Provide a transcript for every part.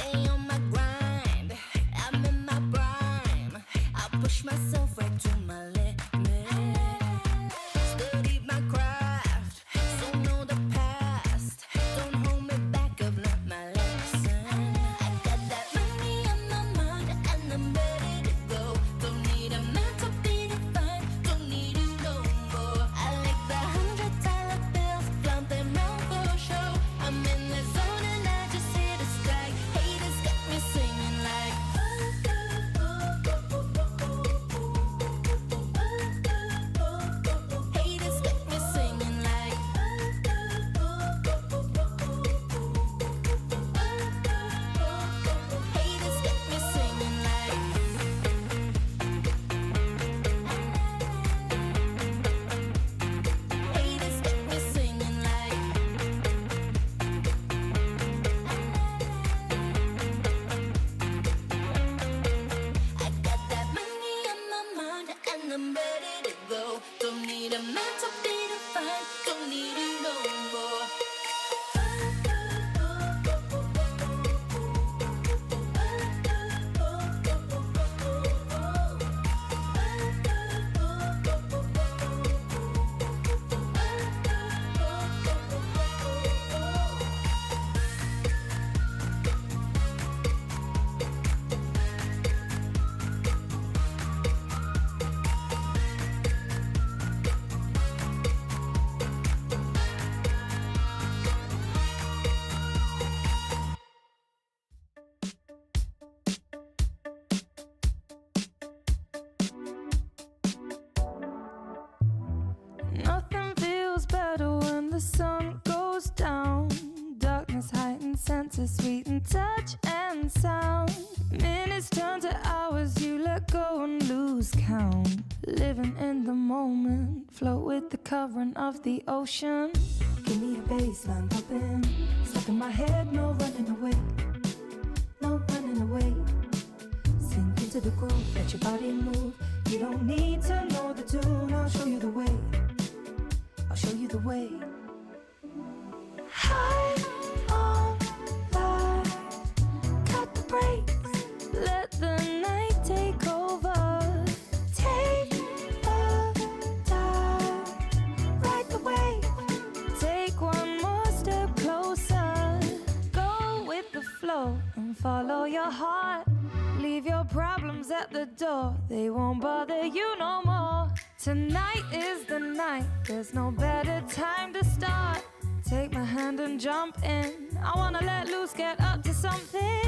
stay on my grind. I'm in my prime. I push myself right to my limit. Studied my craft, so know the past. Don't hold me back, I've learned my lesson. I got that money on my mind and I'm ready to go. Don't need a man to be defined, don't need it no more. I like the $100 bills, flaunt them round for show. I'm in the zone and I just hit a strike. Haters got me singing like haters got me singing like haters got me singing like haters got me singing like I got that money on my mind and I'm ready to go. Don't need a man to be defined, don't need it no more. Nothing feels better when the sun goes down. Darkness heightens senses, sweeten touch and sound. Minutes turn to hours, you let go and lose count. Living in the moment, float with the current of the ocean. Give me a baseline popping, stuck in my head, no running away, no running away. Sink into the groove, let your body move. You don't need to know the tune, I'll show you the way. I'll show you the way. High on life, cut the brakes, let the night take over. Take the dive, ride the wave. Take one more step closer. Go with the flow and follow your heart. Leave your problems at the door, they won't bother you no more. Tonight is the night, there's no better time to start. Take my hand and jump in, I wanna let loose, get up to something.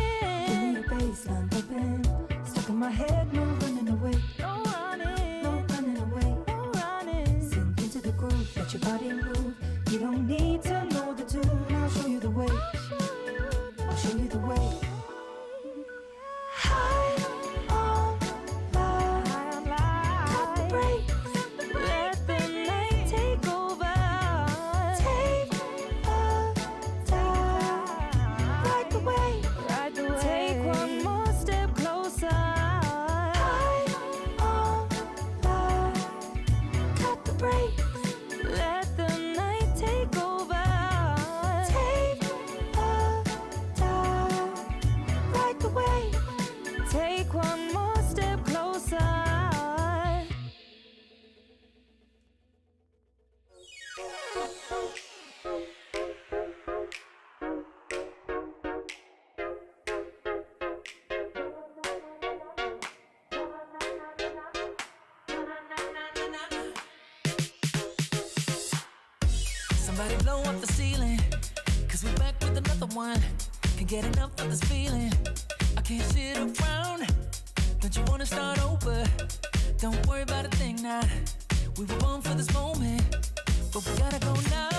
Give me a baseline popping, stuck in my head, no running away. No running, no running away, no running. Sink into the groove, let your body move. You don't need to know the tune, I'll show you the way. I'll show you the way. High on life, cut the brakes, let the night take over. Take the dive, ride the wave, take one more step closer. High on life, cut the brakes, let the night take over. Take the dive, ride the wave. Take one more step closer. Somebody blow up the ceiling, cause we're back with another one. Can't get enough of this feeling, I can't sit around. Don't you wanna start over? Don't worry about a thing now. We were born for this moment, but we gotta go now.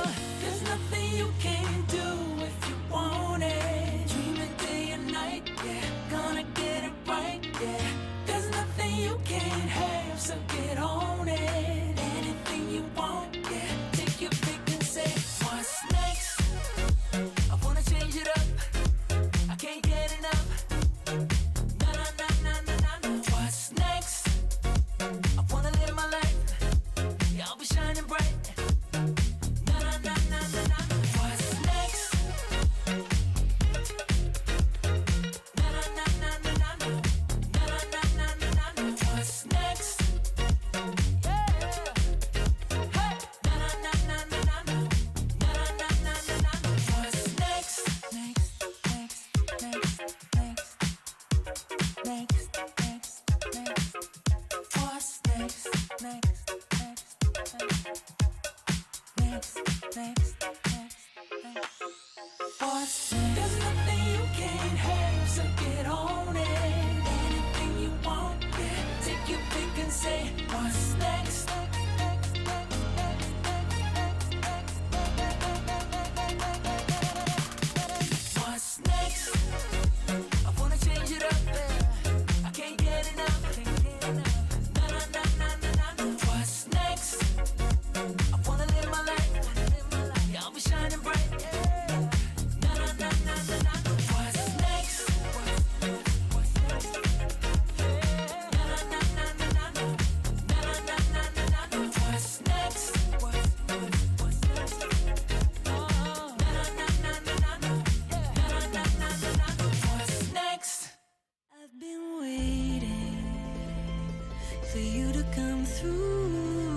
There's nothing you can't do if you want it. Dreaming day and night, yeah, gonna get it right, yeah. There's nothing you can't have, so get on it. Anything you want, yeah, take your pick and say, what's next? I wanna change it up, I can't get enough. Na na na na na na na. What's next? I wanna live my life, yeah, I'll be shining bright. Na na next? What's next? There's nothing you can't have, so get on it. Anything you want, yeah. Take your pick and say, what's next? What's next? I wanna change it up, yeah. I can't get enough. Na na na na na na. What's next? I wanna live my life. Yeah, I'll be shining bright. Yeah. Na na na na na na. What's next? What's next? Na na na na na na. Na na na na na na. What's next? What's next? Oh. Na na na na na na. Na na na na na na. What's next? I've been waiting for you to come through,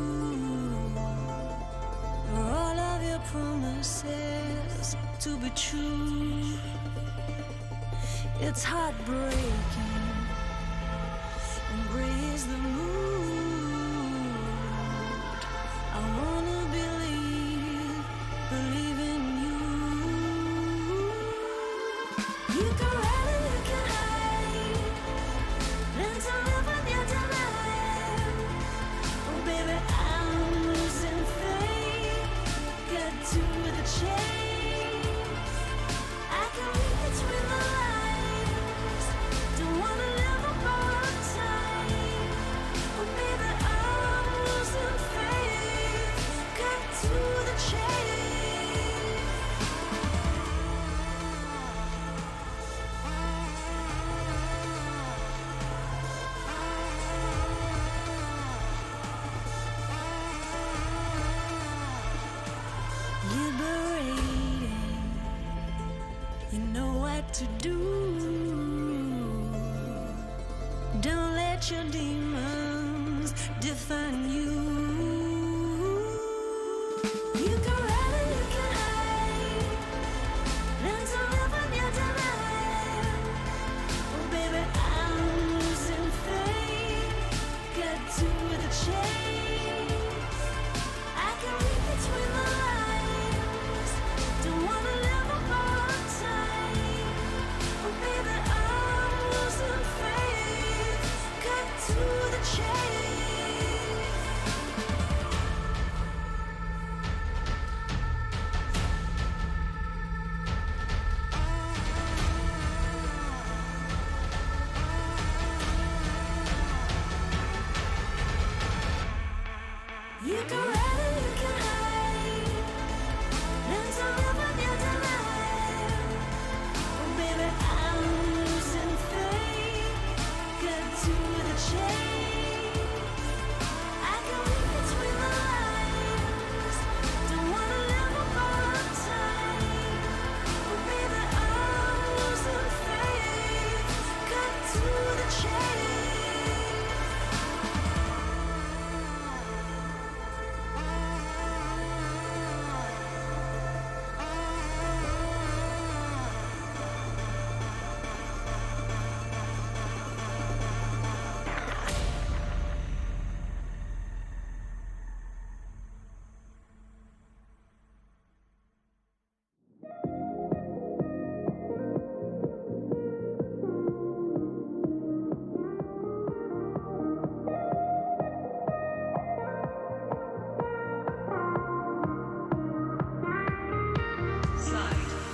for all of your promises to be true. It's heartbreaking and gray is the mood. I wanna believe in you. You can run and you can hide, learn to live with your denial. Oh baby, I'm losing faith. Get to the chase. I can read between the lines. Don't wanna live a borrowed time. Oh baby, I'm losing faith. Get to the chase. Liberating, you know what to do. Don't let your demons define you. You can run and you can hide, learn to live with your denial. Oh baby, I'm losing faith. Get to the chase. I can read between the lines. Don't wanna live a borrowed time. Oh baby, I'm losing faith. Cut to the chase. You can run and you can hide, learn to live with your denial. Oh baby, I'm losing faith. Get to the chase. I can read between the lines. Don't wanna live a borrowed time. Oh baby, I'm losing faith. Get to the chase.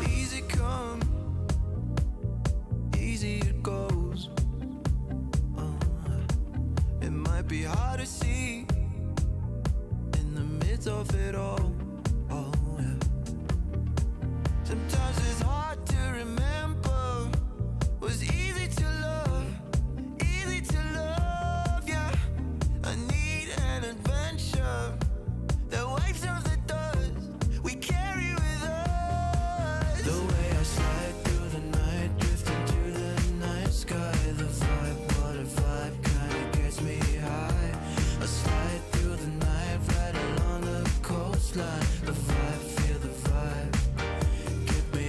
Easy come, easy it goes. It might be hard to see in the midst of it all. Oh yeah. Sometimes it's hard to remember. Was easy to love, yeah. I need an adventure that wipes out the dust we carry with us. The way I slide through the night, drifting to the night sky. The vibe, what a vibe, kinda gets me high. I slide through the night, right along the coastline. The vibe, feel the vibe, get me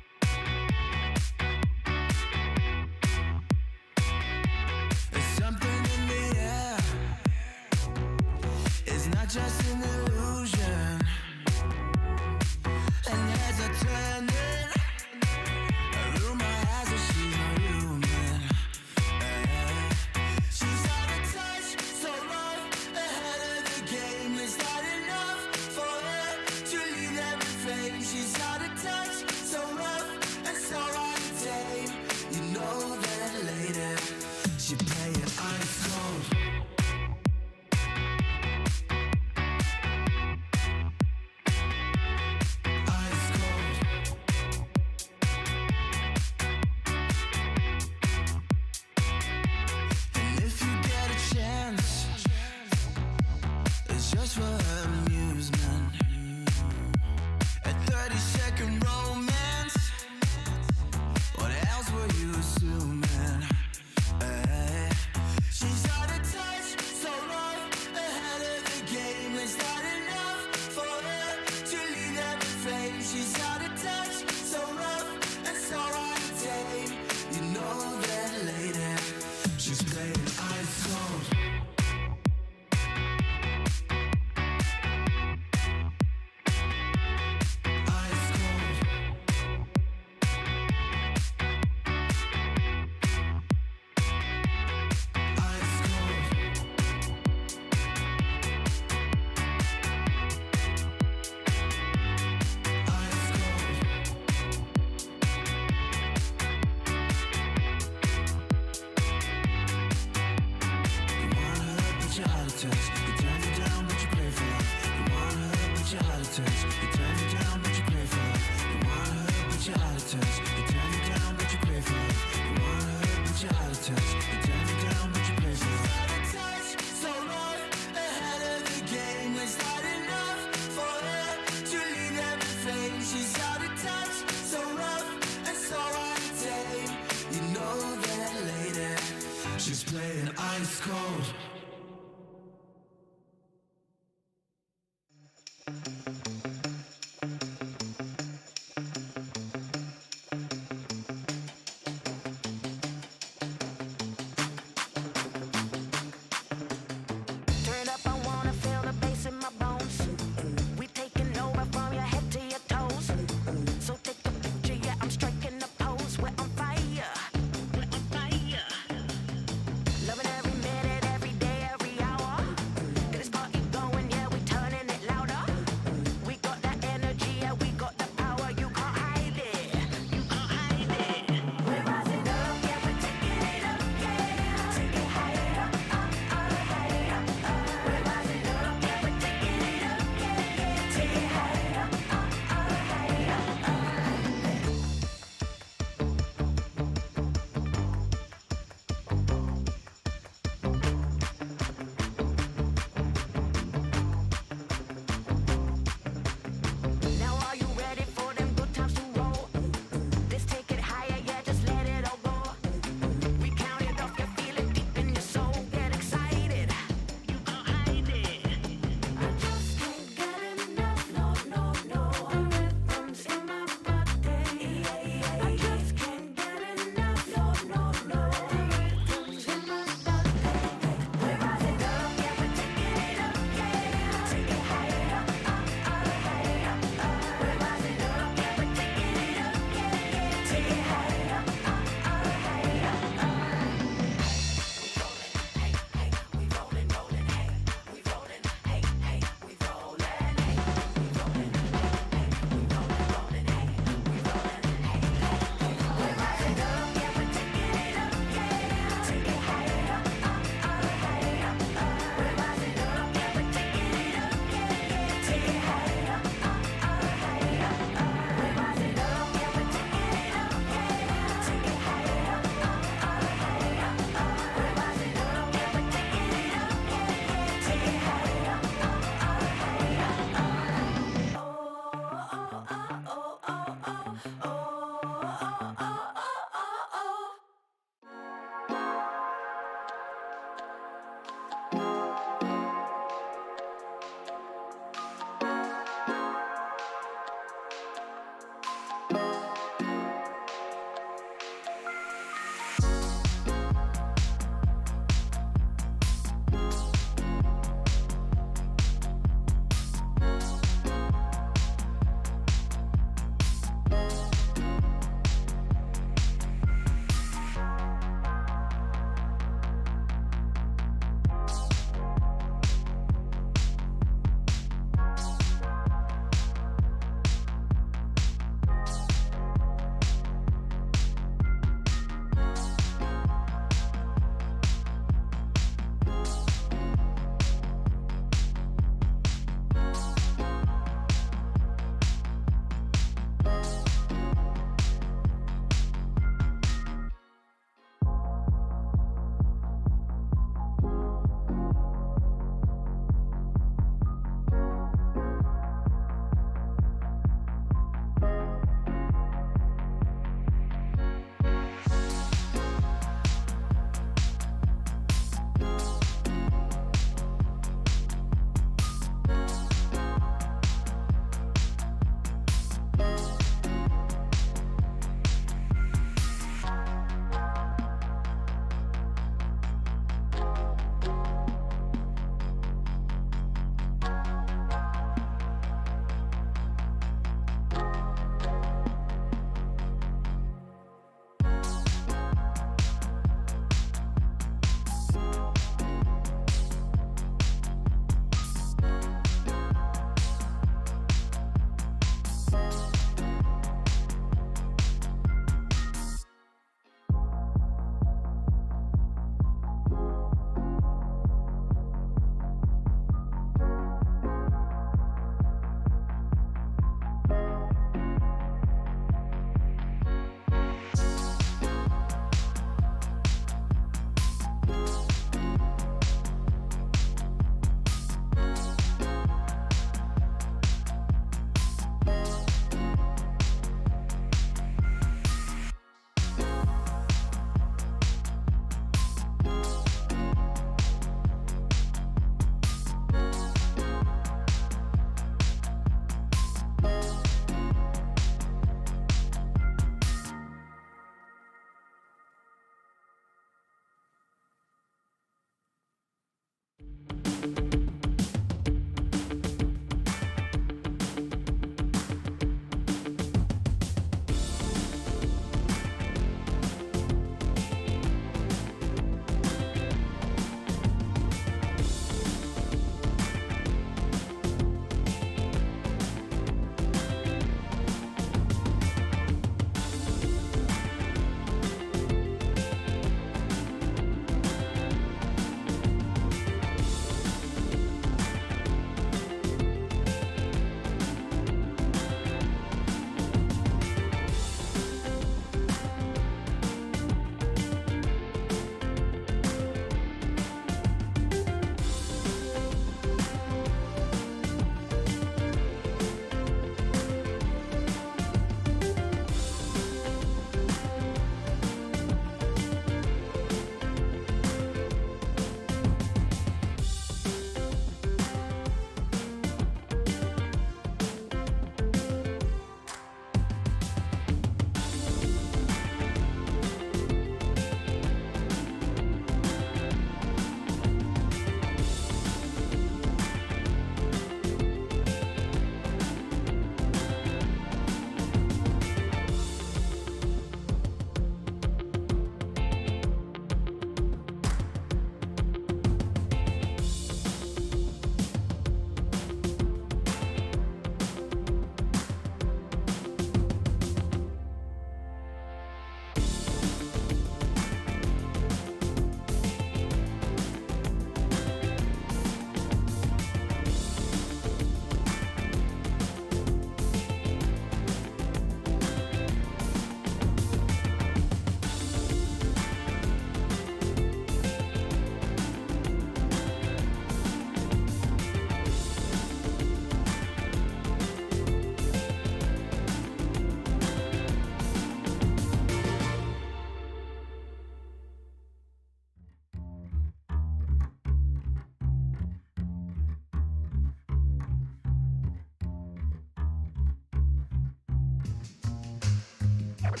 I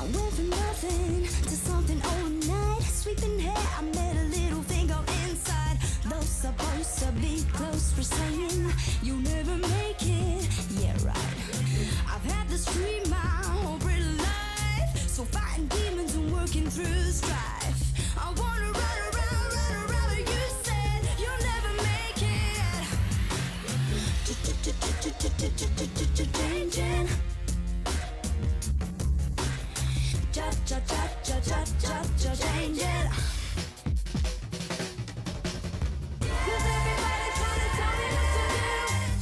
went from nothing to something overnight. Sweeping hair, I made a little thing go inside. Though supposed to be close for saying you'll never make it. Yeah, right. I've had this dream my whole pretty life. So fighting demons and working through strife. I wanna run around, but you said you'll never make it. Changing. Change it. 'Cause everybody trying to tell me what to do.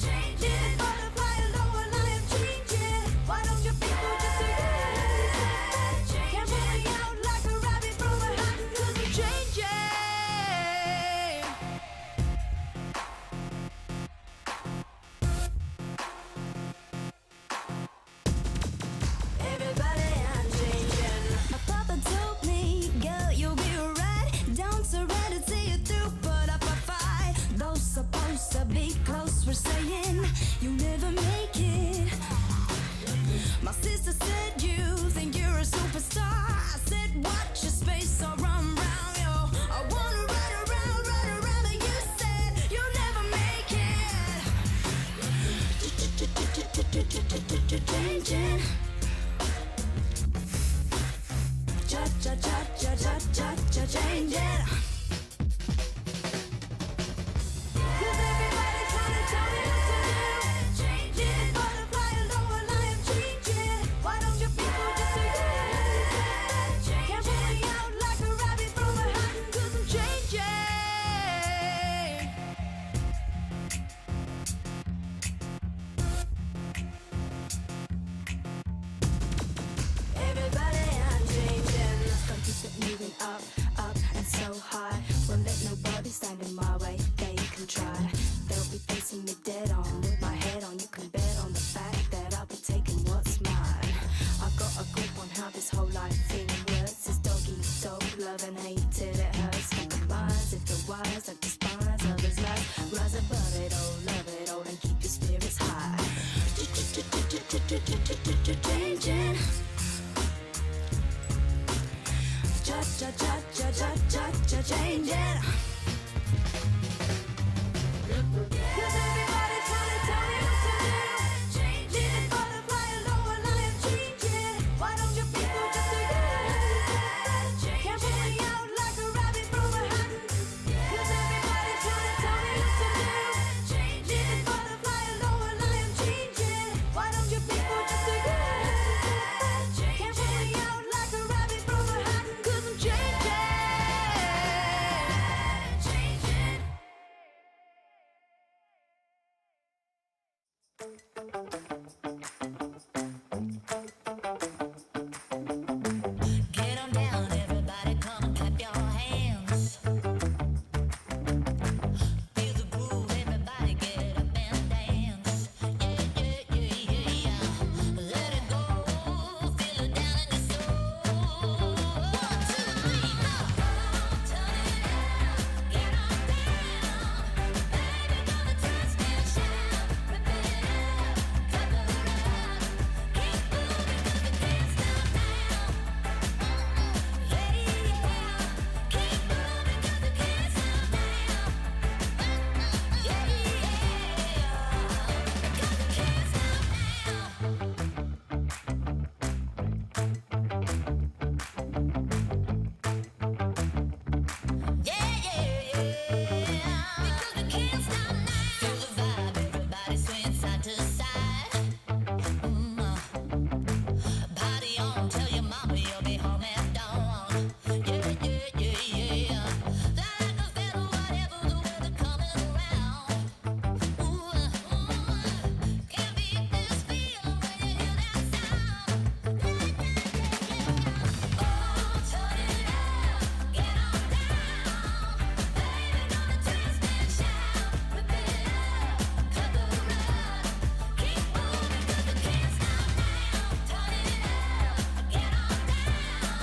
Change it. Butterfly alone when I am changing. Why don't you people just say it? Can't pull me out like a rabbit from a hat 'cause I'm changing. Everybody, I'm changing. My papa told me, girl, you'll be alright. Don't surrender till you're through, put up a fight. Those supposed to be close for saying you'll never make it. My sister said you think you're a superstar. I said watch your space or run round, yo. I wanna run around, but you said you'll never make it. Changing. Change it. 'Cause everybody trying to tell me what to do. Change it. Butterfly alone when I am changing. Why don't you people just say it? Can't pull me out like a rabbit from a hat 'cause I'm changing. Everybody, I'm changing. Gonna keep it moving up, and so high. Won't let nobody stand in my way. They can try. They'll be facing me dead on with my head on. You can bet on the fact that I'll be taking what's mine. I got a grip on how this whole life thing works. It's dog eat dog, love and hate till it hurts. Keep the minds if the wise like the spines, others like rise above it all, love it all, and keep your spirits high. Changing. Change it. 'Cause everybody trying to tell me what to do. Change it. Butterfly alone when I am changing. Why don't you people just say it? Can't pull me out like a rabbit from a hat. 'Cause everybody trying to tell me what to do. Change it. Butterfly alone when I am changing. Why don't you people just say it? Can't pull me out like a rabbit from a hat 'cause I'm changing. Get on down, everybody, come and clap your hands. Feel the groove, everybody, get up and dance. Yeah. Let it go, feel it down in your soul. 1, 2, 3, 4. Turn it out, get on down. Baby, gonna twist and shout. Rip it out, cut the rug. Keep moving 'cause we can't stop now. Party on, tell your mama you'll be home at dawn. Yeah. Like a feather, whatever the weather coming around. Can't beat this feeling when you hear that sound. Oh, turn it out, get on down. Baby, gonna twist and shout. Rip it up, cut the rug. Keep moving 'cause we can't stop now. Turn it up, get on down.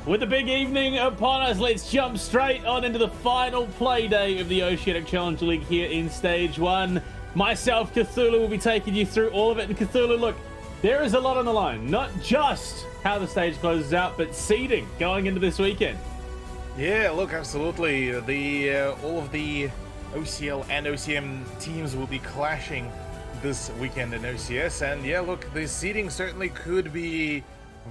With the big evening upon us, let's jump straight on into the final play day of the Oceanic Challenge League here in Stage 1. Myself, Cthulhu, will be taking you through all of it. And Cthulhu, look, there is a lot on the line. Not just how the stage closes out, but seeding going into this weekend. Yeah, look, absolutely. All of the OCL and OCM teams will be clashing this weekend in OCS. And yeah, look, the seeding certainly could be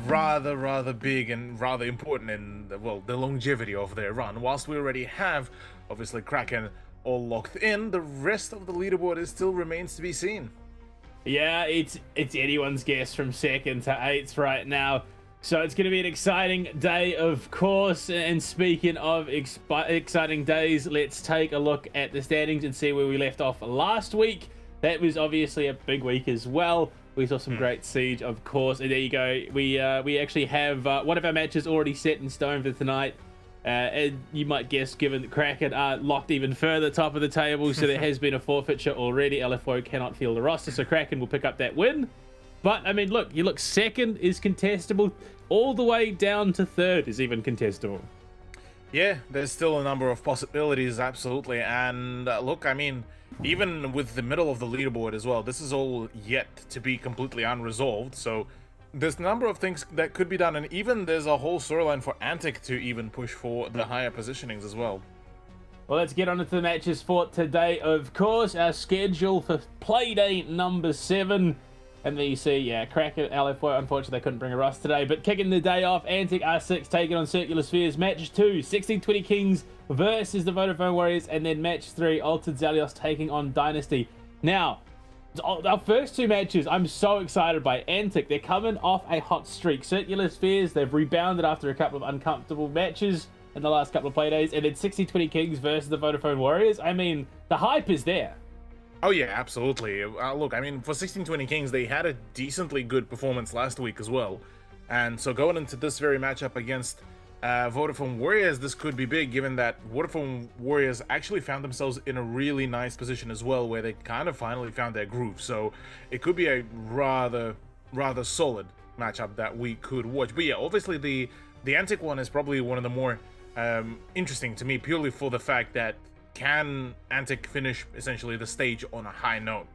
rather big and rather important in the longevity of their run. Whilst we already have obviously Kraken all locked in, the rest of the leaderboard still remains to be seen. Yeah, it's anyone's guess from 2nd to 8th right now, so it's going to be an exciting day, of course. And speaking of exciting days, let's take a look at the standings and see where we left off last week. That was obviously a big week as well. We saw some great siege, of course, and there you go. We actually have one of our matches already set in stone for tonight. And you might guess, given that Kraken are locked even further top of the table, so there has been a forfeiture already. LFO cannot field the roster, so Kraken will pick up that win. But, I mean, look, 2nd is contestable. All the way down to 3rd is even contestable. Yeah, there's still a number of possibilities, absolutely. And look, I mean, even with the middle of the leaderboard as well, this is all yet to be completely unresolved. So there's a number of things that could be done, and even there's a whole storyline for Antic to even push for the higher positionings as well. Well, let's get on into the matches for today, of course. Our schedule for Playday number 7. And there you see, yeah, Kraken, LFO, unfortunately they couldn't bring a Rust today, but kicking the day off, Antic R6 taking on Circular Spheres. Match 2, 1620 Kings versus the Vodafone Warriors, and then match 3, Altered Zalios taking on Dynasty. Now, our first 2 matches, I'm so excited by. Antic, they're coming off a hot streak. Circular Spheres, they've rebounded after a couple of uncomfortable matches in the last couple of play days, and then 1620 Kings versus the Vodafone Warriors. I mean, the hype is there. Oh yeah, absolutely. Look, I mean, for 1620 Kings, they had a decently good performance last week as well. And so going into this very matchup against Vodafone Warriors, this could be big, given that Vodafone Warriors actually found themselves in a really nice position as well, where they kind of finally found their groove. So it could be a rather solid matchup that we could watch. But yeah, obviously the Antic one is probably one of the more interesting to me, purely for the fact that can Antic finish essentially the stage on a high note?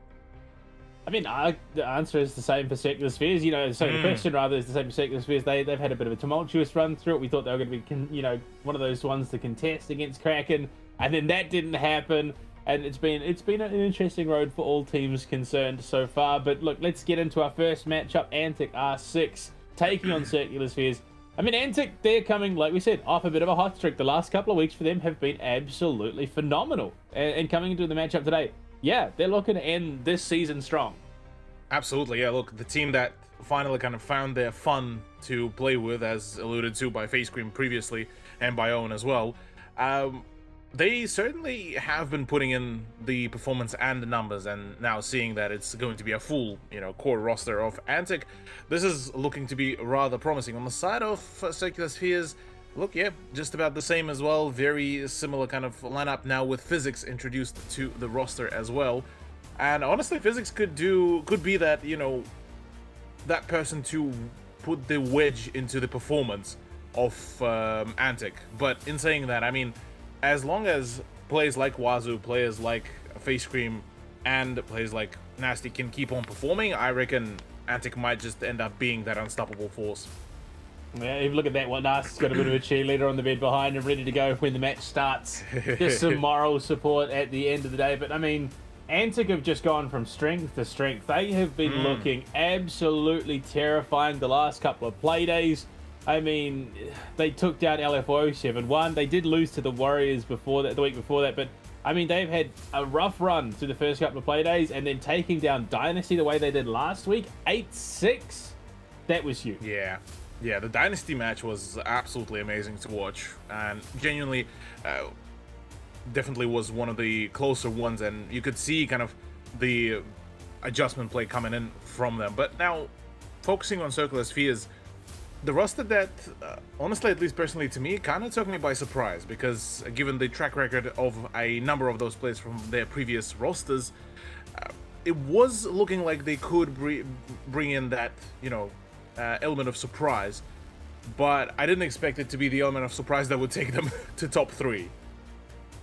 I mean, the answer is the same for Circular Spheres. The question rather is the same for Circular Spheres. They've had a bit of a tumultuous run through it. We thought they were going to be, one of those ones to contest against Kraken, and then that didn't happen. And it's been an interesting road for all teams concerned so far. But look, let's get into our first matchup. Antic R6 taking on Circular Spheres. I mean, Antic, they're coming, like we said, off a bit of a hot streak. The last couple of weeks for them have been absolutely phenomenal. And coming into the matchup today, yeah, they're looking to end this season strong. Absolutely, yeah. Look, the team that finally kind of found their fun to play with, as alluded to by Face Cream previously, and by Owen as well. They certainly have been putting in the performance and the numbers, and now seeing that it's going to be a full, core roster of Antic, this is looking to be rather promising. On the side of Circular Spheres, look, yeah, just about the same as well. Very similar kind of lineup now with Physics introduced to the roster as well. And honestly, Physics could be that, that person to put the wedge into the performance of Antic. But in saying that, I mean, as long as players like Wazoo, players like Face Cream, and players like Nasty can keep on performing, I reckon Antic might just end up being that unstoppable force. Yeah, if you look at that one, Nasty's got a bit of a cheerleader on the bed behind him, ready to go when the match starts. Just some moral support at the end of the day. But I mean, Antic have just gone from strength to strength. They have been looking absolutely terrifying the last couple of play days. I mean, they took down LFO 7-1. They did lose to the Warriors before that, the week before that, but I mean, they've had a rough run through the first couple of play days, and then taking down Dynasty the way they did last week, 8-6, that was huge. Yeah, the Dynasty match was absolutely amazing to watch, and genuinely, definitely was one of the closer ones, and you could see kind of the adjustment play coming in from them. But now, focusing on Circular Spheres, the roster that, honestly, at least personally to me, kind of took me by surprise, because given the track record of a number of those players from their previous rosters, it was looking like they could bring in that, element of surprise. but I didn't expect it to be the element of surprise that would take them to top 3.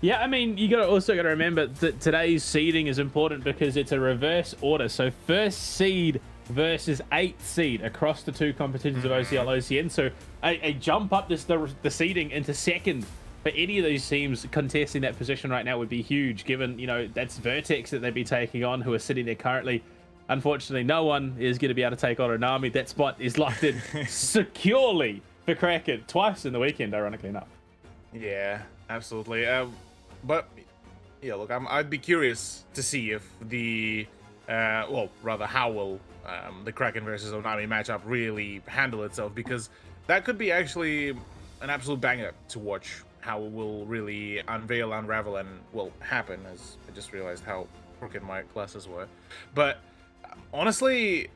Yeah, I mean, you also got to remember that today's seeding is important because it's a reverse order. So first seed versus 8th seed across the 2 competitions of OCL OCN. So a jump up the seeding into second for any of these teams contesting that position right now would be huge, given, you know, that's Vertex that they'd be taking on, who are sitting there currently. Unfortunately, no one is going to be able to take on Anami. That spot is locked in securely for Kraken twice in the weekend, ironically enough. Yeah, absolutely. But yeah, look, I'd be curious to see if the, well, rather how will the Kraken versus Onami matchup really handle itself, because that could be actually an absolute banger to watch. How it will really unravel, and will happen. As I just realized how crooked my glasses were, but honestly,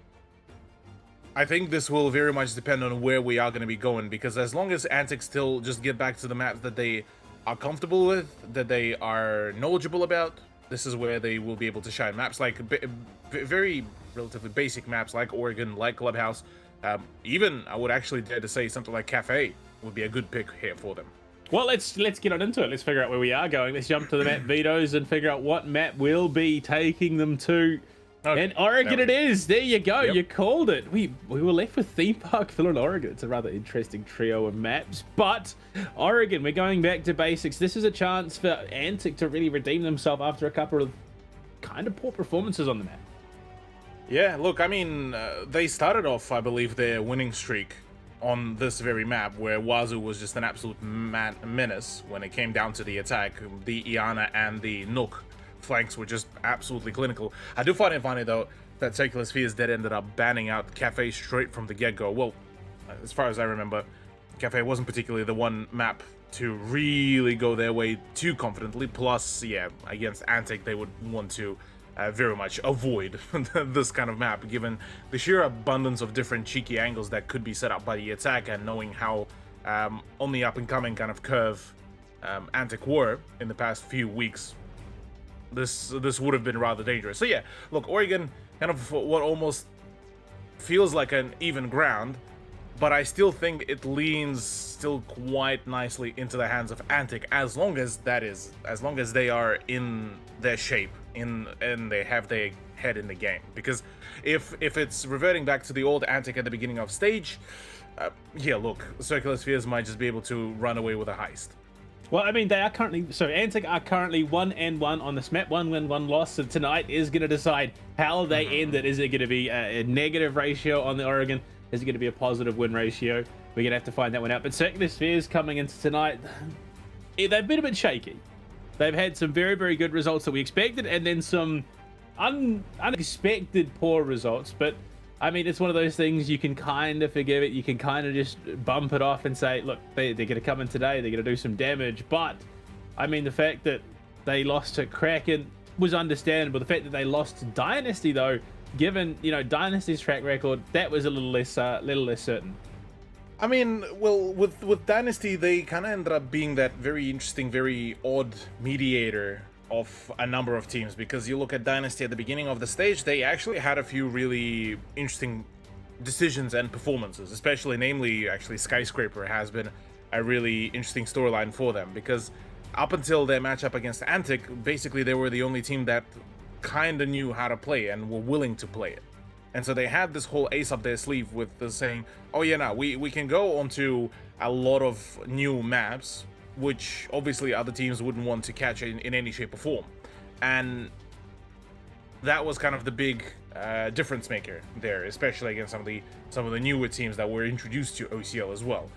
I think this will very much depend on where we are going to be going, because as long as Antic still just get back to the maps that they are comfortable with, that they are knowledgeable about, this is where they will be able to shine. Maps like very relatively basic maps like Oregon, like Clubhouse, even I would actually dare to say something like Cafe would be a good pick here for them. Well, let's get on into it. Let's figure out where we are going. Let's jump to the map vetoes and figure out what map we'll be taking them to. Okay. And Oregon it is. There you go. Yep. You called it. We were left with Theme Park, Phil, and Oregon. It's a rather interesting trio of maps. But Oregon, we're going back to basics. This is a chance for Antic to really redeem themselves after a couple of kind of poor performances on the map. Yeah, look, I mean, they started off, I believe, their winning streak on this very map, where Wazoo was just an absolute menace when it came down to the attack. The Iana and the Nook flanks were just absolutely clinical. I do find it funny, though, that Circular Spheres that ended up banning out Cafe straight from the get-go. Well, as far as I remember, Cafe wasn't particularly the one map to really go their way too confidently. Plus, yeah, against Antic, they would want to very much avoid this kind of map, given the sheer abundance of different cheeky angles that could be set up by the attack, and knowing how on the up-and-coming kind of curve Antic were in the past few weeks. This would have been rather dangerous. So yeah, look, Oregon, kind of what almost feels like an even ground, but I still think it leans still quite nicely into the hands of Antic, as long as they are in their shape, and they have their head in the game. Because if it's reverting back to the old Antic at the beginning of stage, yeah, look, Circular Spheres might just be able to run away with a heist. Well, I mean, they are currently, so Antic are currently 1-1 on this map, 1 win, 1 loss. So tonight is going to decide how they end it. Is it going to be a negative ratio on the Oregon? Is it going to be a positive win ratio? We're going to have to find that one out. But Circular Spheres coming into tonight, they've been a bit shaky. They've had some very, very good results that we expected, and then some unexpected poor results. But I mean, it's one of those things you can kind of forgive it. You can kind of just bump it off and say, look, they're going to come in today. They're going to do some damage. But I mean, the fact that they lost to Kraken was understandable. The fact that they lost to Dynasty, though, given, you know, Dynasty's track record, that was a little less certain. I mean, well, with Dynasty, they kind of ended up being that very interesting, very odd mediator of a number of teams, because you look at Dynasty at the beginning of the stage, they actually had a few really interesting decisions and performances, especially, namely, actually, Skyscraper has been a really interesting storyline for them, because up until their matchup against Antic, basically they were the only team that kind of knew how to play and were willing to play it. And so they had this whole ace up their sleeve with the saying, oh yeah, now we can go onto a lot of new maps, which obviously other teams wouldn't want to catch in any shape or form. And that was kind of the big difference maker there, especially against some of the newer teams that were introduced to OCL as well.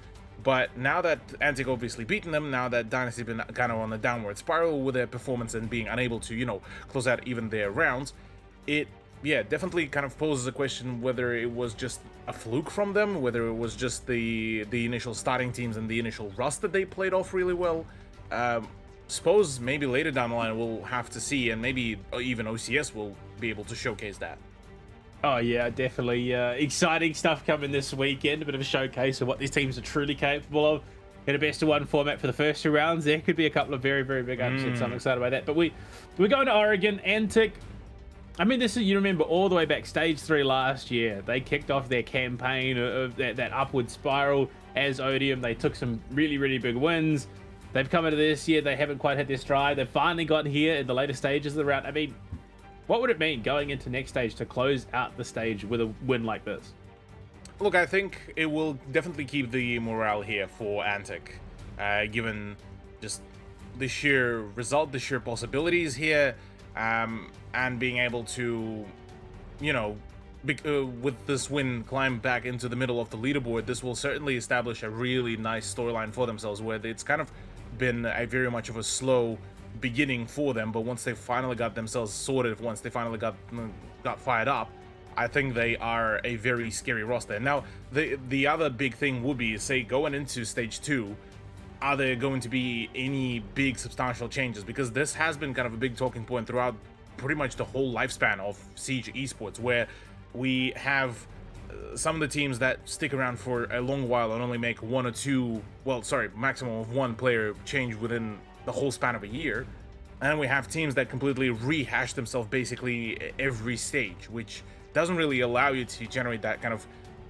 But now that Antic obviously beaten them, now that Dynasty been kind of on a downward spiral with their performance and being unable to, you know, close out even their rounds, it, yeah, definitely kind of poses a question whether it was just a fluke from them, whether it was just the initial starting teams and the initial rust that they played off really well. Suppose maybe later down the line we'll have to see, and maybe even OCS will be able to showcase that. Oh yeah, definitely. Exciting stuff coming this weekend. A bit of a showcase of what these teams are truly capable of in a best-of-1 format for the first 2 rounds. There could be a couple of very, very big upsets. I'm excited about that. But we're going to Oregon. Antic, I mean, this is, you remember all the way back stage 3 last year. They kicked off their campaign of that upward spiral. as Odium. They took some really, really big wins. They've come into this year, they haven't quite hit their stride. They've finally got here in the later stages of the round. I mean, what would it mean going into next stage to close out the stage with a win like this? Look, I think it will definitely keep the morale here for Antic, given just the sheer result, the sheer possibilities here, and being able to, you know, with this win, climb back into the middle of the leaderboard. This will certainly establish a really nice storyline for themselves, where it's kind of been a very much of a slow beginning for them, but once they finally got themselves sorted, once they finally got fired up, I think they are a very scary roster. Now, the other big thing would be, say, going into stage 2, are there going to be any big substantial changes? Because this has been kind of a big talking point throughout pretty much the whole lifespan of Siege Esports, where we have some of the teams that stick around for a long while and only make one or two, well, sorry, maximum of one player change within the whole span of a year. And we have teams that completely rehash themselves basically every stage, which doesn't really allow you to generate that kind of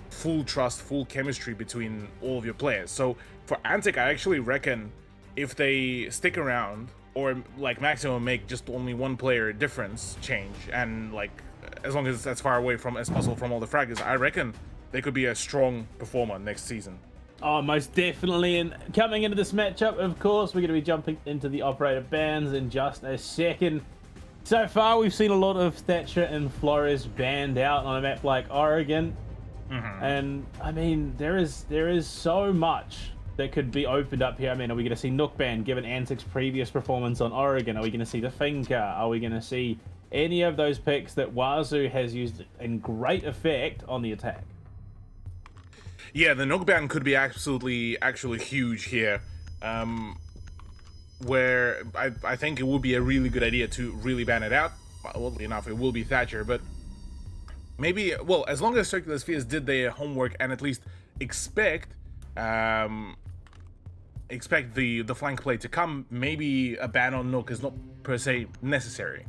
full trust, full chemistry between all of your players. So for Antic, I actually reckon if they stick around, or like maximum make just only one player difference change, and like as long as it's as far away from as possible from all the fragments, I reckon they could be a strong performer next season. Oh, most definitely. And coming into this matchup, of course, we're going to be jumping into the operator bans in just a second. So far, we've seen a lot of Thatcher and Flores banned out on a map like Oregon. And I mean, there is so much that could be opened up here. I mean, are we going to see Nook ban given Antic's previous performance on Oregon? Are we going to see the Finca? Are we going to see any of those picks that Wazoo has used in great effect on the attack? Yeah, the Nook ban could be actually huge here, where I think it would be a really good idea to really ban it out. Well, oddly enough, it will be Thatcher, but maybe, well, as long as Circular Spheres did their homework and at least expect the flank play to come, maybe a ban on Nook is not per se necessary.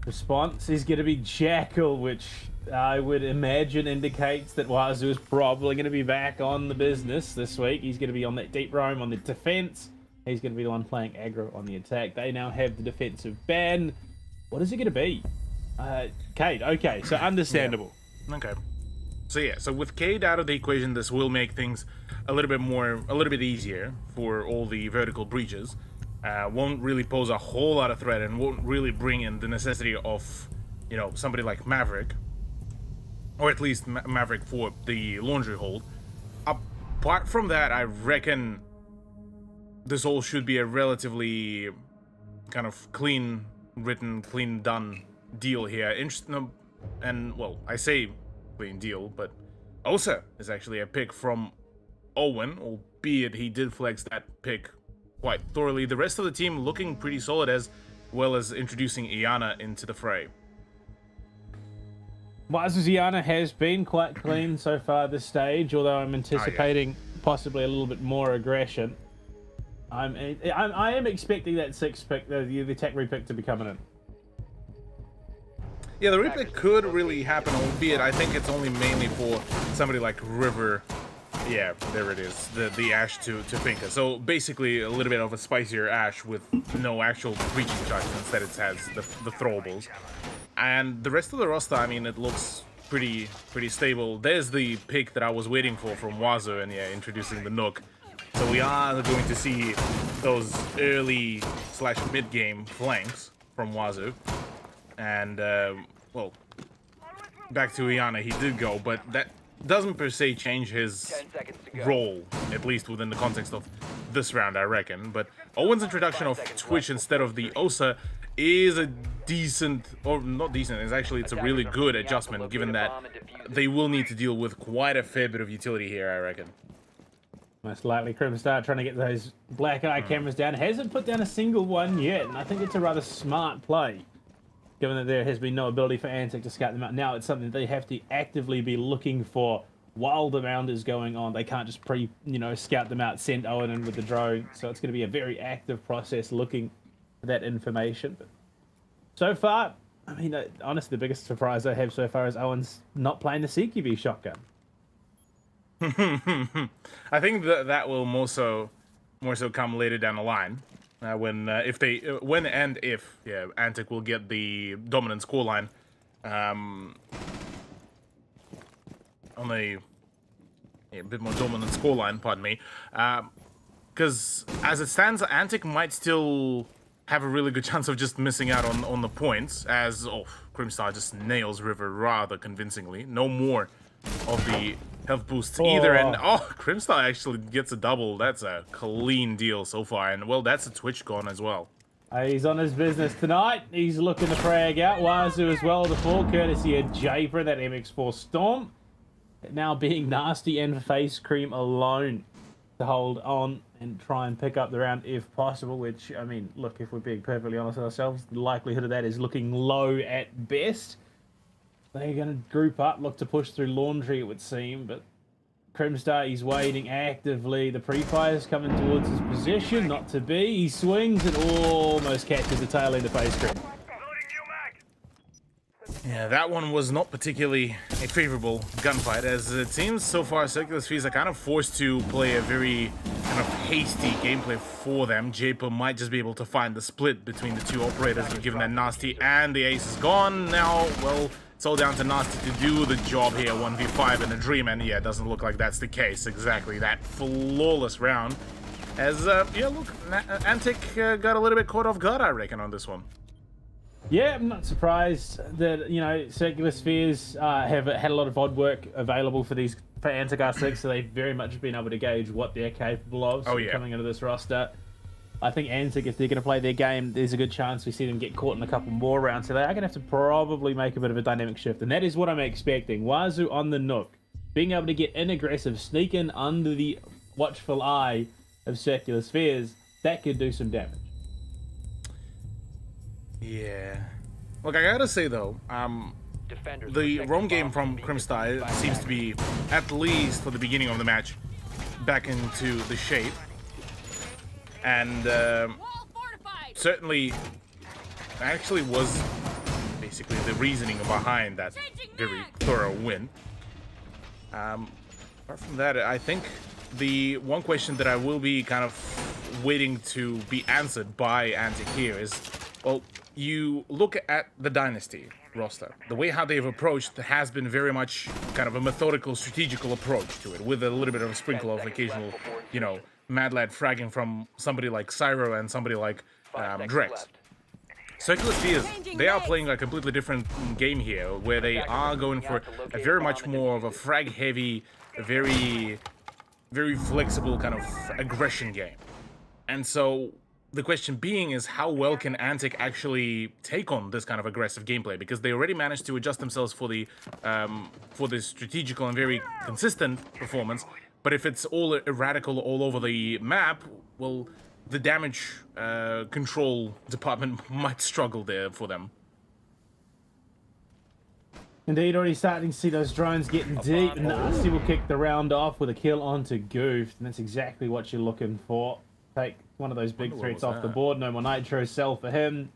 Response is going to be Jackal, which I would imagine indicates that Wazoo is probably going to be back on the business this week. He's going to be on that deep roam on the defense. He's going to be the one playing aggro on the attack. They now have the defensive ban. What is it going to be? Cade, okay, so understandable. Yeah. Okay. So yeah, so with Cade out of the equation, this will make things a little bit easier for all the vertical breaches. Won't really pose a whole lot of threat and won't really bring in the necessity of, you know, somebody like Maverick, or at least Maverick for the laundry hold. Apart from that, I reckon this all should be a relatively kind of clean written, clean done deal here. Interesting, and well, I say clean deal, but Osa is actually a pick from Owen, albeit he did flex that pick quite thoroughly. The rest of the team looking pretty solid, as well as introducing Iana into the fray. Wazoo's Iana has been quite clean so far this stage, although I'm anticipating possibly a little bit more aggression. I am expecting that 6 pick, the attack repick, to be coming in. Yeah, the repick could really happen, albeit I think it's only mainly for somebody like River. Yeah, there it is, the Ash to Finca. So basically a little bit of a spicier Ash with no actual breaching shots, instead it has the throwables. And the rest of the roster, I mean, it looks pretty stable. There's the pick that I was waiting for from Wazoo, and yeah, introducing the Nook. So we are going to see those early / mid-game flanks from Wazoo. And, well, back to Iana, he did go, but that doesn't per se change his role, at least within the context of this round, I reckon. But Owen's introduction of Twitch instead of the Osa is a decent, or not decent, it's a really good adjustment, given that they will need to deal with quite a fair bit of utility here, I reckon. Most likely Crimstar trying to get those black eye cameras down. Hasn't put down a single one yet, and I think it's a rather smart play, given that there has been no ability for Antic to scout them out. Now it's something they have to actively be looking for while the round is going on. They can't just scout them out, send Owen in with the drone. So it's going to be a very active process looking for that information. But so far, I mean, honestly, the biggest surprise I have so far is Owen's not playing the CQB shotgun. I think that will more so come later down the line. When and if Antic will get the dominant scoreline on a bit more dominant scoreline, pardon me. Because as it stands, Antic might still have a really good chance of just missing out on the points, as Crimstar just nails River rather convincingly. No more of the health boosts either, and Crimstar actually gets a double. That's a clean deal so far, and well, that's a Twitch gone as well. He's on his business tonight. He's looking to frag out Wazoo as well, the full courtesy of Japer, that MX4 Storm. Now being Nasty and Face Cream alone to hold on and try and pick up the round if possible, which, I mean, look, if we're being perfectly honest with ourselves, the likelihood of that is looking low at best. They're going to group up, look to push through Laundry, it would seem, but Crimstar, he's waiting actively. The pre-fire's coming towards his position, not to be. He swings and almost catches the tail end of Face Cream. Yeah, that one was not particularly a favorable gunfight, as it seems so far Circular Spheres are kind of forced to play a very kind of hasty gameplay for them. Japer might just be able to find the split between the two operators, but given that Nasty and the ace is gone now, well, it's all down to Nasty to do the job here, 1v5 in a dream, and yeah, it doesn't look like that's the case. Exactly, that flawless round. As, yeah, look, Antic got a little bit caught off guard, I reckon, on this one. Yeah, I'm not surprised that, you know, Circular Spheres have had a lot of odd work available for Antic R6, so they've very much been able to gauge what they're capable of coming into this roster. I think Antic, if they're going to play their game, there's a good chance we see them get caught in a couple more rounds, so they are going to have to probably make a bit of a dynamic shift, and that is what I'm expecting. Wazoo on the Nook, being able to get in aggressive, sneak in under the watchful eye of Circular Spheres, that could do some damage. Yeah. Look, I gotta say though, the roam game from Crimstar seems to be, at least for the beginning of the match, back into the shape. And certainly actually was basically the reasoning behind that very thorough win. Apart from that, I think the one question that I will be kind of waiting to be answered by Antic here is, well, you look at the Dynasty roster, the way how they've approached has been very much kind of a methodical, strategical approach to it, with a little bit of a sprinkle of occasional, you know, mad lad fragging from somebody like Cyro and somebody like Drex. Circular Spheres, they are playing a completely different game here, where they are going for a very much more of a frag-heavy, very flexible kind of aggression game. And so the question being is, how well can Antic actually take on this kind of aggressive gameplay? Because they already managed to adjust themselves for the strategical and very consistent performance. But if it's all erratical all over the map, well, the damage control department might struggle there for them. Indeed, already starting to see those drones getting deep. Nasty will kick the round off with a kill onto Goof, and that's exactly what you're looking for. Take one of those big threats off the board. No more Nitro Cell for him.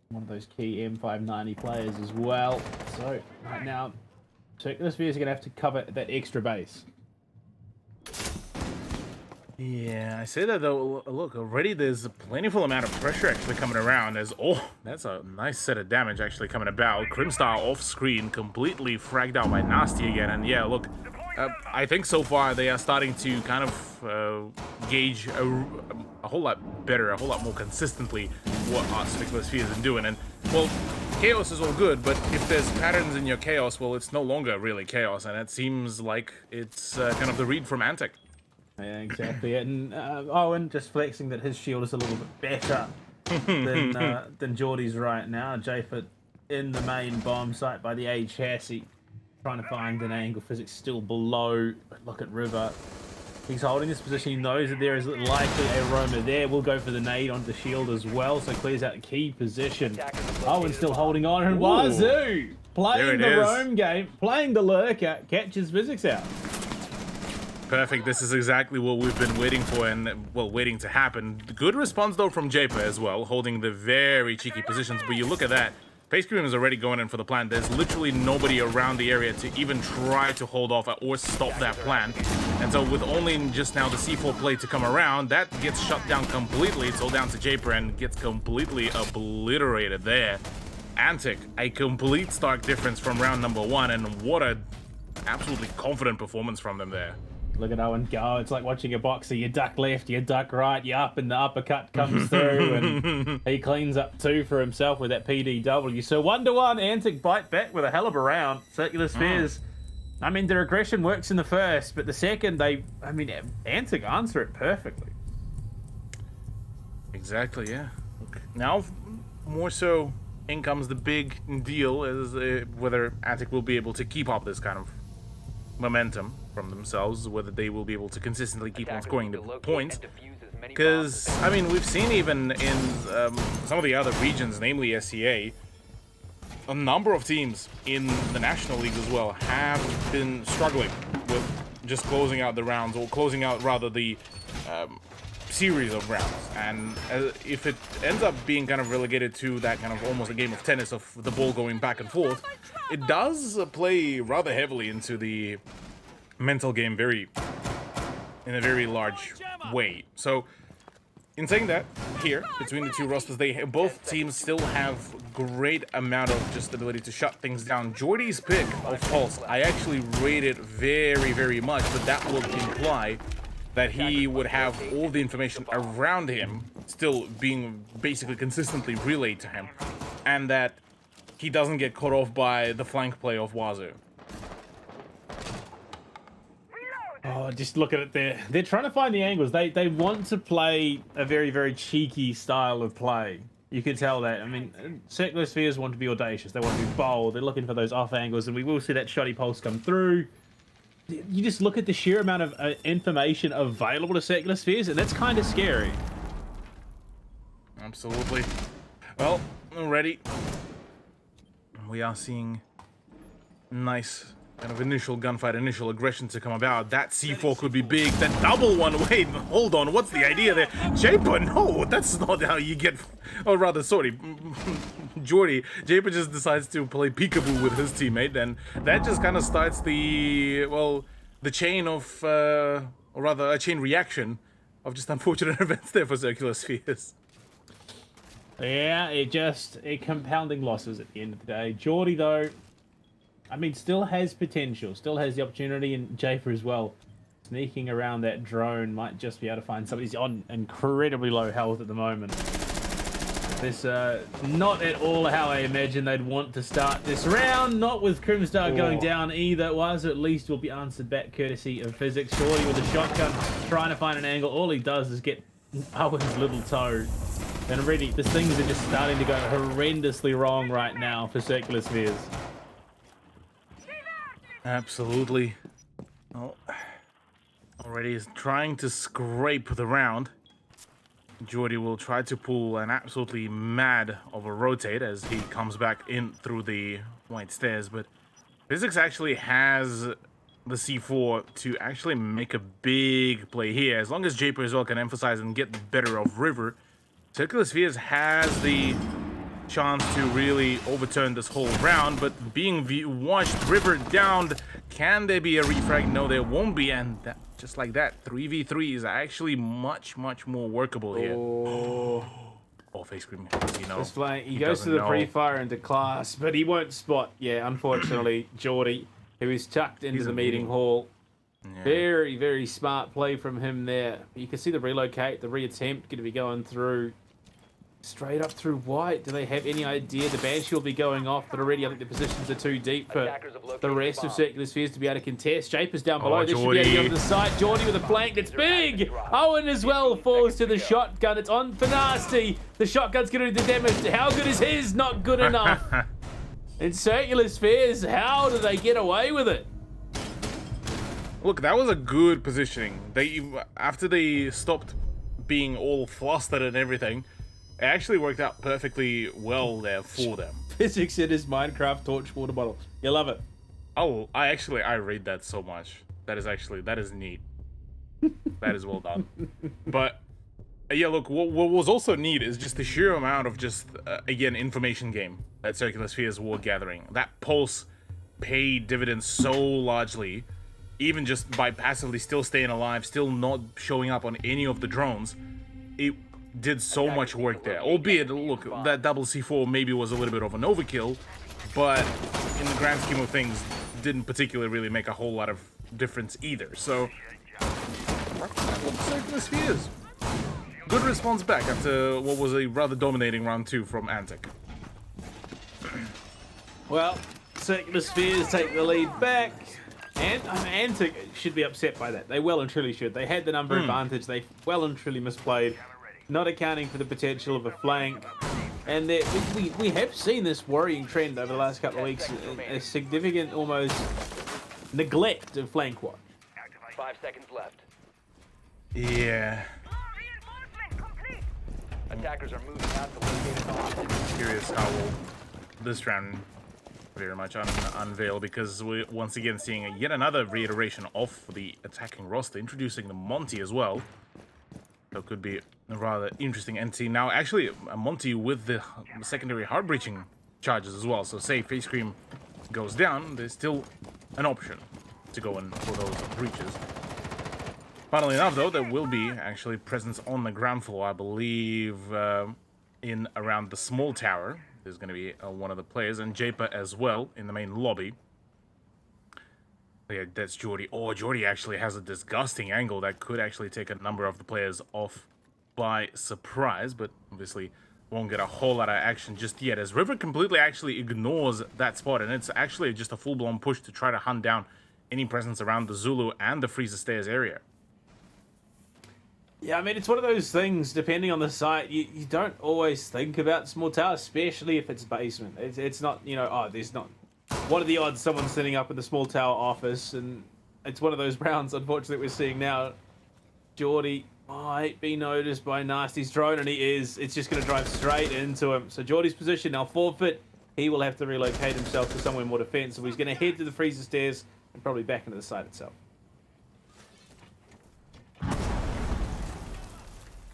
One of those key M590 players as well. So, right now, Circular Spheres are going to have to cover that extra base. Yeah, I say that though, look, already there's a plentiful amount of pressure actually coming around. There's, that's a nice set of damage actually coming about. Crimstar off screen, completely fragged out by Nasty again. And yeah, look, I think so far they are starting to kind of gauge a whole lot better, a whole lot more consistently what Circular Spheres are doing. And, well, chaos is all good, but if there's patterns in your chaos, well, it's no longer really chaos. And it seems like it's kind of the read from Antic. Yeah, exactly. And Owen just flexing that his shield is a little bit better than Geordie's right now. Jafet in the main bomb site by the A chassis, trying to find an angle. Physics still below. But look at River. He's holding this position. He knows that there is likely a roamer there. We'll go for the nade onto the shield as well, so clears out a key position. Owen still holding on, and Wazoo playing the roam game, playing the lurker, catches Physics out. Perfect. This is exactly what we've been waiting for and, well, waiting to happen. Good response, though, from Japer as well, holding the very cheeky positions. But you look at that. Face Cream is already going in for the plant. There's literally nobody around the area to even try to hold off or stop that plant. And so with only just now the C4 play to come around, that gets shut down completely. It's all down to Japer and gets completely obliterated there. Antic, a complete stark difference from round number 1, and what a absolutely confident performance from them there. Look at Owen go. It's like watching a boxer. You duck left, you duck right, you up, and the uppercut comes through, and he cleans up 2 for himself with that PDW. So 1-1, Antic bite back with a hell of a round. Circular Spheres, I mean, their aggression works in the first, but the second, Antic answer it perfectly. Exactly, yeah. Now, more so, in comes the big deal, is whether Antic will be able to keep up this kind of momentum from themselves, whether they will be able to consistently keep on scoring the points. Because, I mean, we've seen even in some of the other regions, namely SCA, a number of teams in the National League as well have been struggling with just closing out the rounds, or closing out rather the series of rounds. And if it ends up being kind of relegated to that kind of almost a game of tennis of the ball going back and forth, it does play rather heavily into the mental game in a very large way. So in saying that, here between the two rosters, both teams still have great amount of just ability to shut things down. Jordy's pick of Pulse, I actually rate it very, very much, but that would imply that he would have all the information around him still being basically consistently relayed to him, and that he doesn't get caught off by the flank play of Wazoo. Oh, just look at it there. They're trying to find the angles. They want to play a very, very cheeky style of play. You can tell that. I mean, Circular Spheres want to be audacious. They want to be bold. They're looking for those off angles, and we will see that shoddy pulse come through. You just look at the sheer amount of information available to Circular Spheres, and that's kind of scary. Absolutely. Well, already we are seeing nice kind of initial gunfight, initial aggression to come about. That C4 could be big. That double one, wait, hold on, what's the idea there? Japer, no, that's not how you get, or rather, sorry, Jordy. Japer just decides to play peekaboo with his teammate, and that just kind of starts the, well, the chain of, or rather, a chain reaction of just unfortunate events there for Circular Spheres. Yeah, it compounding losses at the end of the day. Jordy, though, I mean, still has potential, still has the opportunity, and Jafer as well. Sneaking around that drone, might just be able to find somebody. He's on incredibly low health at the moment. This, not at all how I imagine they'd want to start this round. Not with Crimstar going down either. Was at least will be answered back courtesy of physics. Shorty with a shotgun, trying to find an angle. All he does is get Owen's little toe. And already, the things are just starting to go horrendously wrong right now for Circular Spheres. Absolutely. Oh, already is trying to scrape the round. Jordy will try to pull an absolutely mad of a rotate as he comes back in through the white stairs, but Physics actually has the C4 to actually make a big play here. As long as Japer as well can emphasize and get the better of River, Circular Spheres has the chance to really overturn this whole round, but being watched, River downed. Can there be a refrag? No, there won't be, and that, just like that, 3v3 is actually much more workable here. Oh, face cream, you know. He goes to the pre-fire into class, but he won't spot, unfortunately, Geordie, who is tucked into the meeting hall. Yeah. Very smart play from him there. You can see the relocate, the reattempt going to be going through. Straight up through white. Do they have any idea? The Banshee will be going off, but already I think the positions are too deep for the rest of Circular Spheres to be able to contest. Japer's down below. This should be able to go to the side. Geordie with a flank that's big. Owen as well falls to the shotgun. It's on for Nasty. The shotgun's going to do the damage. How good is his? Not good enough. And Circular Spheres, how do they get away with it? Look, that was a good positioning. After they stopped being all flustered and everything, it actually worked out perfectly well there for them. Physics in his Minecraft torch water bottle. You love it. Oh, I rate that so much. That is neat. That is well done. But yeah, look, what was also neat is just the sheer amount of just again information game that Circular Spheres were gathering. That pulse paid dividends so largely, even just by passively still staying alive, still not showing up on any of the drones. It did so much work there. Albeit, look, that double C4 maybe was a little bit of an overkill, but in the grand scheme of things, didn't particularly really make a whole lot of difference either. So, Circular Spheres. Good response back after what was a rather dominating round 2 from Antic. Well, Circular Spheres take the lead back, and Antic should be upset by that. They well and truly should. They had the number advantage. They well and truly misplayed, not accounting for the potential of a flank. And we have seen this worrying trend over the last couple of weeks, a significant almost neglect of flank watch. 5 seconds left. Yeah. Attackers are moving out to locate an hostage. Curious how will this round very much unveil, because we're once again seeing yet another reiteration of the attacking roster, introducing the Monty as well. So it could be a rather interesting entity. Now, actually, a Monty with the secondary heart-breaching charges as well. So say Face Cream goes down, there's still an option to go in for those breaches. Funnily enough, though, there will be actually presence on the ground floor, I believe, in around the small tower. There's going to be one of the players, and Japer as well in the main lobby. Yeah, that's Jordy. Oh, Jordy actually has a disgusting angle that could actually take a number of the players off by surprise, but obviously won't get a whole lot of action just yet, as River completely actually ignores that spot, and it's actually just a full-blown push to try to hunt down any presence around the Zulu and the Freezer Stairs area. Yeah, I mean, it's one of those things, depending on the site, you don't always think about small tower, especially if it's basement. It's not, you know, oh, there's not... What are the odds someone's sitting up in the small tower office? And it's one of those rounds, unfortunately, we're seeing now. Geordie might be noticed by Nasty's drone, and he is. It's just going to drive straight into him. So Geordie's position now forfeit. He will have to relocate himself to somewhere more defensive. He's going to head to the Freezer Stairs and probably back into the site itself.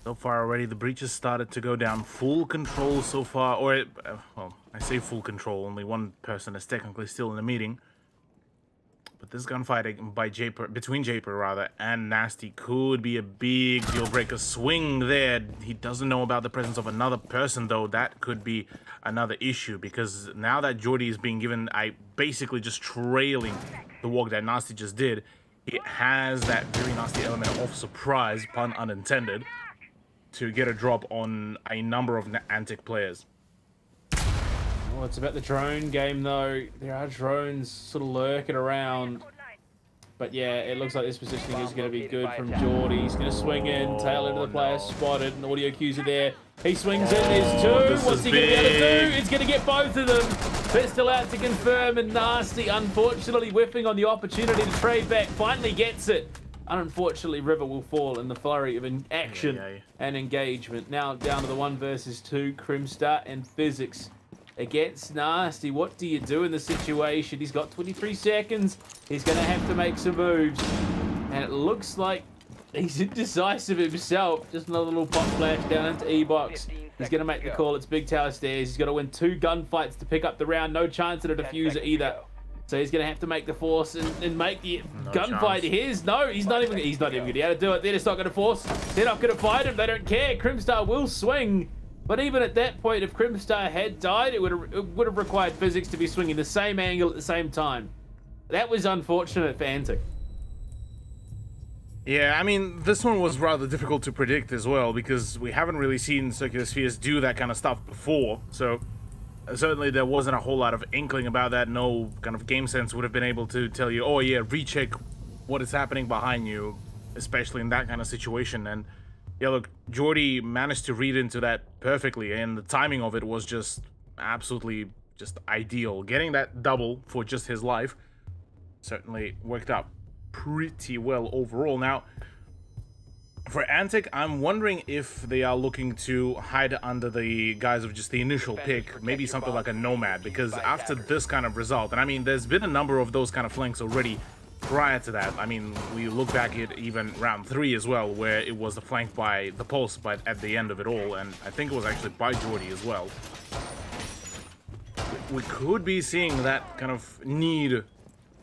So far already, the breaches started to go down. Full control so far, or, well, I say full control, only one person is technically still in the meeting. But this gunfight by between Japer and Nasty could be a big deal breaker. Swing there. He doesn't know about the presence of another person, though. That could be another issue, because now that Jordy is being given, basically just trailing the walk that Nasty just did, it has that very nasty element of surprise, pun unintended, to get a drop on a number of Antic players. Well, it's about the drone game, though. There are drones sort of lurking around. But yeah, it looks like this positioning is going to be good from Geordie. He's going to swing in, tail into the player, spotted, and audio cues are there. He swings in, there's two. What's he going to be able to do? It's going to get both of them. Pistol out to confirm, and Nasty, unfortunately, whiffing on the opportunity to trade back, finally gets it. Unfortunately, River will fall in the flurry of action and engagement. Now down to the 1 versus 2, Crimstar and Physics against Nasty. What do you do in the situation? He's got 23 seconds. He's going to have to make some moves. And it looks like he's indecisive himself. Just another little pop flash down into E-Box. He's going to make the call. It's Big Tower Stairs. He's got to win 2 gunfights to pick up the round. No chance at a diffuser either. So he's going to have to make the force and make the gunfight his. No, he's not even going to be able to do it. They're just not going to force. They're not going to fight him. They don't care. Crimstar will swing. But even at that point, if Crimstar had died, it would have required Physics to be swinging the same angle at the same time. That was unfortunate for Antic. Yeah, I mean, this one was rather difficult to predict as well, because we haven't really seen Circular Spheres do that kind of stuff before. So certainly there wasn't a whole lot of inkling about that. No kind of game sense would have been able to tell you, oh yeah, recheck what is happening behind you, especially in that kind of situation. And yeah, look, Jordy managed to read into that perfectly, and the timing of it was just absolutely just ideal. Getting that double for just his life certainly worked out pretty well overall. Now, for Antic, I'm wondering if they are looking to hide under the guise of just the initial pick, maybe something like a Nomad, because after this kind of result, and I mean, there's been a number of those kind of flanks already prior to that. I mean, we look back at even round 3 as well, where it was the flank by the Pulse at the end of it all, and I think it was actually by Jordy as well. we could be seeing that kind of need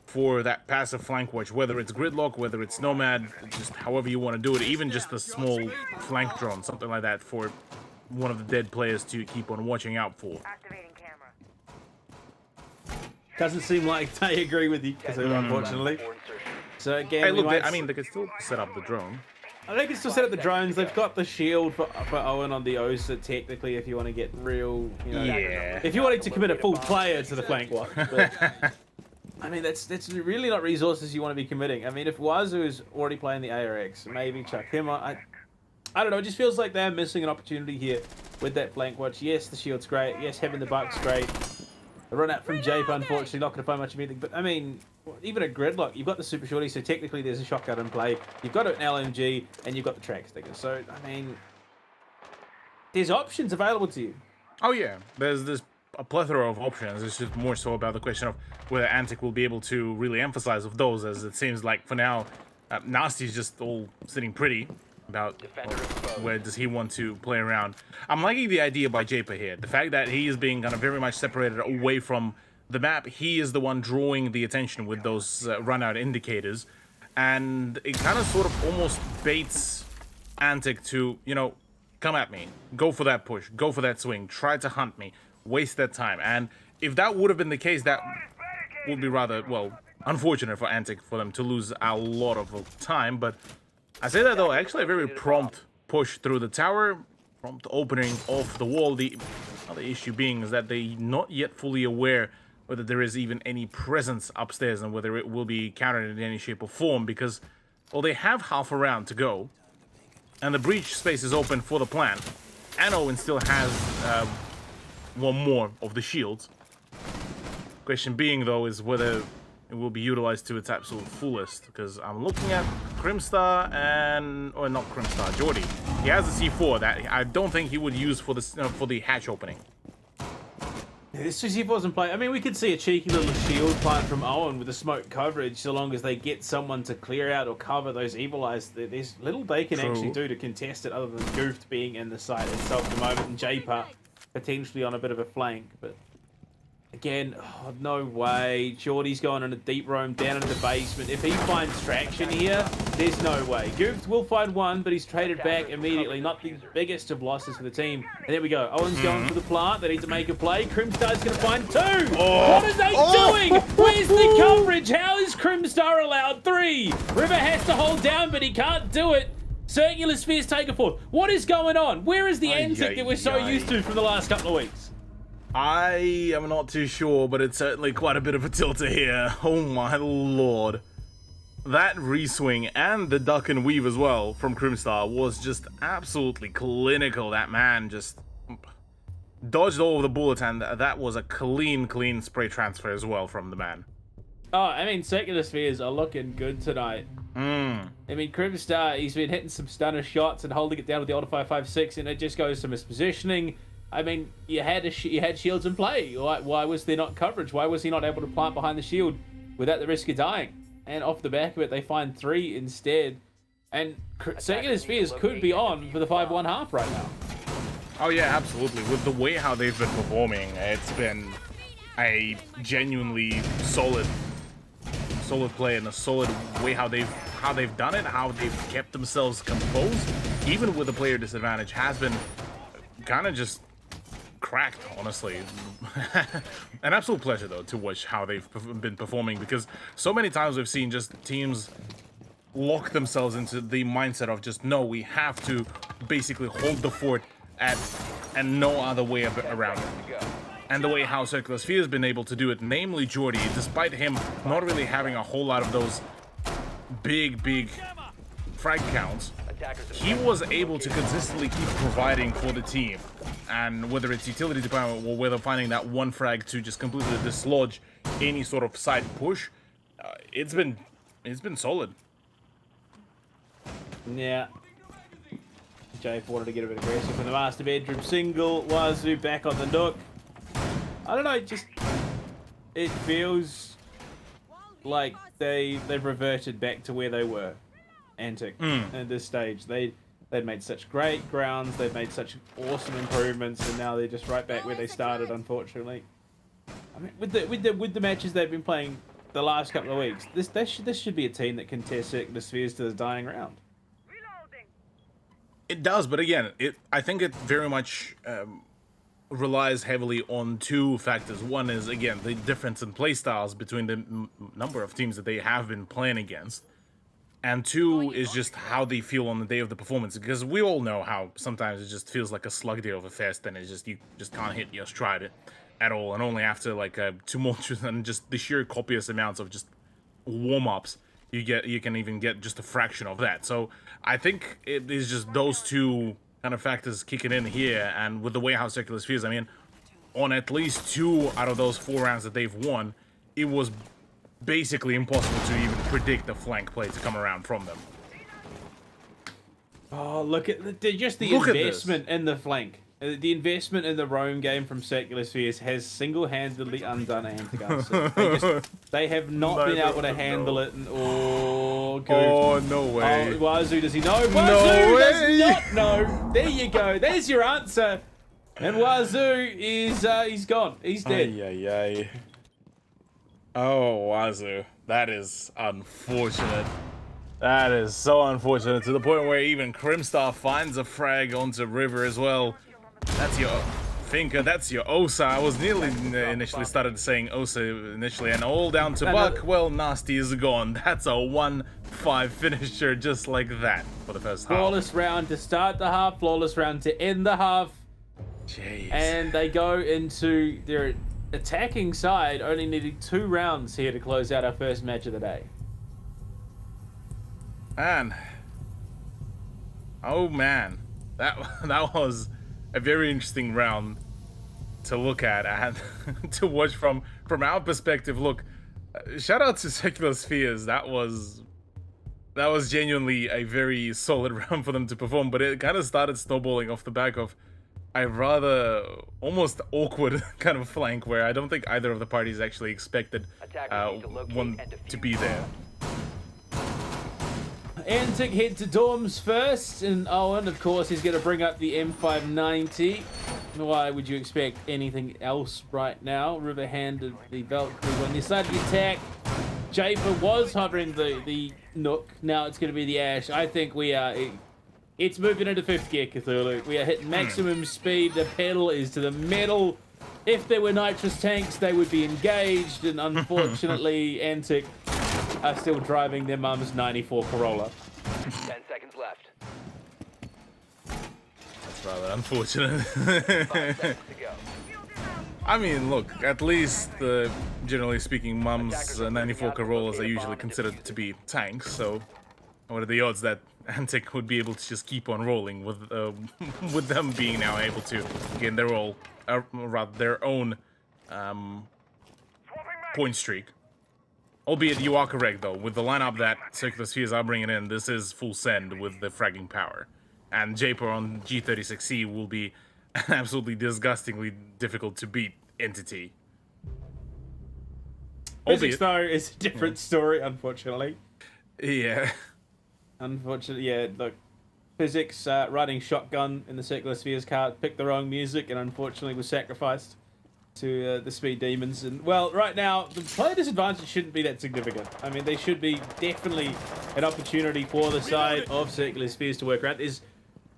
for that passive flank watch, whether it's gridlock, whether it's nomad, just however you want to do it, even just a small flank drone, something like that for one of the dead players to keep on watching out for. Activating camera. Doesn't seem like they agree with you, unfortunately. So again, Hey, we look, might I mean, they could still set up the drone. I think it's still set up the drones. They've got the shield for Owen on the OSA, technically, if you want to get real, you know. Yeah. If you wanted to commit a full player to the flank watch. But, I mean, that's really not resources you want to be committing. I mean, if Wazoo is already playing the ARX, maybe chuck him on. I don't know. It just feels like they're missing an opportunity here with that flank watch. Yes, the shield's great. Yes, having the buck's great. The run out from Jape, unfortunately, not going to find much of anything. But, I mean, even a gridlock, you've got the super shorty, so technically there's a shotgun in play. You've got an LMG, and you've got the track sticker. So, I mean, there's options available to you. Oh yeah, there's a plethora of options. It's just more so about the question of whether Antic will be able to really emphasize of those, as it seems like for now, Nasty's just all sitting pretty about where does he want to play around. I'm liking the idea by Japa here. The fact that he is being kind of very much separated away from the map. He is the one drawing the attention with those run out indicators. And it kind of sort of almost baits Antic to, you know, come at me. Go for that push. Go for that swing. Try to hunt me. Waste that time. And if that would have been the case, that would be rather, well, unfortunate for Antic for them to lose a lot of time. But I say that though, actually a very prompt push through the tower, prompt opening of the wall. The other issue being is that they're not yet fully aware whether there is even any presence upstairs and whether it will be countered in any shape or form, because, well, they have half a round to go and the breach space is open for the plant, and Owen still has one more of the shields. Question being though is whether it will be utilized to its absolute fullest, because I'm looking at Crimstar and, or not Crimstar, Jordy. He has a C4 that I don't think he would use for the hatch opening. Yeah, this C4 wasn't play. I mean, we could see a cheeky little shield plant from Owen with the smoke coverage, so long as they get someone to clear out or cover those evil eyes. There's little they can actually do to contest it, other than Goofed being in the site itself at the moment, and J-Part potentially on a bit of a flank, but again, oh, no way. Shorty's going on a deep roam down into the basement. If he finds traction here, there's no way. Goofed will find one, but he's traded back immediately. Not the biggest of losses for the team. And there we go. Owen's going for the plant. They need to make a play. Crimstar's going to find two. What are they doing? Where's the coverage? How is Crimstar allowed three? River has to hold down, but he can't do it. Circular Spheres take a fourth. What is going on? Where is the Antic that we're so used to from the last couple of weeks? I am not too sure, but it's certainly quite a bit of a tilter here. Oh my lord. That re-swing and the duck and weave as well from Crimstar was just absolutely clinical. That man just dodged all of the bullets, and that was a clean spray transfer as well from the man. Oh, I mean, Circular Spheres are looking good tonight. I mean, Crimstar, he's been hitting some stunner shots and holding it down with the Auto 5.56, and it just goes to mispositioning. I mean, you had shields in play. Why was there not coverage? Why was he not able to plant behind the shield without the risk of dying? And off the back of it, they find three instead. And Circular Spheres could be on for the 5-1 right now. Oh yeah, absolutely. With the way how they've been performing, it's been a genuinely solid play, and a solid way how they've done it, how they've kept themselves composed, even with the player disadvantage, has been kind of just cracked, honestly. An absolute pleasure though to watch how they've been performing, because so many times we've seen just teams lock themselves into the mindset of just, no, we have to basically hold the fort and no other way around it. And the way how Circular Sphere has been able to do it, namely Jordy, despite him not really having a whole lot of those big frag counts, he was able to consistently keep providing for the team. And whether it's utility department or whether finding that one frag to just completely dislodge any sort of side push, it's been solid. Yeah. Jay wanted to get a bit aggressive from the master bedroom single. Wazoo back on the nook. I don't know, it feels like they've reverted back to where they were. Antic at this stage. They'd made such great grounds, they've made such awesome improvements, and now they're just right back where they started, unfortunately. I mean, with the matches they've been playing the last couple of weeks, this should be a team that can tear Circular Spheres to the dying round. It does, but again, I think it very much relies heavily on two factors. One is, again, the difference in playstyles between the number of teams that they have been playing against. And two is just how they feel on the day of the performance. Because we all know how sometimes it just feels like a slug day of a fest, and it's just, you just can't hit your stride at all. And only after like a tumultuous and just the sheer copious amounts of just warm-ups, you can even get just a fraction of that. So I think it is just those two kind of factors kicking in here, and with the way how Circular Spheres, I mean, on at least 2 out of those 4 rounds that they've won, it was basically impossible to even predict the flank play to come around from them. Oh, look at just the investment in the flank. The investment in the roam game from Circular Spheres has single-handedly undone Antigun. They have not been able to handle it. Oh, good. Oh, no way. Oh, Wazoo, does he know? Wazoo No does way. not know. There you go. There's your answer. And Wazoo is he's gone. He's dead. Ay. Oh, Wazoo. That is unfortunate. That is so unfortunate, to the point where even Crimstar finds a frag onto River as well. That's your Finker, that's your Osa. I was nearly initially started saying Osa initially, and all down to Buck. Well, Nasty is gone. That's a 1-5 finisher just like that for the first half. Flawless round to start the half, flawless round to end the half. Jeez. And they go into their attacking side, only needing 2 rounds here to close out our first match of the day. Man. Oh man. That was a very interesting round to look at and to watch from our perspective. Look, shout out to Circular Spheres. That was genuinely a very solid round for them to perform, but it kind of started snowballing off the back of a rather almost awkward kind of flank where I don't think either of the parties actually expected one to be there. Antic head to dorms first, and Owen, of course, he's going to bring up the M590. Why would you expect anything else right now? River handed the Valkyrie when they started the attack. Japer was hovering the Nook. Now it's going to be the Ash. I think it's moving into 5th gear, Cthulhu. We are hitting maximum speed. The pedal is to the metal. If there were nitrous tanks, they would be engaged, and unfortunately, Antic are still driving their mum's 94 Corolla. 10 seconds left. That's rather unfortunate. 5 seconds to go. I mean, look, at least, generally speaking, Mum's 94 Corollas are usually considered to be tanks, so what are the odds that Antic would be able to just keep on rolling with with them being now able to gain their own point streak? Albeit you are correct, though, with the lineup that Circular Spheres are bringing in, this is full send with the fragging power. And Japer on G36C will be an absolutely disgustingly difficult to beat entity. Physics, though, is a different story, unfortunately. Yeah. Unfortunately, yeah, look. Physics riding shotgun in the Circular Spheres car picked the wrong music and unfortunately was sacrificed to the Speed Demons. And, well, right now, the player disadvantage shouldn't be that significant. I mean, they should be definitely an opportunity for the side of Circular Spheres to work around. There's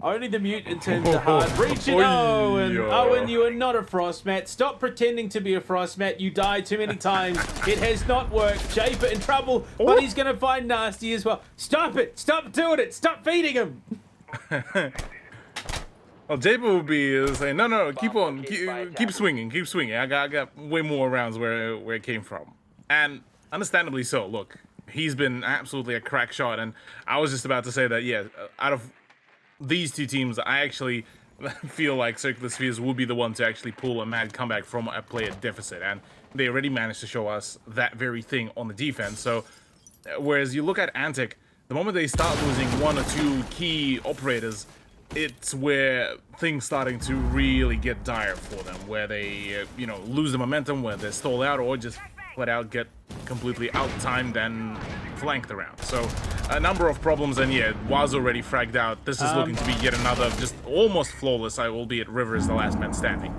only the mute in terms of hard breaching. Oh, and Owen, you are not a Frostmat. Stop pretending to be a Frostmat. You died too many times. It has not worked. Japer in trouble, but he's going to find Nasty as well. Stop it. Stop doing it. Stop feeding him. Well, Japer will be saying, no, keep on, keep swinging. I got way more rounds where it came from, and understandably so. Look, he's been absolutely a crack shot, and I was just about to say that, yeah, out of these two teams, I actually feel like Circular Spheres will be the one to actually pull a mad comeback from a player deficit, and they already managed to show us that very thing on the defense. So, whereas you look at Antic, the moment they start losing 1 or 2 key operators, it's where things starting to really get dire for them, where they, lose the momentum, where they're stalled out, or just flat out get completely out-timed and flanked around. So, a number of problems, and yeah, was already fragged out. This is looking to be yet another just almost flawless, albeit River is the last man standing.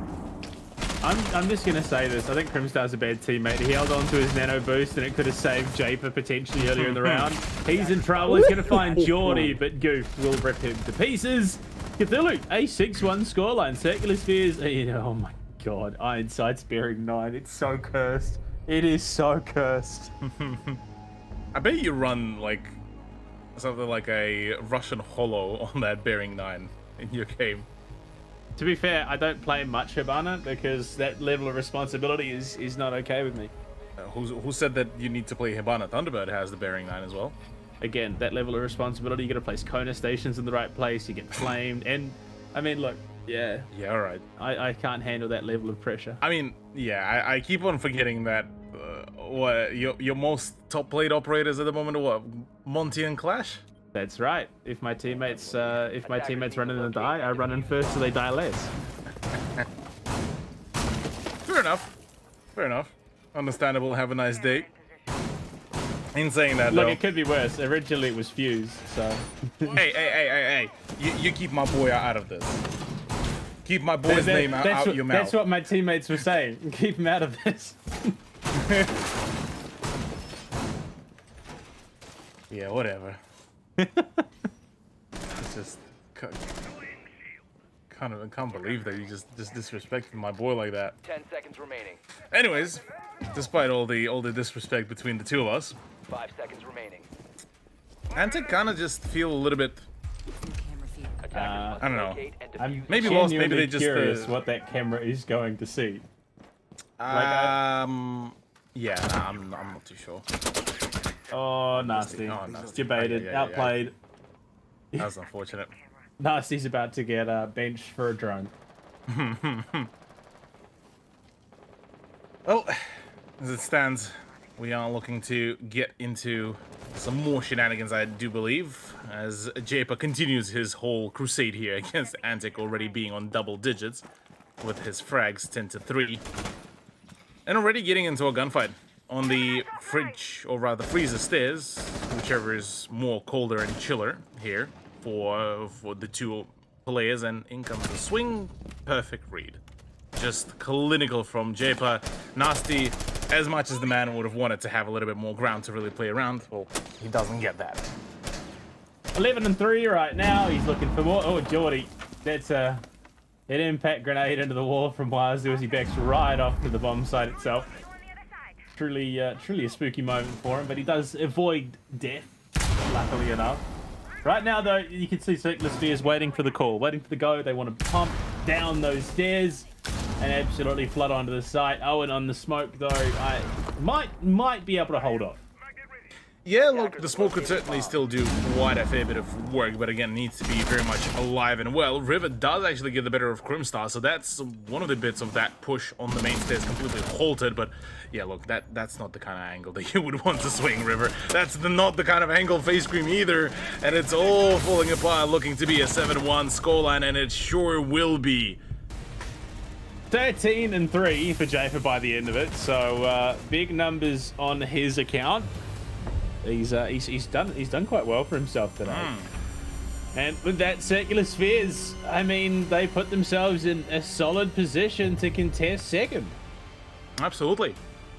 I'm just gonna say this. I think Crimstar's a bad teammate. He held on to his nano boost and it could have saved Japer potentially earlier in the round. He's in trouble. He's gonna find Geordie, but Goof will rip him to pieces. Cthulhu, a 6-1 scoreline. Circular Spheres. Oh my god. Ironside's bearing 9. It's so cursed. It is so cursed. I bet you run like something like a Russian holo on that bearing 9 in your game. To be fair, I don't play much Hibana because that level of responsibility is not okay with me. Who said that you need to play Hibana? Thunderbird has the bearing 9 as well. Again, that level of responsibility, you gotta place Kona stations in the right place, you get flamed, and I mean, look, yeah. Yeah, alright. I can't handle that level of pressure. I mean, yeah, I keep on forgetting that what your most top played operators at the moment are what? Monty and Clash? That's right. If my teammates run in and die, I run in first so they die less. Fair enough. Fair enough. Understandable. Have a nice day. In saying that, Look, though, it could be worse. Originally it was Fuse, so... hey. You keep my boy out of this. Keep my boy's name out your mouth. That's what my teammates were saying. Keep him out of this. Yeah, whatever. It's just... Can't believe that you just disrespected my boy like that. 10 seconds remaining. Anyways, despite all the disrespect between the two of us, 5 seconds remaining. Antic kind of just feel a little bit... Attackers must I don't know. locate and I'm defuse Maybe lost, maybe genuinely they just, curious what that camera is going to see. Yeah, I'm not too sure. Oh, nasty. Oh, nasty. Debated, Yeah. outplayed. That's unfortunate. Nasty's about to get benched for a drone. Well, as it stands, we are looking to get into some more shenanigans, I do believe, as Japer continues his whole crusade here against Antic, already being on double digits with his frags 10-3, and already getting into a gunfight on the fridge, or rather freezer stairs, whichever is more colder and chiller here for the two players, and in comes the swing. Perfect read. Just clinical from Japer. Nasty, as much as the man would have wanted to have a little bit more ground to really play around, well, he doesn't get that. 11-3 right now. He's looking for more. Oh, Geordie. That's an impact grenade into the wall from Wazoo as he backs right off to the bomb site itself. Truly a spooky moment for him, but he does avoid death, luckily enough. Right now, though, you can see Circular Spheres waiting for the call, waiting for the go. They want to pump down those stairs and absolutely flood onto the site. Owen on the smoke, though, I might be able to hold off. Yeah, look, the smoke could certainly still do quite a fair bit of work, but again, needs to be very much alive and well. River does actually get the better of Crimstar, so that's one of the bits of that push on the main stairs completely halted, but yeah, look, that's not the kind of angle that you would want to swing, River. That's not the kind of angle Face Cream either, and it's all falling apart, looking to be a 7-1 scoreline, and it sure will be. 13-3 for Jafer by the end of it, so big numbers on his account. He's done quite well for himself today. And with that, Circular Spheres, I mean, they put themselves in a solid position to contest second. Absolutely.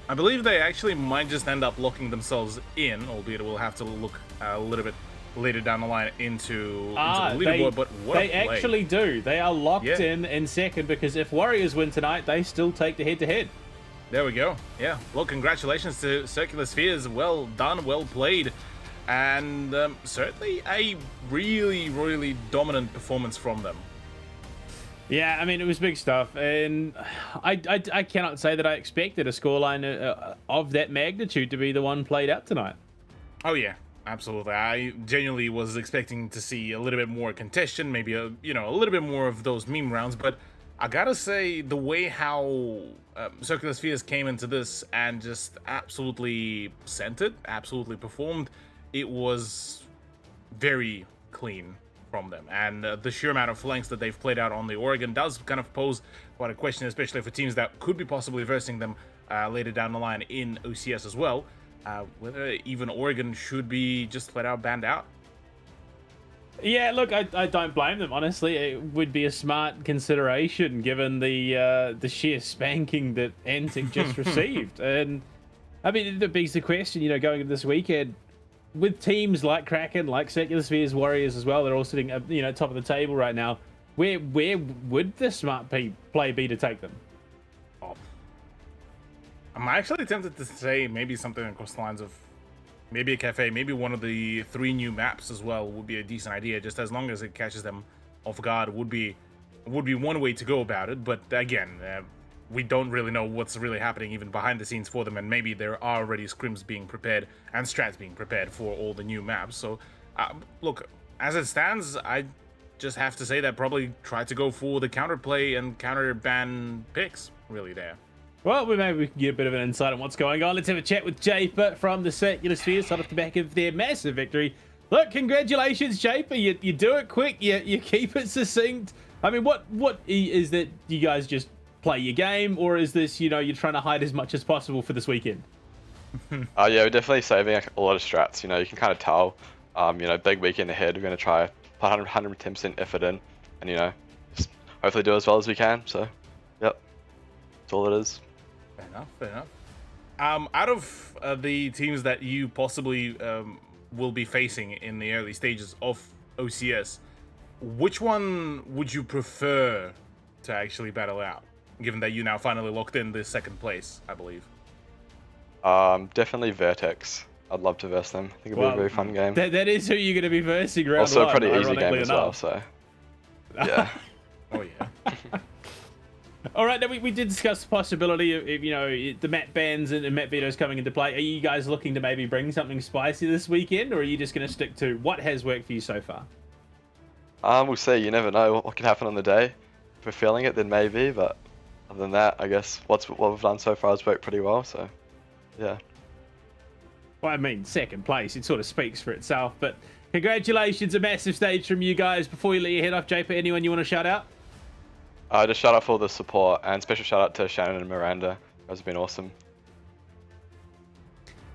I believe they actually might just end up locking themselves in, albeit we'll have to look a little bit later down the line into the leaderboard, but what they a play. actually do. They are locked in second, because if Warriors win tonight, they still take the head-to-head. There we go. Yeah. Well, congratulations to Circular Spheres. Well done, well played. And certainly a really, really dominant performance from them. Yeah, I mean, it was big stuff. And I cannot say that I expected a scoreline of that magnitude to be the one played out tonight. Oh, yeah. Absolutely. I genuinely was expecting to see a little bit more contention, maybe a little bit more of those meme rounds, but I gotta say, the way how Circular Spheres came into this and just absolutely sent it, absolutely performed, it was very clean from them. And the sheer amount of flanks that they've played out on the Oregon does kind of pose quite a question, especially for teams that could be possibly versing them later down the line in OCS as well, whether even Oregon should be just flat out banned out. Yeah, look, I don't blame them. Honestly, it would be a smart consideration given the sheer spanking that Antic just received. And I mean, that begs the question, going into this weekend with teams like Kraken, like Circular Spheres, Warriors as well. They're all sitting, top of the table right now. Where would the smart play be to take them? Oh. I'm actually tempted to say maybe something across the lines of maybe a cafe, maybe one of the 3 new maps as well would be a decent idea, just as long as it catches them off guard would be one way to go about it. But again, we don't really know what's really happening even behind the scenes for them, and maybe there are already scrims being prepared and strats being prepared for all the new maps. So look, as it stands, I just have to say that probably try to go for the counterplay and counter ban picks really there. Well, maybe we can get a bit of an insight on what's going on. Let's have a chat with Japer from the Circular Spheres, off the back of their massive victory. Look, congratulations, Japer. You do it quick. You keep it succinct. I mean, what is that? You guys just play your game, or is this, you're trying to hide as much as possible for this weekend? Yeah, we're definitely saving a lot of strats. You can kind of tell. Big weekend ahead. We're going to try put 110% effort in, and just hopefully do as well as we can. So, yep, that's all it is. Fair enough. Out of the teams that you possibly will be facing in the early stages of OCS, which one would you prefer to actually battle out, given that you now finally locked in this second place, I believe? Definitely Vertex. I'd love to verse them. I think it'd be a very fun game. That is who you're going to be versing round also one, a pretty easy game ironically as well, enough. so yeah. Oh yeah. All right, now we did discuss the possibility of the map bans and map vetoes coming into play. Are you guys looking to maybe bring something spicy this weekend, or are you just going to stick to what has worked for you so far? We'll see. You never know what can happen on the day. If we're feeling it, then maybe. But other than that, I guess what we've done so far has worked pretty well. So, yeah. Well, I mean, second place, it sort of speaks for itself. But congratulations, a massive stage from you guys. Before you let your head off, Japer, anyone you want to shout out? Just shout out for all the support, and special shout out to Shannon and Miranda. You guys have been awesome.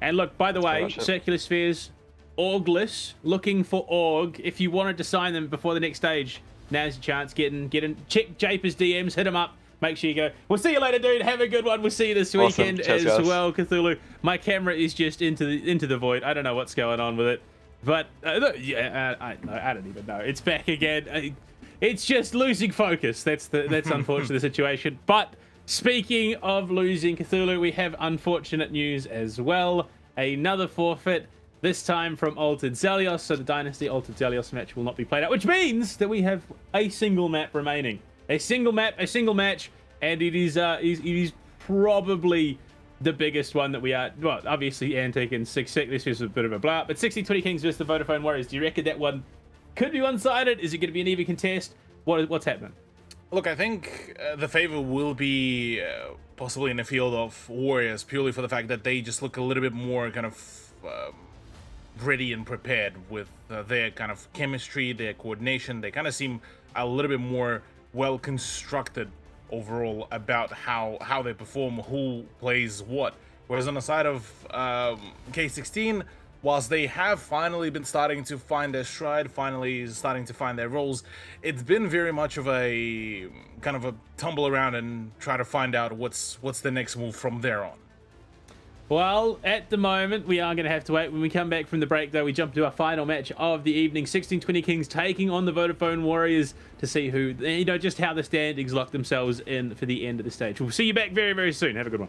And look, by the way, Circular Spheres, Orgless, looking for Org. If you wanted to sign them before the next stage, now's your chance. Get in. Check Japer's DMs, hit him up. Make sure you go. We'll see you later, dude. Have a good one. We'll see you this weekend Cheers, as guys. well, Cthulhu. My camera is just into the void. I don't know what's going on with it, but I don't even know. It's back again. It's just losing focus. That's unfortunately the situation. But speaking of losing, Cthulhu, we have unfortunate news as well. Another forfeit, this time from Altered Zelios. So the Dynasty Altered Zelios match will not be played out, which means that we have a single map remaining. A single map, a single match, and it is probably the biggest one that we are. Well, obviously Antic and Six Six. This was a bit of a blow up, but 60-20 Kings versus the Vodafone Warriors. Do you reckon that one could be one-sided? Is it going to be an even contest? What's happening? Look, I think the favor will be possibly in the field of Warriors, purely for the fact that they just look a little bit more kind of ready and prepared with their kind of chemistry, their coordination. They kind of seem a little bit more well constructed overall about how they perform, who plays what. Whereas on the side of K16, whilst they have finally been starting to find their stride, finally starting to find their roles, it's been very much of a kind of a tumble around and try to find out what's the next move from there on. Well, at the moment, we are going to have to wait. When we come back from the break, though, we jump to our final match of the evening. 16-20 Kings taking on the Vodafone Warriors to see who, just how the standings lock themselves in for the end of the stage. We'll see you back very, very soon. Have a good one.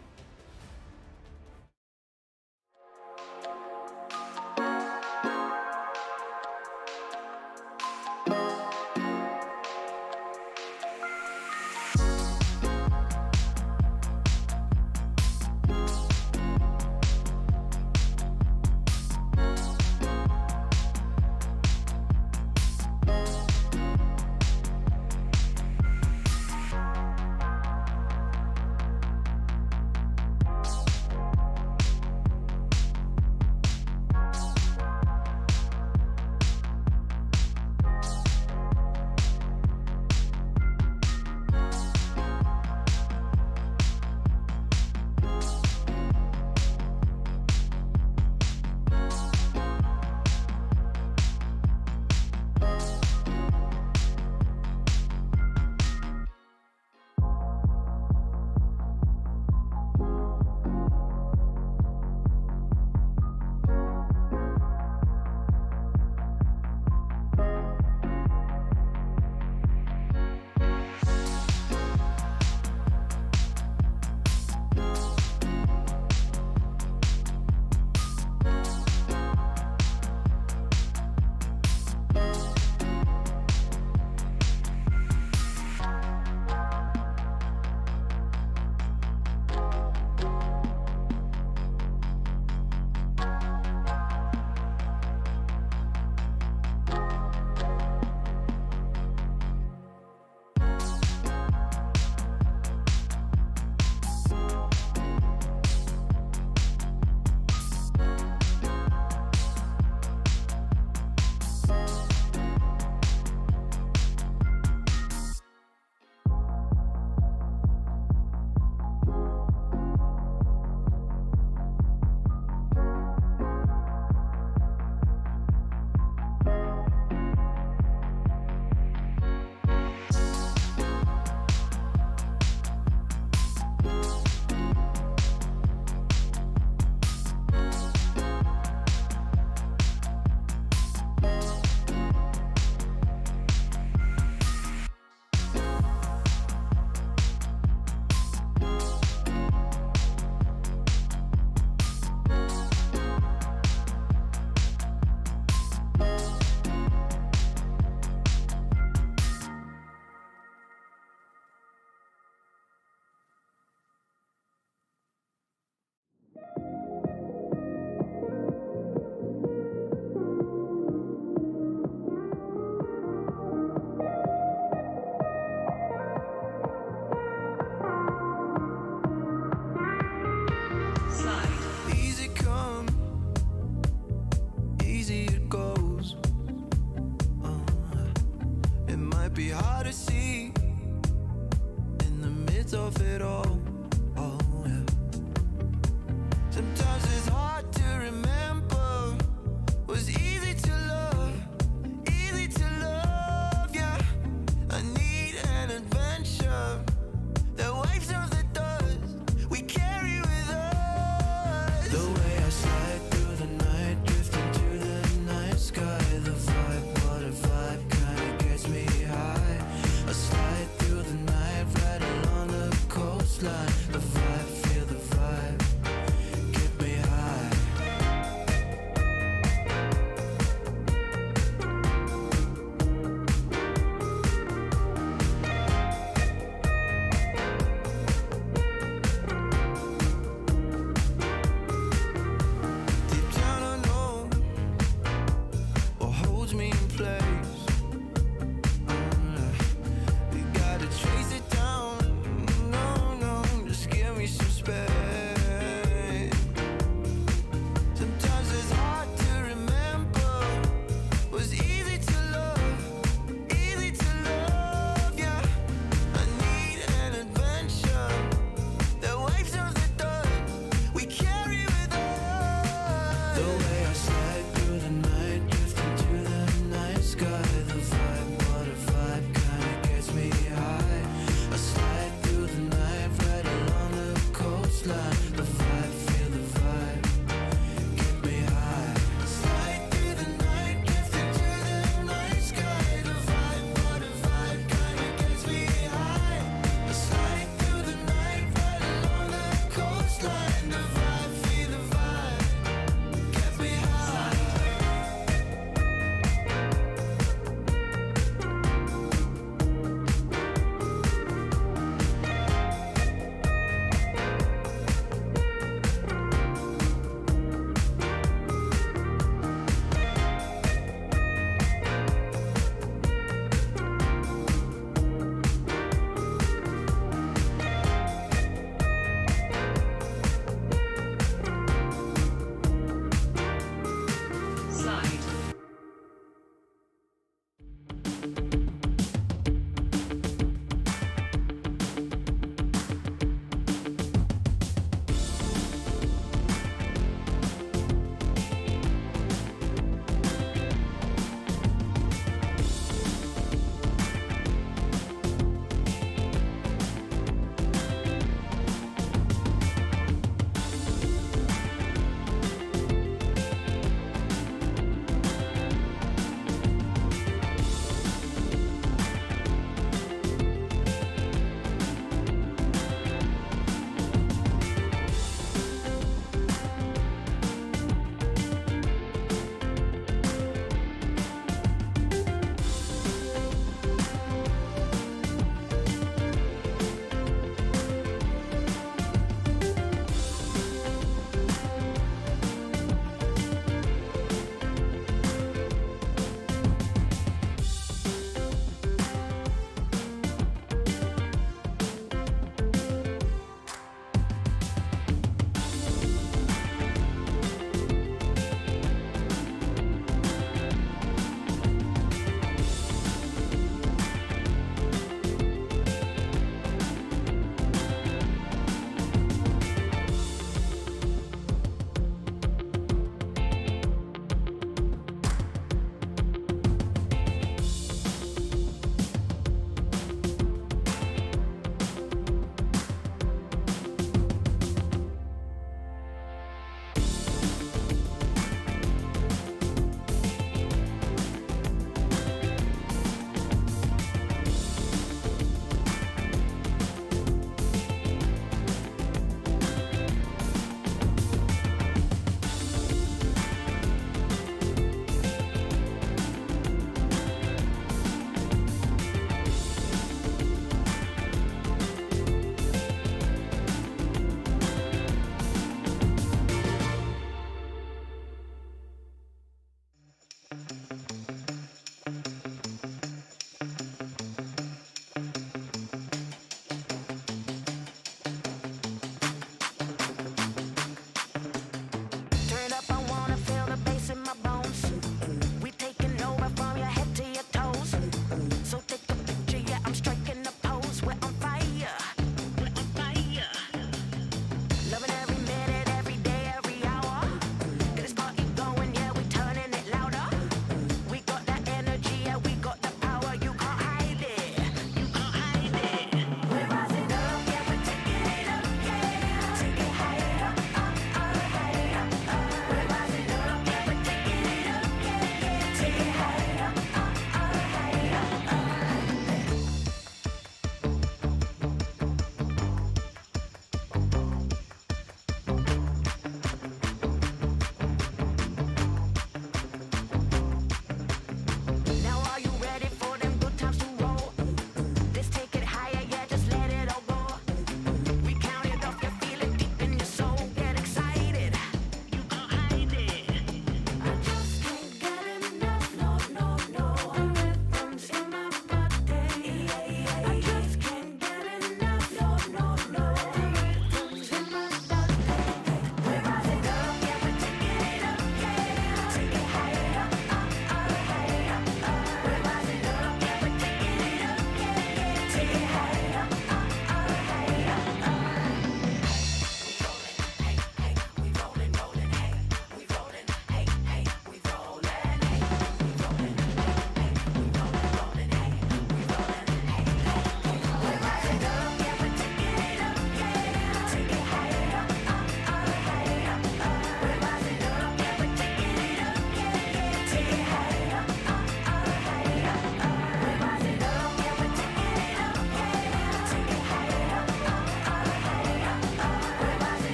might be hard to see in the midst of it all. Oh, yeah. Sometimes it's hard to remember. Was easy to love, yeah. I need an adventure that wipes off the dust we carry with us. The way I slide through the night, drifting to the night sky. The vibe, what a vibe, kinda gets me high. I slide through the night, right along the coastline. The vibe, feel the vibe, get me high. Deep down I know what holds me in place. We gotta chase it down. No, just give me some space. Sometimes it's hard to remember. Was easy to love, yeah. I need an adventure that wipes off the dust we carry with us. The way I slide through the night, drifting to the night sky.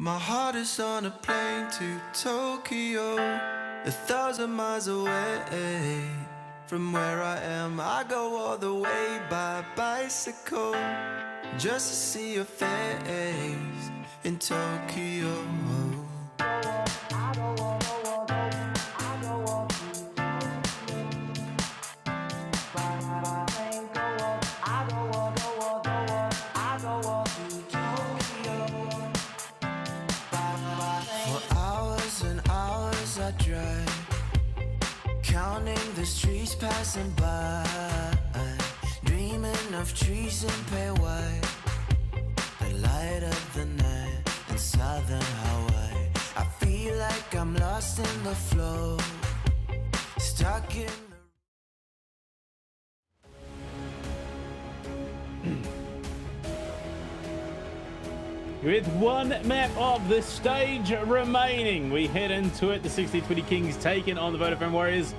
My heart is on a plane to Tokyo, 1,000 miles away. From where I am, I go all the way by bicycle, just to see your face in Tokyo. For hours and hours I drive, counting the streets passing by, dreaming of trees in pale white, the light of the night in southern Hawaii. I feel like I'm lost in the flow, stuck in the... With one map of the stage remaining, we head into it. The 1620 Kings taking on the Vodafone Warriors.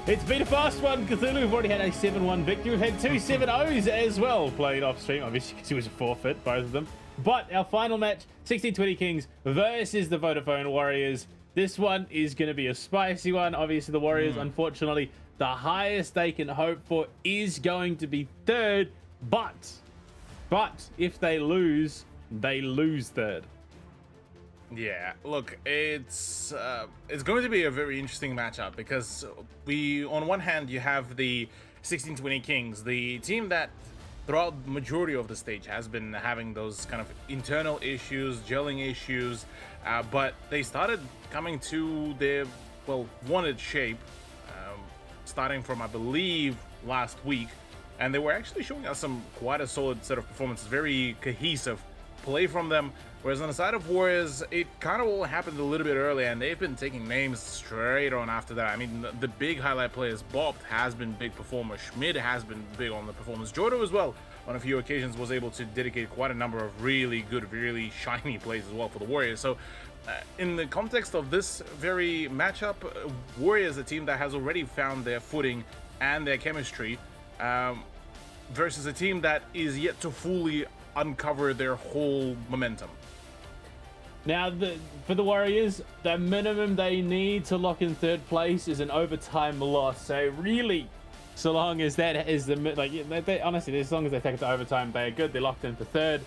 It's been a fast one. Cthulhu, we've already had a 7-1 victory. We've had 2 7-0s as well played off stream, obviously, because it was a forfeit, both of them. But our final match, 1620 Kings versus the Vodafone Warriors. This one is going to be a spicy one. Obviously, the Warriors, unfortunately, the highest they can hope for is going to be third. But if they lose third. Yeah, look, it's going to be a very interesting matchup because on one hand, you have the 1620 Kings, the team that throughout the majority of the stage has been having those kind of internal issues, gelling issues, but they started coming to their, well, wanted shape, starting from, I believe, last week, and they were actually showing us quite a solid set of performances, very cohesive play from them. Whereas on the side of Warriors, it kind of all happened a little bit earlier, and they've been taking names straight on after that. I mean, the big highlight players, Bob has been big performer, Schmid has been big on the performance, Jordo as well on a few occasions was able to dedicate quite a number of really good, really shiny plays as well for the Warriors. So in the context of this very matchup, Warriors, a team that has already found their footing and their chemistry, versus a team that is yet to fully uncover their whole momentum. Now, for the Warriors, the minimum they need to lock in third place is an overtime loss. So really, so long as that is honestly, as long as they take it to overtime, they're good. They're locked in for third.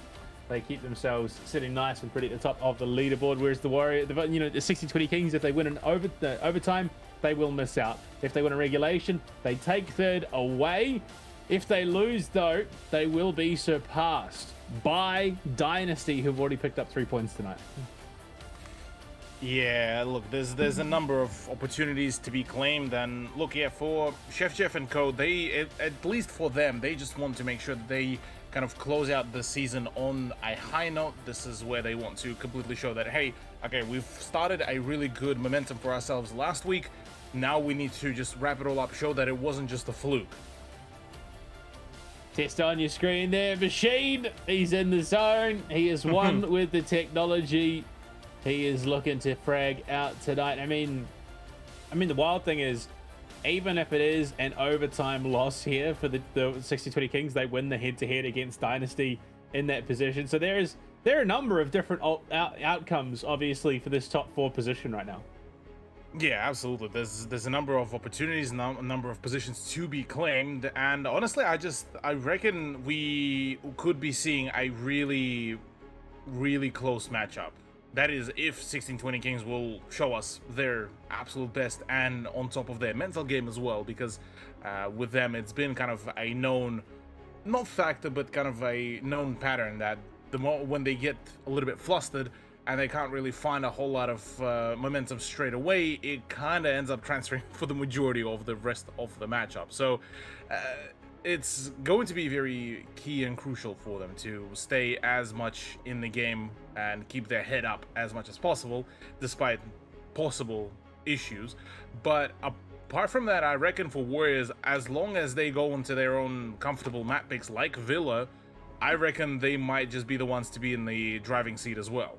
They keep themselves sitting nice and pretty at the top of the leaderboard. Whereas the Warriors, the 1620 Kings, if they win an overtime, they will miss out. If they win a regulation, they take third away. If they lose, though, they will be surpassed by Dynasty, who've already picked up 3 points tonight. Yeah, look, there's a number of opportunities to be claimed, and look, yeah, for Chef Jeff and co, they, at least for them, they just want to make sure that they kind of close out the season on a high note. This is where they want to completely show that, hey, okay, we've started a really good momentum for ourselves last week. Now we need to just wrap it all up, show that it wasn't just a fluke. Test on your screen there, Machine. He's in the zone. He is one with the technology. He is looking to frag out tonight. I mean, the wild thing is, even if it is an overtime loss here for the 1620 Kings, they win the head-to-head against Dynasty in that position. So there are a number of different outcomes, obviously, for this top 4 position right now. Yeah, absolutely. There's a number of opportunities, a number of positions to be claimed, and honestly, I reckon we could be seeing a really, really close matchup. That is, if 1620 Kings will show us their absolute best and on top of their mental game as well, because with them, it's been kind of a known, not factor, but kind of a known pattern that the more when they get a little bit flustered and they can't really find a whole lot of momentum straight away, it kind of ends up transferring for the majority of the rest of the matchup. So it's going to be very key and crucial for them to stay as much in the game and keep their head up as much as possible, despite possible issues. But apart from that, I reckon for Warriors, as long as they go into their own comfortable map picks like Villa, I reckon they might just be the ones to be in the driving seat as well.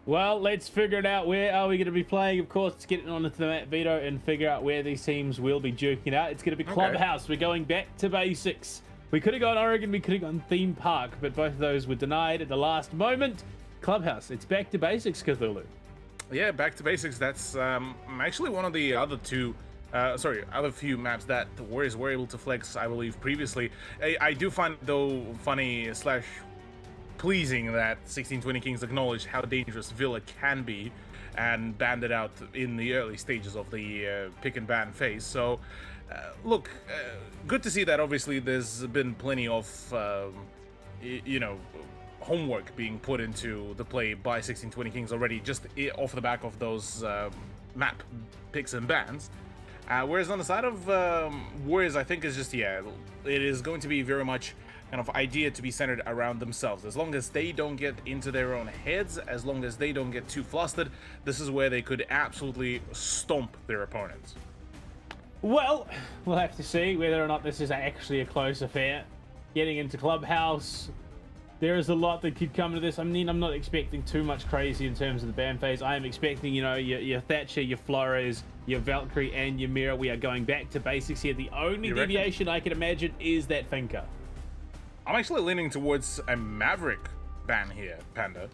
Well, let's figure it out. Where are we going to be playing? Of course, let's get it onto the map, Vito, and figure out where these teams will be duking out. It's going to be Clubhouse. Okay. We're going back to basics. We could have gone Oregon, we could have gone Theme Park, but both of those were denied at the last moment. Clubhouse. It's back to basics, Cthulhu. Yeah, back to basics. That's actually one of the other other few maps that the Warriors were able to flex, I believe, previously. I do find it, though, funny / pleasing that 1620 Kings acknowledged how dangerous Villa can be and banned it out in the early stages of the pick and ban phase. So, look, good to see that. Obviously, there's been plenty of, homework being put into the play by 1620 Kings already, just off the back of those map picks and bans. Whereas on the side of Warriors, I think is just, it is going to be very much kind of idea to be centered around themselves. As long as they don't get into their own heads, as long as they don't get too flustered, this is where they could absolutely stomp their opponents. Well, we'll have to see whether or not this is actually a close affair. Getting into Clubhouse, there is a lot that could come to this. I mean, I'm not expecting too much crazy in terms of the ban phase. I am expecting, your Thatcher, your Flores, your Valkyrie, and your Mira. We are going back to basics here. The only deviation I can imagine is that Finker. I'm actually leaning towards a Maverick ban here, Panda,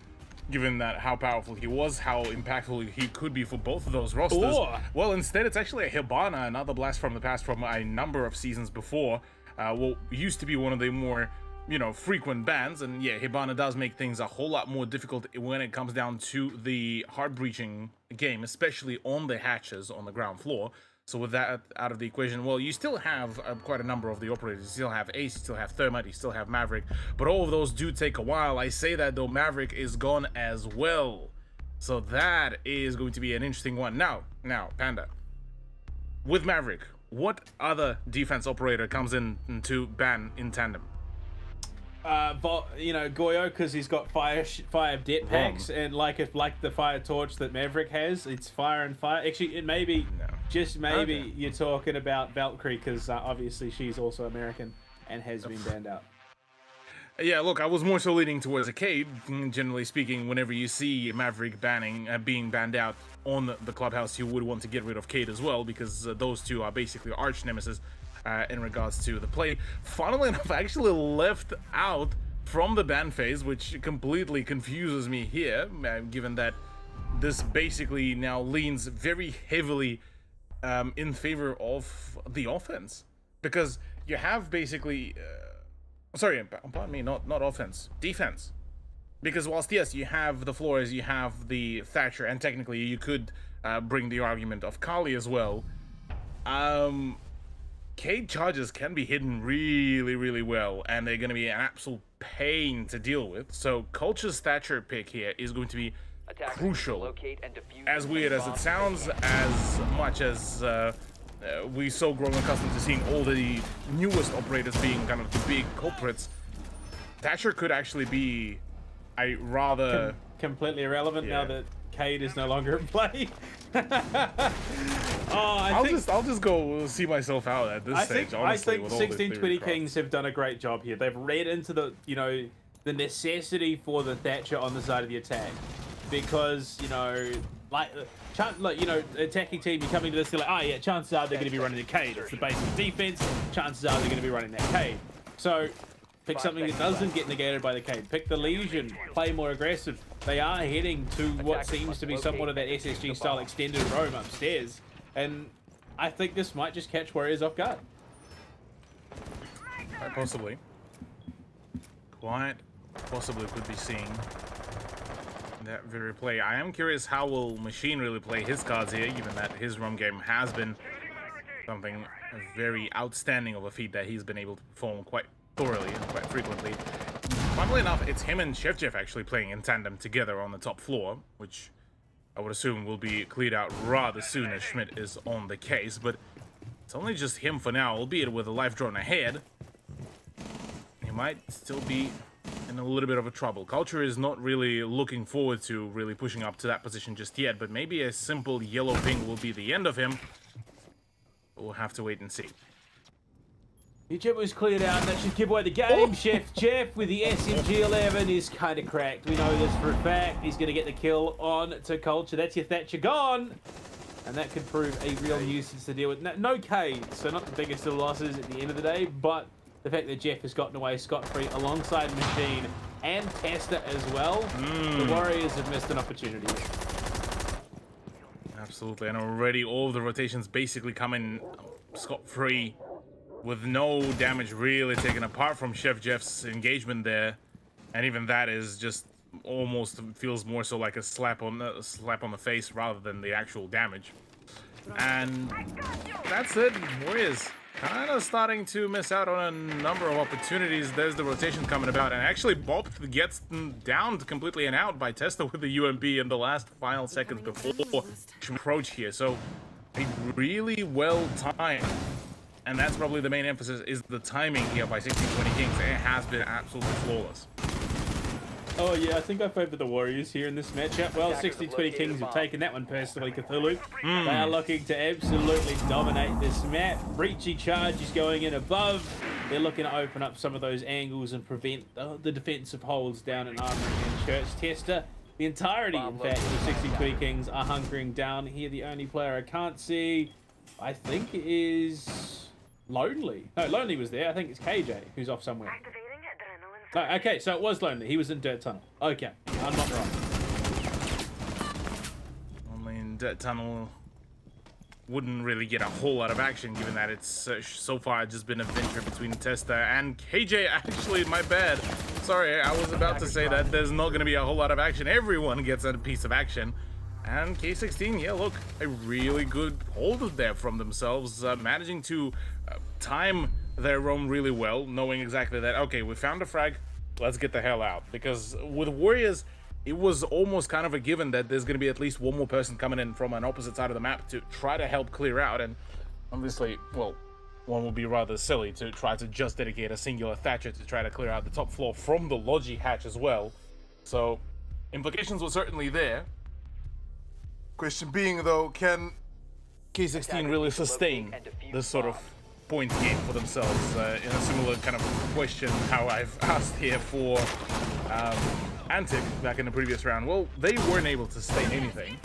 given that how powerful he was, how impactful he could be for both of those rosters. Oh. Well, instead, it's actually a Hibana, another blast from the past from a number of seasons before. What used to be one of the more, frequent bans, and yeah, Hibana does make things a whole lot more difficult when it comes down to the heart breaching game, especially on the hatches on the ground floor. So with that out of the equation, well, you still have quite a number of the operators. You still have Ace, you still have Thermite, you still have Maverick, but all of those do take a while. I say that though, Maverick is gone as well. So that is going to be an interesting one. Now, Panda, with Maverick, what other defense operator comes in to ban in tandem? Goyo, because he's got fire det packs, and like the fire torch that Maverick has, it's fire and fire. Actually, it may be you're talking about Valkyrie, because obviously she's also American and has been banned out. Yeah, look, I was more so leaning towards Arcade. Generally speaking, whenever you see Maverick being banned out on the Clubhouse, you would want to get rid of Cade as well, because those two are basically arch nemesis in regards to the play. Funnily enough, I actually left out from the ban phase, which completely confuses me here, given that this basically now leans very heavily in favor of the offense. Because you have basically... pardon me, not offense, defense. Because whilst, yes, you have the Flores, you have the Thatcher, and technically you could bring the argument of Kali as well, Cade charges can be hidden really, really well, and they're going to be an absolute pain to deal with. So Culture's Thatcher pick here is going to be crucial. As weird as it sounds, as much as we so grown accustomed to seeing all the newest operators being kind of the big culprits, Thatcher could actually be a rather... completely irrelevant now that Cade is no longer in play. I'll just go see myself out at this stage, honestly. I think with all 1620 Kings have done a great job here. They've read into the necessity for the Thatcher on the side of the attack, because attacking team, you're coming to this, they're like, chances are they're going to be running the Cade. It's the basic defense. Chances are they're going to be running that Cade. So pick something that doesn't get negated by the Cade. Pick the Legion. Play more aggressive. They are heading to what seems to be somewhat of that SSG style extended roam upstairs, and I think this might just catch Warriors off guard. Quite possibly could be seeing that very play. I am curious how will Machine really play his cards here, given that his roam game has been something very outstanding of a feat that he's been able to perform quite thoroughly and quite frequently. Funnily enough, it's him and Chef Jeff actually playing in tandem together on the top floor, which I would assume will be cleared out rather soon as Schmidt is on the case, but it's only just him for now, albeit with a life drawn ahead. He might still be in a little bit of a trouble. Culture is not really looking forward to really pushing up to that position just yet, but maybe a simple yellow ping will be the end of him. We'll have to wait and see. Egypt was cleared out, and that should give away the game. Chef Jeff with the SMG-11 is kind of cracked. We know this for a fact. He's going to get the kill on to Culture. That's your Thatcher gone. And that could prove a real nuisance to deal with. No Cade, so not the biggest of losses at the end of the day, but the fact that Jeff has gotten away scot-free alongside Machine and Tester as well. The Warriors have missed an opportunity. Absolutely, and already all of the rotations basically coming scot-free with no damage really taken, apart from Chef Jeff's engagement there, and even that is just almost feels more so like a slap on the face rather than the actual damage. And that's it. Warriors kind of starting to miss out on a number of opportunities. There's the rotation coming about, and actually Bob gets downed completely and out by Testa with the UMP in the last final seconds before approach here. So a really well timed, and that's probably the main emphasis, is the timing here by 1620 Kings. It has been absolutely flawless. Oh yeah, I think I favor the Warriors here in this matchup. Well, 1620 Kings have taken that one personally, Cthulhu. They are looking to absolutely dominate this map. Breachy charge is going in above. They're looking to open up some of those angles and prevent the defensive holds down in Armory and Church Tester. The entirety, in fact, of 1620 Kings are hunkering down here. The only player I can't see, I think, is Lonely. No, Lonely was there. I think it's KJ who's off somewhere. No, okay, so it was Lonely. He was in Dirt Tunnel. Okay, I'm not wrong. Only in Dirt Tunnel wouldn't really get a whole lot of action, given that it's so far just been a venture between Testa and KJ. Actually, my bad. Sorry, I was about to say that there's not going to be a whole lot of action. Everyone gets a piece of action. And K16, yeah, look, a really good hold there from themselves, managing to time their roam really well, knowing exactly that, okay, we found a frag, let's get the hell out. Because with Warriors, it was almost kind of a given that there's going to be at least one more person coming in from an opposite side of the map to try to help clear out. And obviously, well, one would be rather silly to try to just dedicate a singular Thatcher to try to clear out the top floor from the Logi hatch as well. So implications were certainly there. Question being, though, can K16 really sustain this sort of point game for themselves? In a similar kind of question how I've asked here for Antic back in the previous round. Well, they weren't able to sustain anything.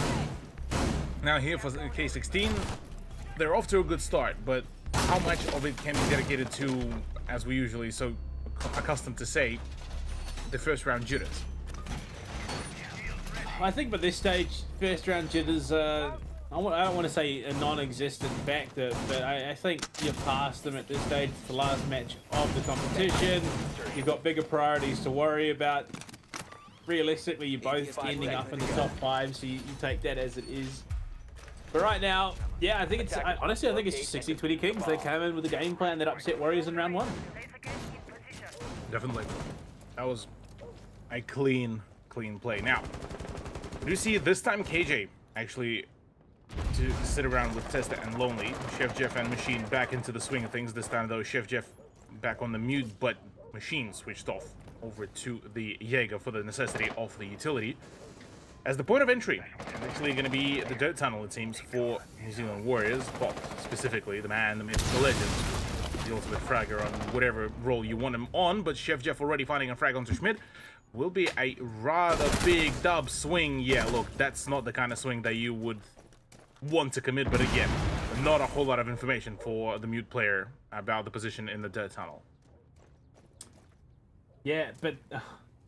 Now here for K16, they're off to a good start, but how much of it can be dedicated to, as we usually so accustomed to say, the first round jitters? I think by this stage, first round jitters, I don't want to say a non-existent factor, but I think you're past them at this stage. It's the last match of the competition. You've got bigger priorities to worry about. Realistically, you're both ending up in the top 5, so you take that as it is. But right now, yeah, I think it's honestly, I think it's just 1620 Kings. They came in with a game plan that upset Warriors in round 1. Definitely, that was a clean play. Now, do you see this time KJ actually to sit around with Testa and Lonely, Chef Jeff and Machine back into the swing of things. This time though, Chef Jeff back on the mute, but Machine switched off over to the Jaeger for the necessity of the utility. As the point of entry, actually going to be the Dirt Tunnel, it seems, for New Zealand Warriors. Bob, specifically, the man, the myth, the legend, the ultimate fragger on whatever role you want him on, but Chef Jeff already finding a frag onto Schmidt. Will be a rather big dub swing. Yeah, look, that's not the kind of swing that you would want to commit, but again, not a whole lot of information for the mute player about the position in the Dirt Tunnel. Yeah, but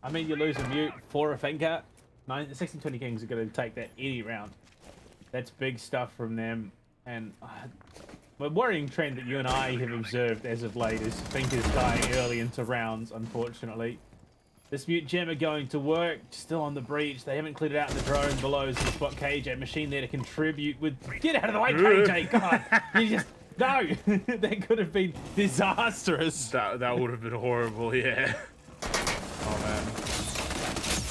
I mean, you lose a mute for a finger. 1620 Kings are going to take that any round. That's big stuff from them, and a worrying trend that you and I have observed as of late is fingers dying early into rounds, unfortunately. This mute jammer going to work, still on the breach. They haven't cleared it out in the drone below, so spot KJ. Machine there to contribute with... Get out of the way, KJ! God! You just... No! That could have been disastrous. That would have been horrible, yeah. Oh, man.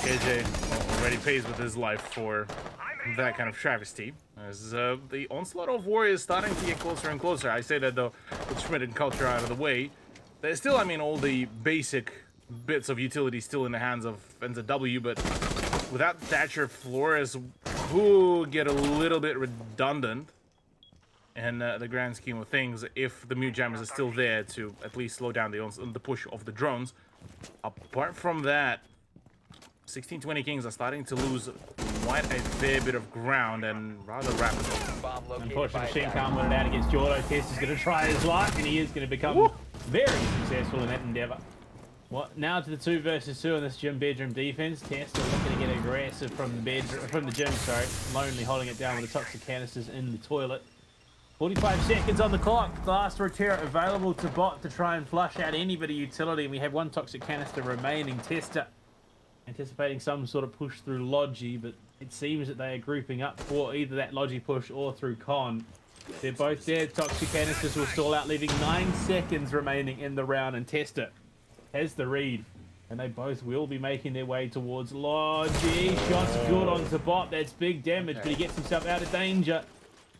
KJ already pays with his life for that kind of travesty. As the onslaught of Warriors starting to get closer and closer. I say that, though, with Schmidt and Culture out of the way. There's still, I mean, all the basic bits of utility still in the hands of NZW, but without Thatcher, Flores could get a little bit redundant in the grand scheme of things if the mute jammers are still there to at least slow down the push of the drones. Apart from that, 1620 Kings are starting to lose quite a fair bit of ground, and rather rapidly. Unfortunately, Machine can't win it out against Jordo. Test is going to try his luck, and he is going to become very successful in that endeavor. What now to the 2 versus 2 in this gym bedroom defense. Tester looking to get aggressive from the bedroom, from the gym. Sorry, Lonely holding it down with the toxic canisters in the toilet. 45 seconds on the clock. The last Rotera available to bot to try and flush out any bit of utility. And we have 1 toxic canister remaining. Tester anticipating some sort of push through Logi, but it seems that they are grouping up for either that Logi push or through Con. They're both dead. Toxic canisters will stall out, leaving 9 seconds remaining in the round. And Tester has the read, and they both will be making their way towards Logi. Shots good onto bot. That's big damage, but he gets himself out of danger.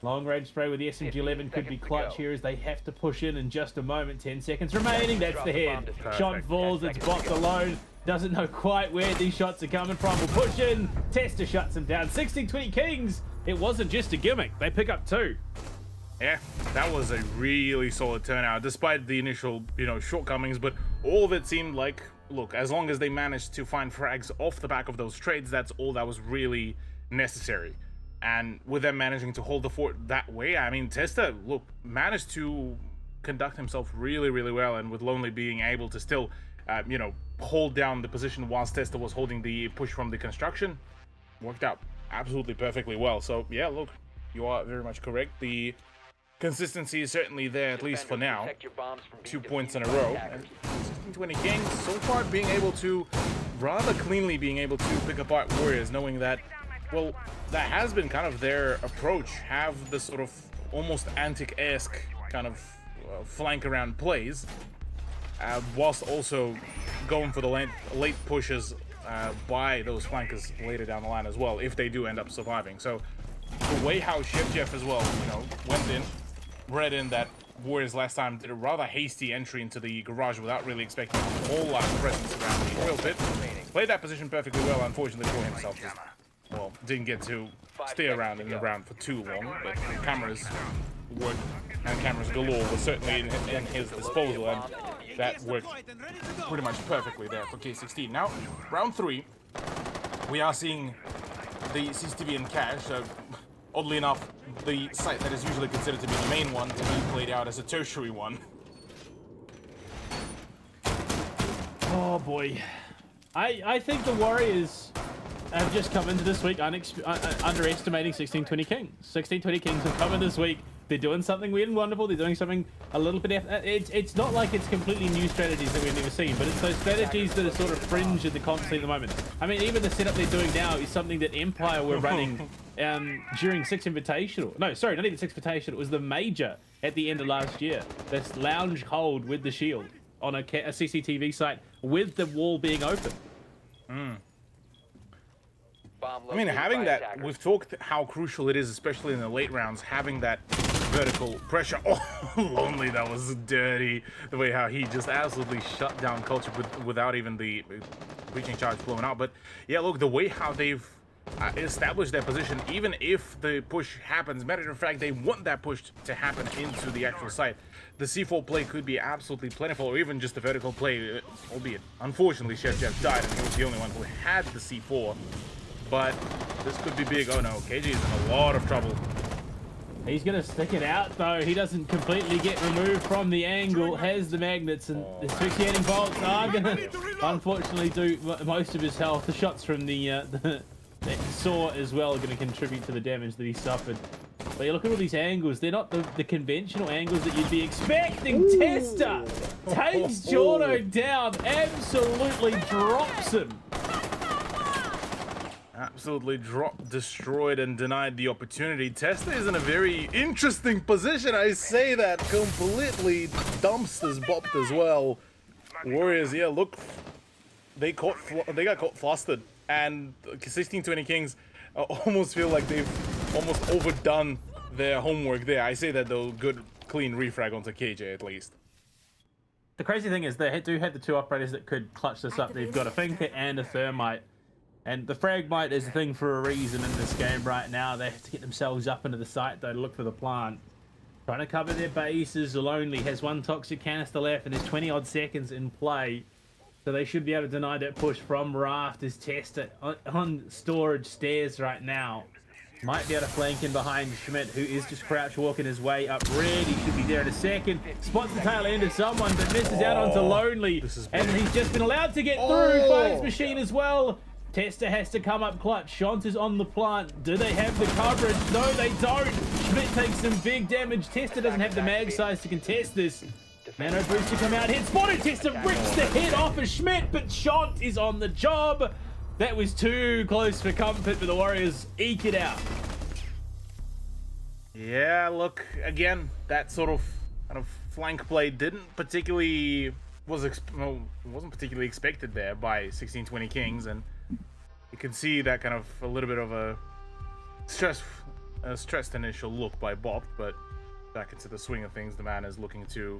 Long range spray with the SMG-11 could be clutch here as they have to push in just a moment. 10 seconds remaining. That's the head. Shot falls. It's bot alone. Doesn't know quite where these shots are coming from. Will push in. Tester shuts him down. 16-20 Kings. It wasn't just a gimmick. They pick up 2. Yeah, that was a really solid turnout, despite the initial, shortcomings, but all of it seemed like, look, as long as they managed to find frags off the back of those trades, that's all that was really necessary. And with them managing to hold the fort that way, I mean, Testa, look, managed to conduct himself really, really well, and with Lonely being able to still, hold down the position whilst Testa was holding the push from the construction, worked out absolutely perfectly well. So, yeah, look, you are very much correct. The consistency is certainly there, at least for now. 2 points in a row. And 16-20 Kings so far being able to, rather cleanly being able to pick apart Warriors, knowing that, well, that has been kind of their approach. Have the sort of almost Antic-esque kind of flank around plays, whilst also going for the late pushes by those flankers later down the line as well, if they do end up surviving. So the way how Chef Jeff as well, went in, read in that Warriors last time did a rather hasty entry into the garage without really expecting a whole lot of presence around the oil pit. Played that position perfectly well, unfortunately for himself. Just, well, didn't get to stay around in the round for too long, but cameras worked, and cameras galore was certainly in his disposal, and that worked pretty much perfectly there for K16. Now, round 3, we are seeing the CCTV in cache. Oddly enough, the site that is usually considered to be the main one to be played out as a tertiary one. Oh boy. I think the Warriors have just come into this week underestimating 16-20 Kings. 16-20 Kings have come in this week. They're doing something weird and wonderful. They're doing something a little bit... It's not like it's completely new strategies that we've never seen, but it's those strategies that are sort of fringe in the comp scene at the moment. I mean, even the setup they're doing now is something that Empire were running during 6 Invitational. No, sorry, not even 6 Invitational. It was the Major at the end of last year. This lounge hold with the shield on a CCTV site with the wall being open. I mean, having that, we've talked how crucial it is, especially in the late rounds, having that vertical pressure. Oh, Lonely, that was dirty. The way how he just absolutely shut down Culture without even the breaching charge blowing out. But yeah, look, the way how they've established their position, even if the push happens, matter of fact, they want that push to happen into the actual site. The C4 play could be absolutely plentiful, or even just the vertical play, albeit, unfortunately, Chef Jeff died, and he was the only one who had the C4. But this could be big. Oh no, KG is in a lot of trouble. He's going to stick it out, though. He doesn't completely get removed from the angle. Has the magnets, and the asphyxiating bolts are going to, unfortunately, do most of his health. The shots from the saw as well are going to contribute to the damage that he suffered. But you look at all these angles. They're not the conventional angles that you'd be expecting. Ooh. Tester takes Jordo down. Absolutely drops him. Absolutely destroyed and denied the opportunity. Testa is in a very interesting position. I say that completely dumpsters bopped as well. Warriors, yeah, look, they got caught flustered, and 16-20 Kings almost feel like they've almost overdone their homework there. I say that though, good clean refrag onto KJ at least. The crazy thing is they do have the 2 operators that could clutch this up. They've got a Finker and a Thermite. And the Fragmite is a thing for a reason in this game right now. They have to get themselves up into the site, though, to look for the plant. Trying to cover their bases. Lonely has 1 toxic canister left, and there's 20-odd seconds in play. So they should be able to deny that push from Raft as Tester on storage stairs right now. Might be able to flank in behind Schmidt, who is just crouch walking his way up red. He should be there in a second. Spots the tail end of someone, but misses out onto Lonely. And he's just been allowed to get through. Finds Machine as well. Tester has to come up clutch. Shant is on the plant. Do they have the coverage? No, they don't. Schmidt takes some big damage. Tester doesn't have the mag size to contest this. Nano boost to come out. Hit spotted. Tester rips the head off of Schmidt, but Shant is on the job. That was too close for comfort, but the Warriors eke it out. Yeah, look, again, that sort of kind of flank play didn't particularly wasn't particularly expected there by 1620 Kings, and you can see that kind of a little bit of a stressed initial look by Bob, but back into the swing of things, the man is looking to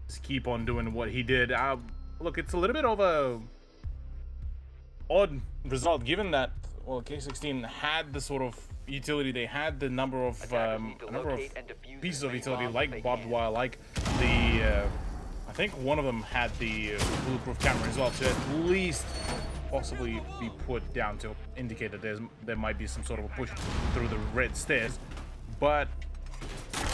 just keep on doing what he did. Look, it's a little bit of a odd result given that, well, K16 had the sort of utility, they had the number of pieces of utility like barbed wire, like the I think one of them had the bulletproof camera as well, to at least possibly be put down to indicate that there might be some sort of a push through the red stairs. But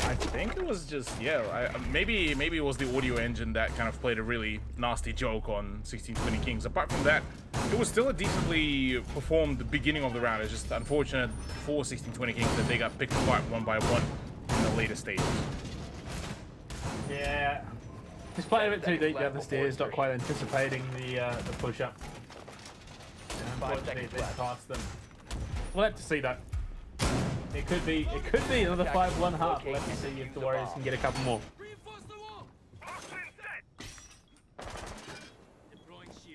I think it was just, yeah, maybe it was the audio engine that kind of played a really nasty joke on 1620 Kings. Apart from that, it was still a decently performed beginning of the round. It's just unfortunate for 1620 Kings that they got picked apart one by one in the later stages. Yeah, just playing a bit too deep down the stairs, not quite anticipating the push up. Unfortunately, it's past them. We'll have to see that. It could be another 5-1 half. We'll have to see if the Warriors can get a couple more.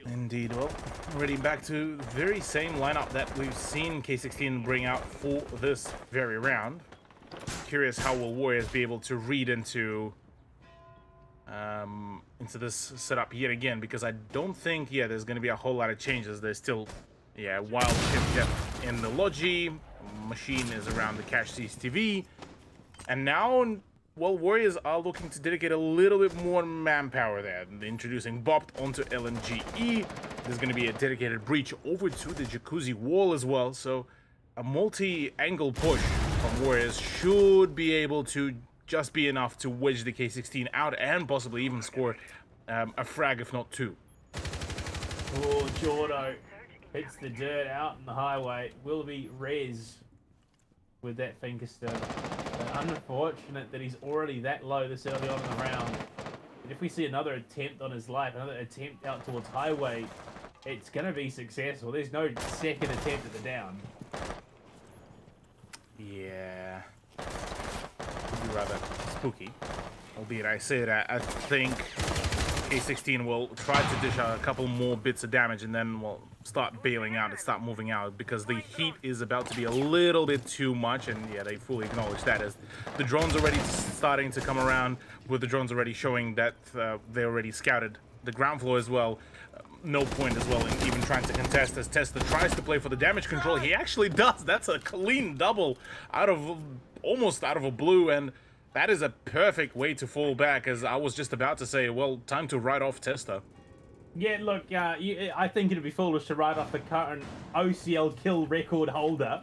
Indeed. Well, already back to the very same lineup that we've seen K16 bring out for this very round. Curious how will Warriors be able to read into this setup yet again, because I don't think, there's going to be a whole lot of changes. There's still, wild shift depth in the Logi. Machine is around the Cash CCTV, and now, well, Warriors are looking to dedicate a little bit more manpower there. They're introducing Bopped onto LMGE. There's going to be a dedicated breach over to the Jacuzzi wall as well, so a multi-angle push from Warriors should be able to just be enough to wedge the K16 out and possibly even score a frag, if not two. Oh, Jordo hits the dirt out in the highway. Will be res with that finger stone. Unfortunate that he's already that low this early on in the round. But if we see another attempt on his life, another attempt out towards highway, it's going to be successful. There's no second attempt at the down. Yeah. Could be rather spooky. Albeit I say that, I think K16 will try to dish out a couple more bits of damage and then will start bailing out and start moving out, because the heat is about to be a little bit too much, and they fully acknowledge that, as the drones already starting to come around, with the drones already showing that they already scouted the ground floor as well. No point as well in even trying to contest, as Tester tries to play for the damage control. He actually does. That's a clean double almost out of a blue, and that is a perfect way to fall back, as I was just about to say, well, time to write off Tester. Yeah, look, I think it'd be foolish to write off the current OCL kill record holder.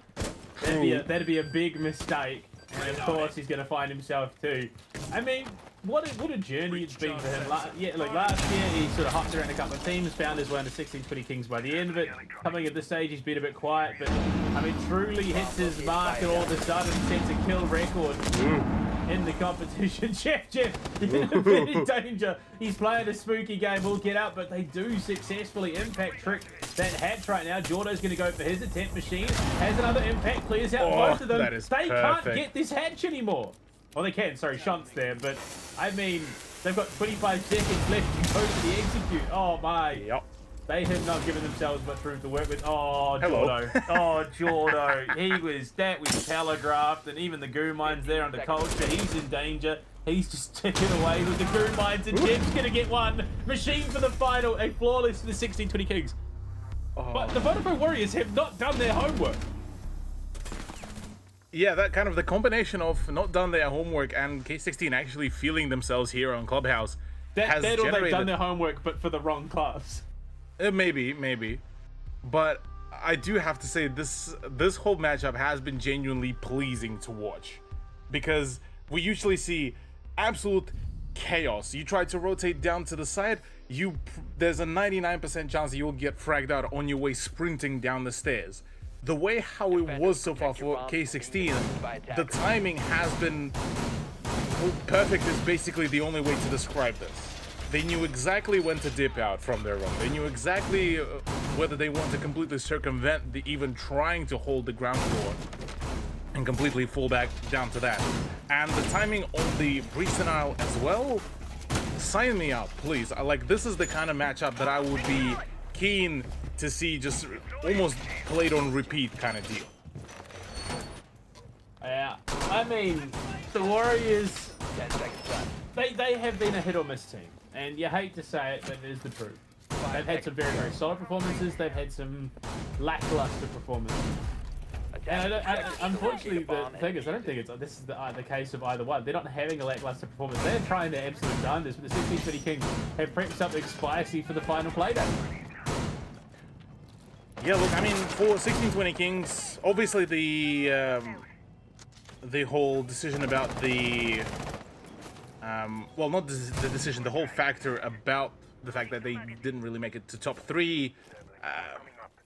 That'd be a big mistake, and of course he's going to find himself too. I mean, what a journey it's been for him. Last year he sort of hopped around a couple of teams, found his way into 1620 Kings by the end of it. Coming at this stage, he's been a bit quiet, but I mean, truly hits his mark, and all of a sudden sets a kill record in the competition. Jeff, you're in a bit of danger. He's playing a spooky game. We'll get out, but they do successfully impact trick that hatch right now. Jordo's going to go for his attempt. Machine has another impact, clears out both of them. They can't get this hatch anymore. Well, they can. Sorry, Shant's there, but I mean, they've got 25 seconds left to go to the execute. Oh my. Yep. They have not given themselves much room to work with. Oh, Hello. Jordo. Oh, Jordo. That was telegraphed, and even the goo mine's there under culture. He's in danger. He's just ticking away with the goo mines, and Jim's going to get one. Machine for the final. A flawless for the 1620 Kings. Oh. But the Vodafone Warriors have not done their homework. Yeah, that kind of the combination of not done their homework and K16 actually feeling themselves here on Clubhouse has They've generated... done their homework, but for the wrong class. Maybe. But I do have to say this whole matchup has been genuinely pleasing to watch, because we usually see absolute chaos. You try to rotate down to the side, there's a 99% chance that you'll get fragged out on your way sprinting down the stairs. The way how it was so far for K16, the timing has been perfect is basically the only way to describe this. They knew exactly when to dip out from their run. They knew exactly whether they want to completely circumvent even trying to hold the ground floor and completely fall back down to that. And the timing on the breach denial as well, sign me up, please. This is the kind of matchup that I would be keen to see just almost played on repeat kind of deal. Yeah, I mean, the Warriors, 10 seconds left. they have been a hit or miss team. And you hate to say it, but it is the truth. They've had some very, very solid performances. They've had some lackluster performances. And unfortunately, the thing is, I don't think this is the case of either one. They're not having a lackluster performance. They're trying their absolute darndest, but the 1620 Kings have prepped something spicy for the final Playday. Yeah, look, I mean, for 1620 Kings, obviously the whole decision about the well, not the decision, the whole factor about the fact that they didn't really make it to top 3,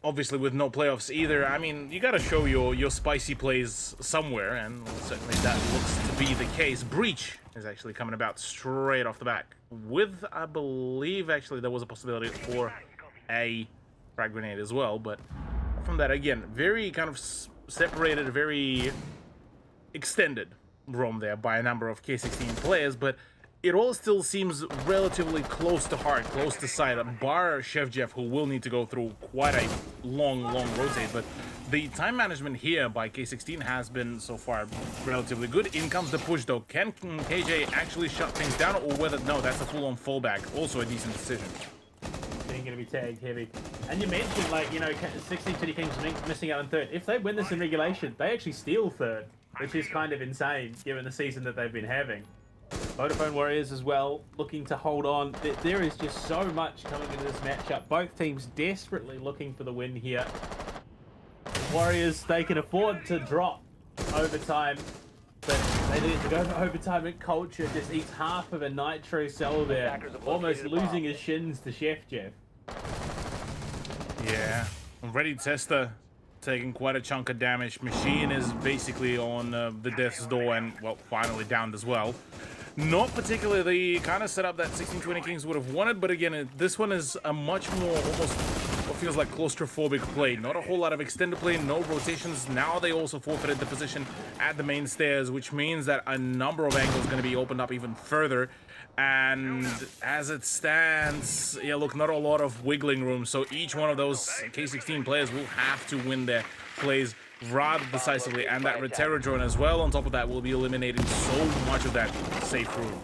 obviously with no playoffs either. I mean, you gotta show your spicy plays somewhere, and well, certainly that looks to be the case. Breach is actually coming about straight off the back with, I believe, actually there was a possibility for a frag grenade as well, but from that, again, very kind of separated, very extended roam there by a number of K16 players, but it all still seems relatively close to heart, close to sight, bar Chef Jeff, who will need to go through quite a long rotate. But the time management here by K16 has been so far relatively good. In comes the push though. Can KJ actually shut things down, or whether, no, that's a full-on fallback. Also a decent decision. They're going to be tagged heavy. And you mentioned, 1620 Kings missing out on third. If they win this in regulation, they actually steal third, which is kind of insane given the season that they've been having. Vodafone Warriors as well, looking to hold on. There is just so much coming into this matchup. Both teams desperately looking for the win here. Warriors, they can afford to drop overtime, but they need to go for overtime, and Culture just eats half of a nitro cell there, almost losing his shins to Chef Jeff. Yeah, Ready Tester taking quite a chunk of damage. Machine is basically on the death's door and, well, finally downed as well. Not particularly the kind of setup that 1620 Kings would have wanted, but again, this one is a much more almost what feels like claustrophobic play. Not a whole lot of extended play, no rotations. Now they also forfeited the position at the main stairs, which means that a number of angles are going to be opened up even further. And as it stands, yeah, look, not a lot of wiggling room. So each one of those K16 players will have to win their plays rather decisively. And that Reterra drone as well, on top of that, will be eliminating so much of that safe room.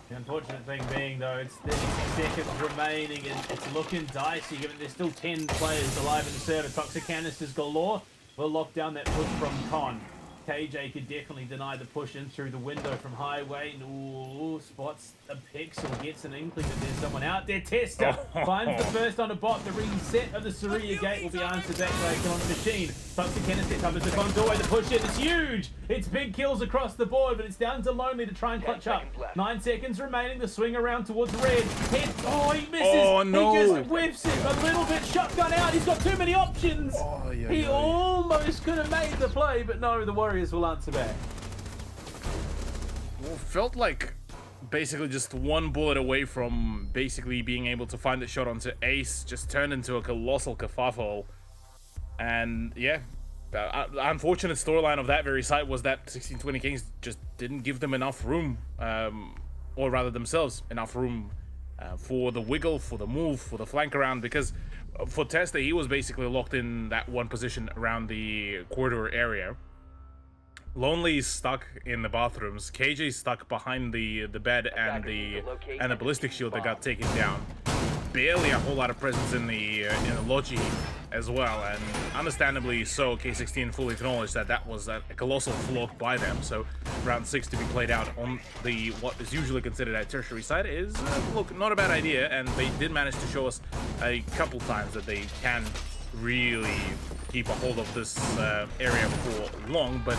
The unfortunate thing being, though, it's 36 seconds remaining, and it's looking dicey, given there's still 10 players alive in the server. Toxic canisters galore will lock down that push from Con. KJ could definitely deny the push in through the window from Highway. Ooh, spots a pixel, gets an inkling that there's someone out there. Tester finds the first on a bot. The reset of the Saria gate will be answered back by a kill on the machine. Toxic canister covers the Con doorway. The push in is huge. It's big kills across the board, but it's down to Lonely to try and clutch up. 9 seconds remaining. The swing around towards red. He misses. Oh, no. He just whiffs it a little bit. Shotgun out. He's got too many options. He almost could have made the play, but no, the Warriors will answer back. Well, felt like basically just one bullet away from basically being able to find the shot onto Ace, just turned into a colossal kerfuffle. And yeah, the unfortunate storyline of that very site was that 1620 Kings just didn't give them enough room, or rather themselves enough room for the wiggle, for the move, for the flank around, because for Testa, he was basically locked in that one position around the corridor area. Lonely is stuck in the bathrooms. KJ stuck behind the bed and the ballistic shield that got taken down. Barely a whole lot of presence in the Logi as well, and understandably so. K16 fully acknowledged that that was a colossal flaw by them. So round 6 to be played out on the what is usually considered a tertiary side is look, not a bad idea, and they did manage to show us a couple times that they can really keep a hold of this area for long, but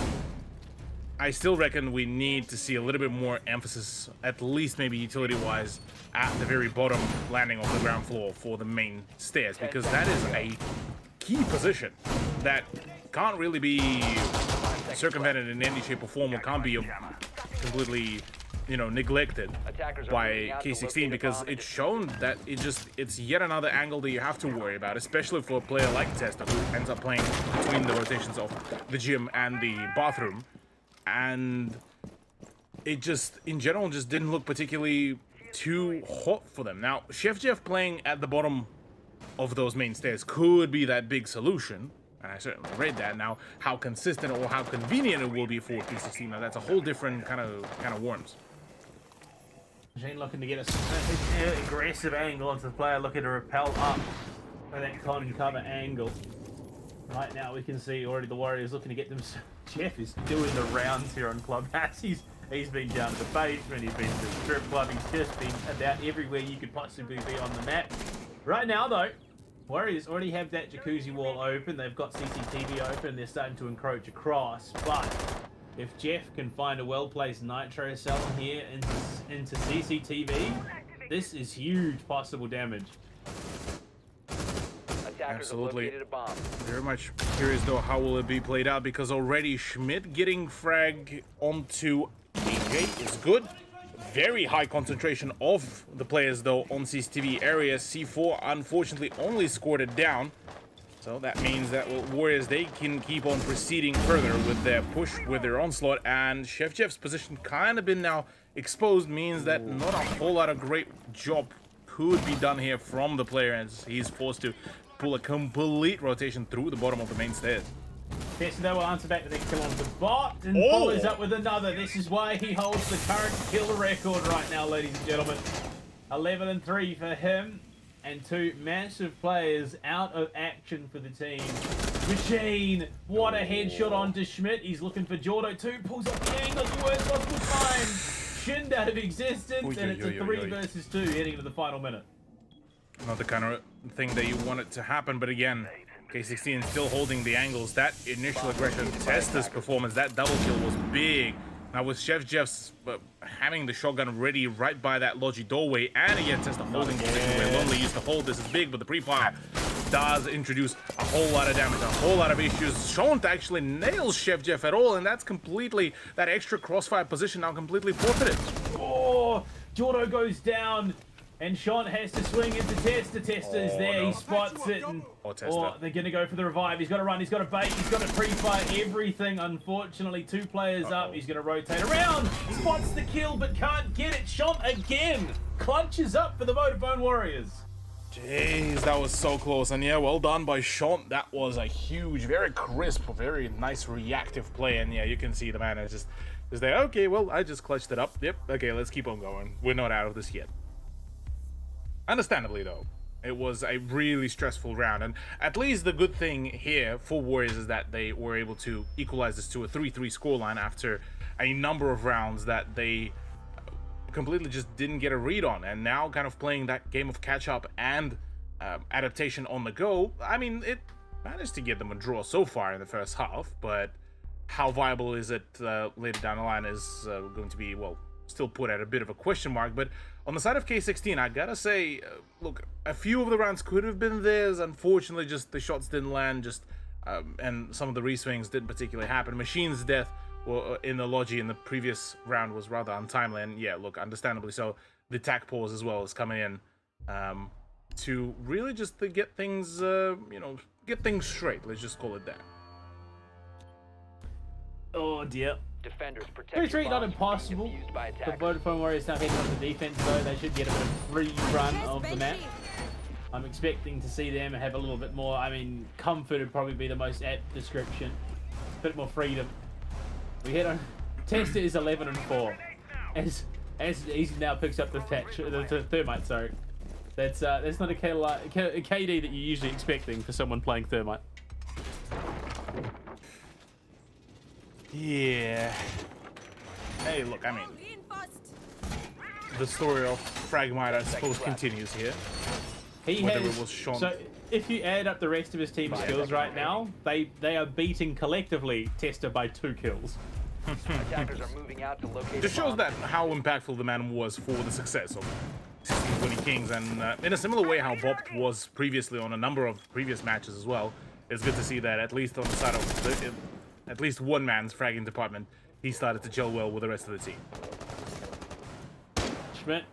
I still reckon we need to see a little bit more emphasis, at least maybe utility-wise, at the very bottom landing of the ground floor for the main stairs, because that is a key position that can't really be circumvented in any shape or form, or can't be completely, you know, neglected by K16, because it's shown that it's yet another angle that you have to worry about, especially for a player like Testa, who ends up playing between the rotations of the gym and the bathroom. And it just, in general, just didn't look particularly too hot for them. Now, Chef Jeff playing at the bottom of those main stairs could be that big solution, and I certainly read that. Now, how consistent or how convenient it will be for P16, now that's a whole different kind of worms. Machine looking to get an aggressive angle into the player, looking to repel up for that con cover angle. Right now we can see already the Warriors looking to get them. Jeff is doing the rounds here on Clubhouse. He's been down to the basement, he's been to the strip club, he's just been about everywhere you could possibly be on the map. Right now though, Warriors already have that jacuzzi wall open, they've got CCTV open, they're starting to encroach across, but if Jeff can find a well-placed nitro cell here into CCTV, this is huge possible damage. Absolutely. Very much curious though how will it be played out, because already Schmidt getting frag onto AJ is good. Very high concentration of the players though on CCTV area. C4 unfortunately only scored it down. So that means that Warriors, they can keep on proceeding further with their push, with their onslaught, and Chef Jeff's position kind of been now exposed, means that not a whole lot of great job could be done here from the player, as he's forced to pull a complete rotation through the bottom of the main stairs. Testa will answer back the next kill on the bot and follows up with another. This is why he holds the current kill record right now, ladies and gentlemen. 11-3 for him, and two massive players out of action for the team. Machine, what a headshot onto Schmidt. He's looking for Jordo too, pulls off the angle at the worst possible time. Shinned out of existence, and it's a 3 versus 2 heading into the final minute. Not the kind of thing that you want it to happen, but again, K16 still holding the angles. That initial aggression, Testa's performance, that double kill was big. Now with Chef Jeff's having the shotgun ready right by that Logi doorway, and again Testa holding position where Lonely used to hold. This is big, but the pre-fire does introduce a whole lot of damage, a whole lot of issues. Shant actually nails Chef Jeff at all, and that's completely, that extra crossfire position now completely forfeited. Oh, Jordo goes down. And Shant has to swing into Testa. Testa is there, he spots it, and they're going to go for the revive. He's got to run, he's got to bait, he's got to pre-fire everything. Unfortunately, 2 players up. He's going to rotate around, spots the kill, but can't get it. Shant again clutches up for the Vodafone Warriors. Jeez, that was so close. And yeah, well done by Shant. That was a huge, very crisp, very nice reactive play. And yeah, you can see the man is just there. Okay, well, I just clutched it up. Yep, okay, let's keep on going. We're not out of this yet. Understandably, though, it was a really stressful round, and at least the good thing here for Warriors is that they were able to equalize this to a 3-3 scoreline after a number of rounds that they completely just didn't get a read on, and now kind of playing that game of catch-up and adaptation on the go. I mean, it managed to get them a draw so far in the first half, but how viable is it later down the line is going to be, well, still put at a bit of a question mark. But on the side of K16, I gotta say, look, a few of the rounds could have been theirs. Unfortunately, just the shots didn't land, and some of the reswings didn't particularly happen. Machine's death in the Logi in the previous round was rather untimely, and yeah, look, understandably so. The attack pause as well is coming in to really just to get things, get things straight. Let's just call it that. Oh dear. Defenders protect 3-3, not impossible. The Vodafone Warriors now heading on the defense, though. They should get a bit of free run of the map. I'm expecting to see them have a little bit more, comfort would probably be the most apt description. A bit more freedom. We head on. Testa is 11-4. As he now picks up the thermite, sorry. That's not a KD that you're usually expecting for someone playing thermite. Yeah. Hey, look, the story of Fragmite, I suppose, continues here. He whether has, it was Sean. so if you add up the rest of his team's kills right now, they are beating collectively Tester by 2 kills. Attackers are moving out to locate. Just shows that how impactful the man was for the success of 1620 Kings, and in a similar way how Bopt was previously on a number of previous matches as well. It's good to see that at least on the side of at least one man's fragging department, he started to gel well with the rest of the team. Schmidt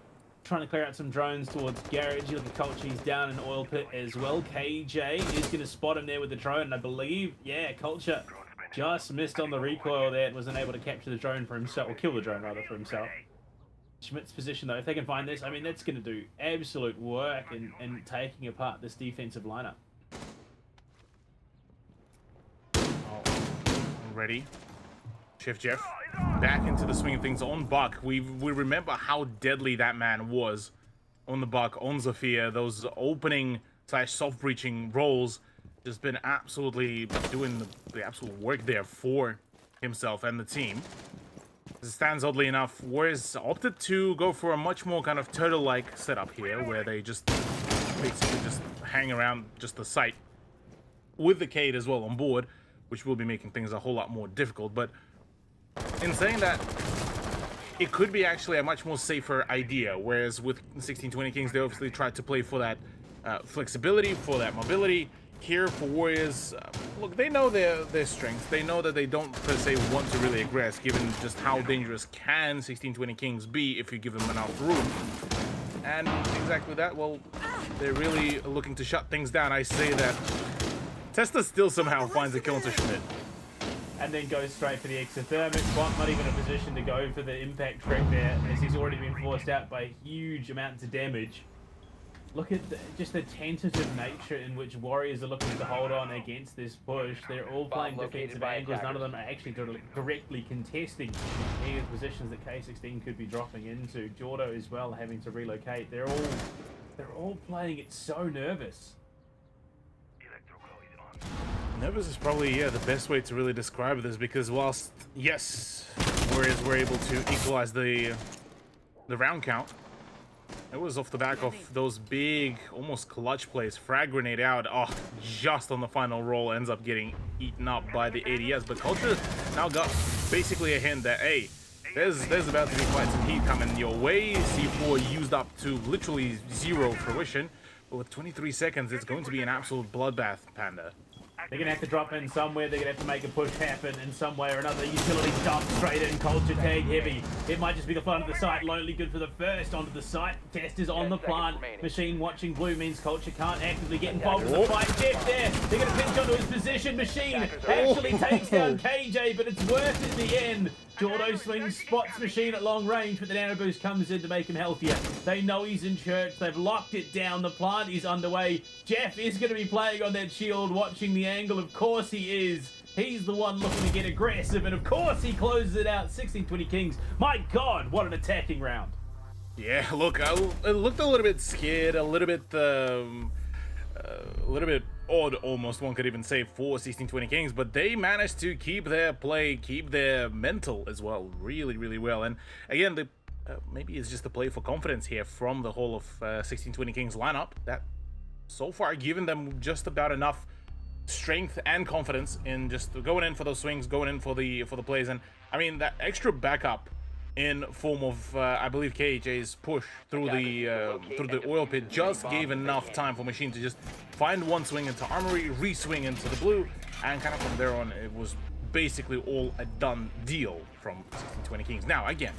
trying to clear out some drones towards Garage. You look at Culture, he's down in Oil Pit as well. KJ is going to spot him there with the drone, and I believe, yeah, Culture just missed on the recoil there and wasn't able to capture the drone for himself, or kill the drone rather for himself. Schmidt's position though, if they can find this, I mean, that's going to do absolute work in taking apart this defensive lineup. Ready. Chef Jeff back into the swing of things on Buck. We remember how deadly that man was on the Buck, on Zafir. Those opening / soft breaching rolls, just been absolutely doing the absolute work there for himself and the team. As it stands, oddly enough, Warriors opted to go for a much more kind of turtle-like setup here, where they just basically just hang around just the site with the Cade as well on board, which will be making things a whole lot more difficult. But in saying that, it could be actually a much more safer idea, whereas with 1620 Kings, they obviously tried to play for that flexibility, for that mobility. Here for Warriors, look, they know their strengths. They know that they don't per se want to really aggress, given just how dangerous can 1620 Kings be if you give them enough room. And exactly that, well, they're really looking to shut things down. I say that Testa still somehow finds a kill into Schmidt. And then goes straight for the exothermic. Bot not even in a position to go for the impact trick there, as he's already been forced out by huge amounts of damage. Look at just the tentative nature in which Warriors are looking to hold on against this push. They're all playing defensive angles. None of them are actually directly contesting any of the positions that K16 could be dropping into. Jordo as well having to relocate. They're all playing it so nervous. Nervous is probably, yeah, the best way to really describe this, because whilst, yes, Warriors were able to equalize the round count, it was off the back of those big, almost clutch plays. Frag grenade out, oh, just on the final roll, ends up getting eaten up by the ADS. But Culture now got basically a hint that, hey, there's about to be quite some heat coming your way. C4 used up to literally 0 fruition. But with 23 seconds, it's going to be an absolute bloodbath, Panda. They're going to have to drop in somewhere. They're going to have to make a push happen in some way or another. Utility dump straight in. Culture tag heavy. It might just be the front of the site. Lonely good for the first onto the site. Testers on the plant. Machine watching blue means Culture can't actively get involved in the fight. Jeff there. They're going to pinch onto his position. Machine actually takes down KJ, but it's worth it in the end. Jordo swings, spots Machine at long range, but the nano boost comes in to make him healthier. They know he's in church. They've locked it down. The plant is underway. Jeff is going to be playing on that shield, watching the angle. Of course he is. He's the one looking to get aggressive, and of course he closes it out. 1620 Kings. My God, what an attacking round. Yeah, look, I looked a little bit scared, a little bit odd, almost, one could even say, for 1620 Kings, but they managed to keep their play, keep their mental as well, really, really well. And again, maybe it's just the play for confidence here from the whole of 1620 Kings lineup that so far given them just about enough strength and confidence in just going in for those swings, going in for the plays. And I mean, that extra backup in form of I believe KHA's push through the oil pit just gave enough time for Machine to just find one swing into Armory, re-swing into the blue, and kind of from there on it was basically all a done deal from 1620 Kings. Now again,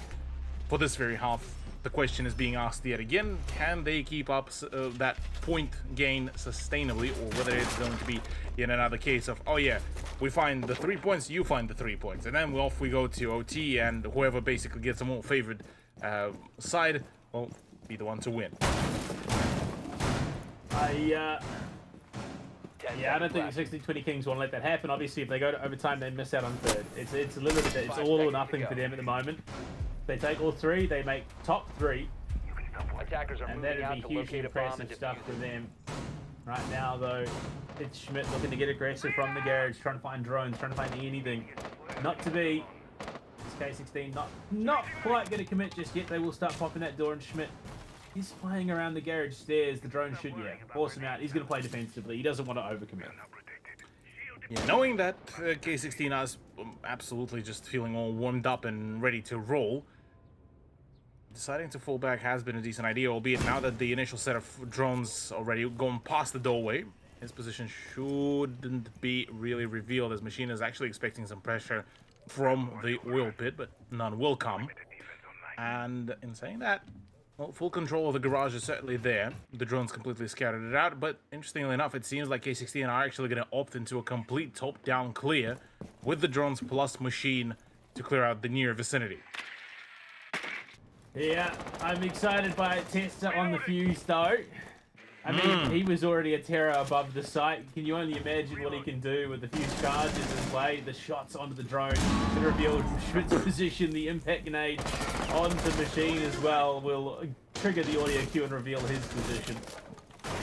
for this very half, the question is being asked yet again, can they keep up that point gain sustainably, or whether it's going to be yet another case of, oh yeah, we find the 3 points, you find the 3 points, and then off we go to OT, and whoever basically gets a more favored side will be the one to win. Yeah, I don't think the 1620 Kings want to let that happen. Obviously, if they go to overtime, they miss out on third. It's literally, it's all or nothing for them at the moment. They take all three, they make top 3, Attackers are and moving that out would to be hugely locate a bomb impressive and stuff defuse for it. them. Right now, though, it's Schmidt looking to get aggressive from the garage, trying to find drones, trying to find anything. Not to be. It's K16 not quite going to commit just yet. They will start popping that door, and Schmidt He's playing around the garage stairs. The drone should, force him out. He's going to play defensively. He doesn't want to overcommit. Yeah, knowing that K16 is absolutely just feeling all warmed up and ready to roll, deciding to fall back has been a decent idea, albeit now that the initial set of drones already gone past the doorway, his position shouldn't be really revealed, as Machine is actually expecting some pressure from the oil pit, but none will come. And in saying that, well, full control of the garage is certainly there. The drones completely scattered it out, but interestingly enough, it seems like K16 are actually going to opt into a complete top-down clear with the drones plus Machine to clear out the near vicinity. Yeah, I'm excited by Tester on the fuse, though. I mean, he was already a terror above the site. Can you only imagine what he can do with the fuse charges in play? The shots onto the drone that revealed Schmidt's position, the impact grenade onto Machine as well will trigger the audio cue and reveal his position.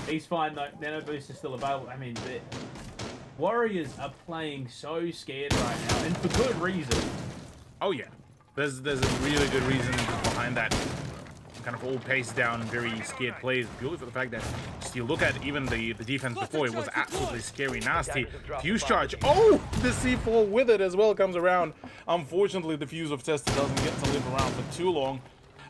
He's fine though. Nano boost is still available. I mean, the Warriors are playing so scared right now, and for good reason. Oh yeah, there's a really good reason behind that kind of all paced down and very scared plays, purely for the fact that just you look at even the defense before, it was absolutely scary, nasty. Fuse charge, oh, the C4 with it as well comes around. Unfortunately, the fuse of Tester doesn't get to live around for too long.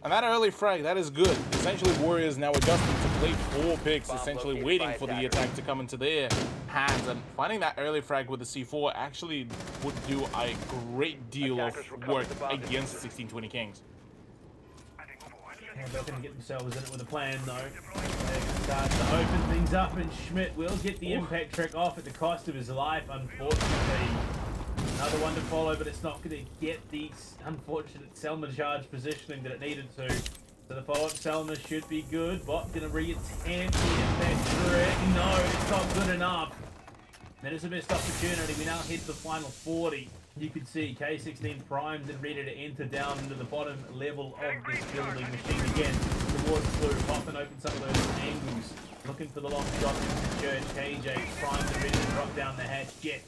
And that early frag, that is good. Essentially, Warriors now adjusting to play 4 picks, essentially waiting for the attack to come into their hands. And finding that early frag with the C4 actually would do a great deal of work against 1620 Kings. And they're going to get themselves in it with a plan, though. They can start to open things up, and Schmidt will get the impact trick off at the cost of his life, unfortunately. Another one to follow, but it's not going to get the unfortunate Selma charge positioning that it needed to. So the follow-up Selma should be good. Bot going to re-attempt the impact trick. No, it's not good enough. That is a missed opportunity. We now hit the final 40. You can see K16 primed and ready to enter down into the bottom level of this building. Machine again towards blue, popping open some of those angles, looking for the long shot into the church. KJ primed and ready to drop down the hatch. Jet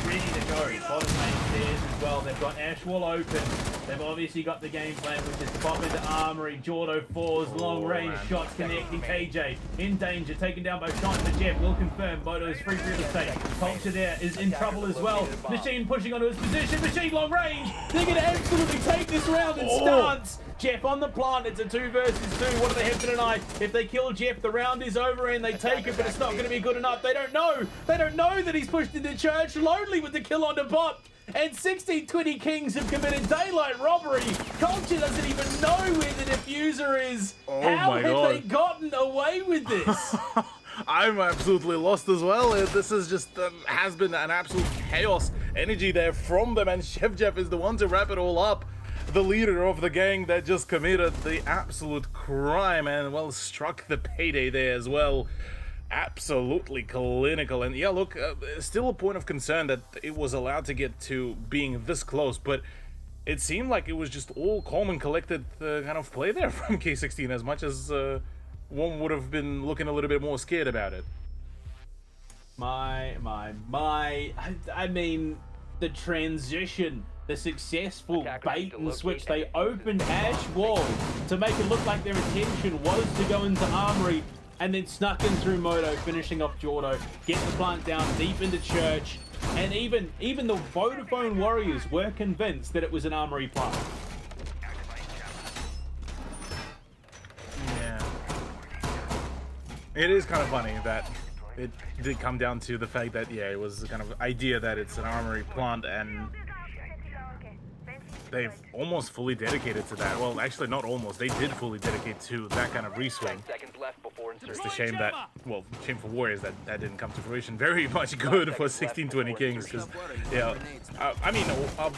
ready to go. Bottom main stairs as well. They've got Ashwall open. They've obviously got the game plan, which is to pop into Armory. Jordo fours, long range shots connecting. KJ in danger, taken down by Sean, but Jeff will confirm Moto's free real estate. Culture there is in trouble as well. Machine pushing onto his position. Machine long range. They're going to absolutely take this round in stance. Jeff on the plant. It's a 2 versus 2. What do they have to deny? If they kill Jeff, the round is over and they take it, but it's not going to be good enough. They don't know. They don't know that he's pushed into church lonely with the kill on the bot. And 1620 Kings have committed daylight robbery. Culture doesn't even know where the diffuser is. How have they gotten away with this? I'm absolutely lost as well. This is just has been an absolute chaos energy there from them, and Chef Jeff is the one to wrap it all up. The leader of the gang that just committed the absolute crime and, well, struck the payday there as well. Absolutely clinical. And yeah, look, still a point of concern that it was allowed to get to being this close, but it seemed like it was just all calm and collected kind of play there from K16, as much as one would have been looking a little bit more scared about it. I mean, the transition, the successful bait and switch. They opened Ash Wall to make it look like their intention was to go into Armory, and then snuck in through Moto, finishing off Jordo, get the plant down deep into church, and even the Vodafone Warriors were convinced that it was an Armory plant. Yeah. It is kind of funny that it did come down to the fact that, yeah, it was the kind of idea that it's an Armory plant, and they've almost fully dedicated to that. Well, actually, not almost. They did fully dedicate to that kind of reswing. Just a shame that, well, shame for Warriors that that didn't come to fruition. Very much good for 1620 Kings, because, yeah, I mean, a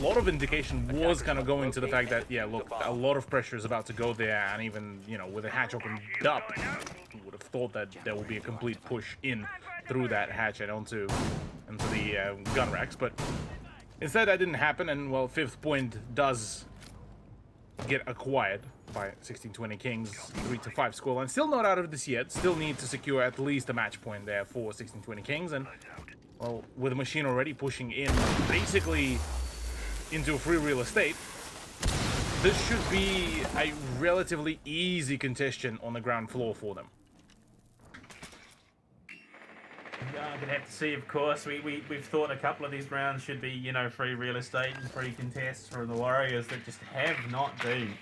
lot of indication was kind of going to the fact that, yeah, look, a lot of pressure is about to go there, and even, you know, with the hatch opened up, you would have thought that there would be a complete push in through that hatch and into the gun racks, but instead that didn't happen, and, well, 5th point does get acquired by 1620 Kings, 3-5 scoreline. Still not out of this yet. Still need to secure at least a match point there for 1620 Kings, and, well, with the machine already pushing in basically into free real estate, this should be a relatively easy congestion on the ground floor for them. I'm gonna have to see, of course. We've thought a couple of these rounds should be, you know, free real estate and free contests from the Warriors that just have not been.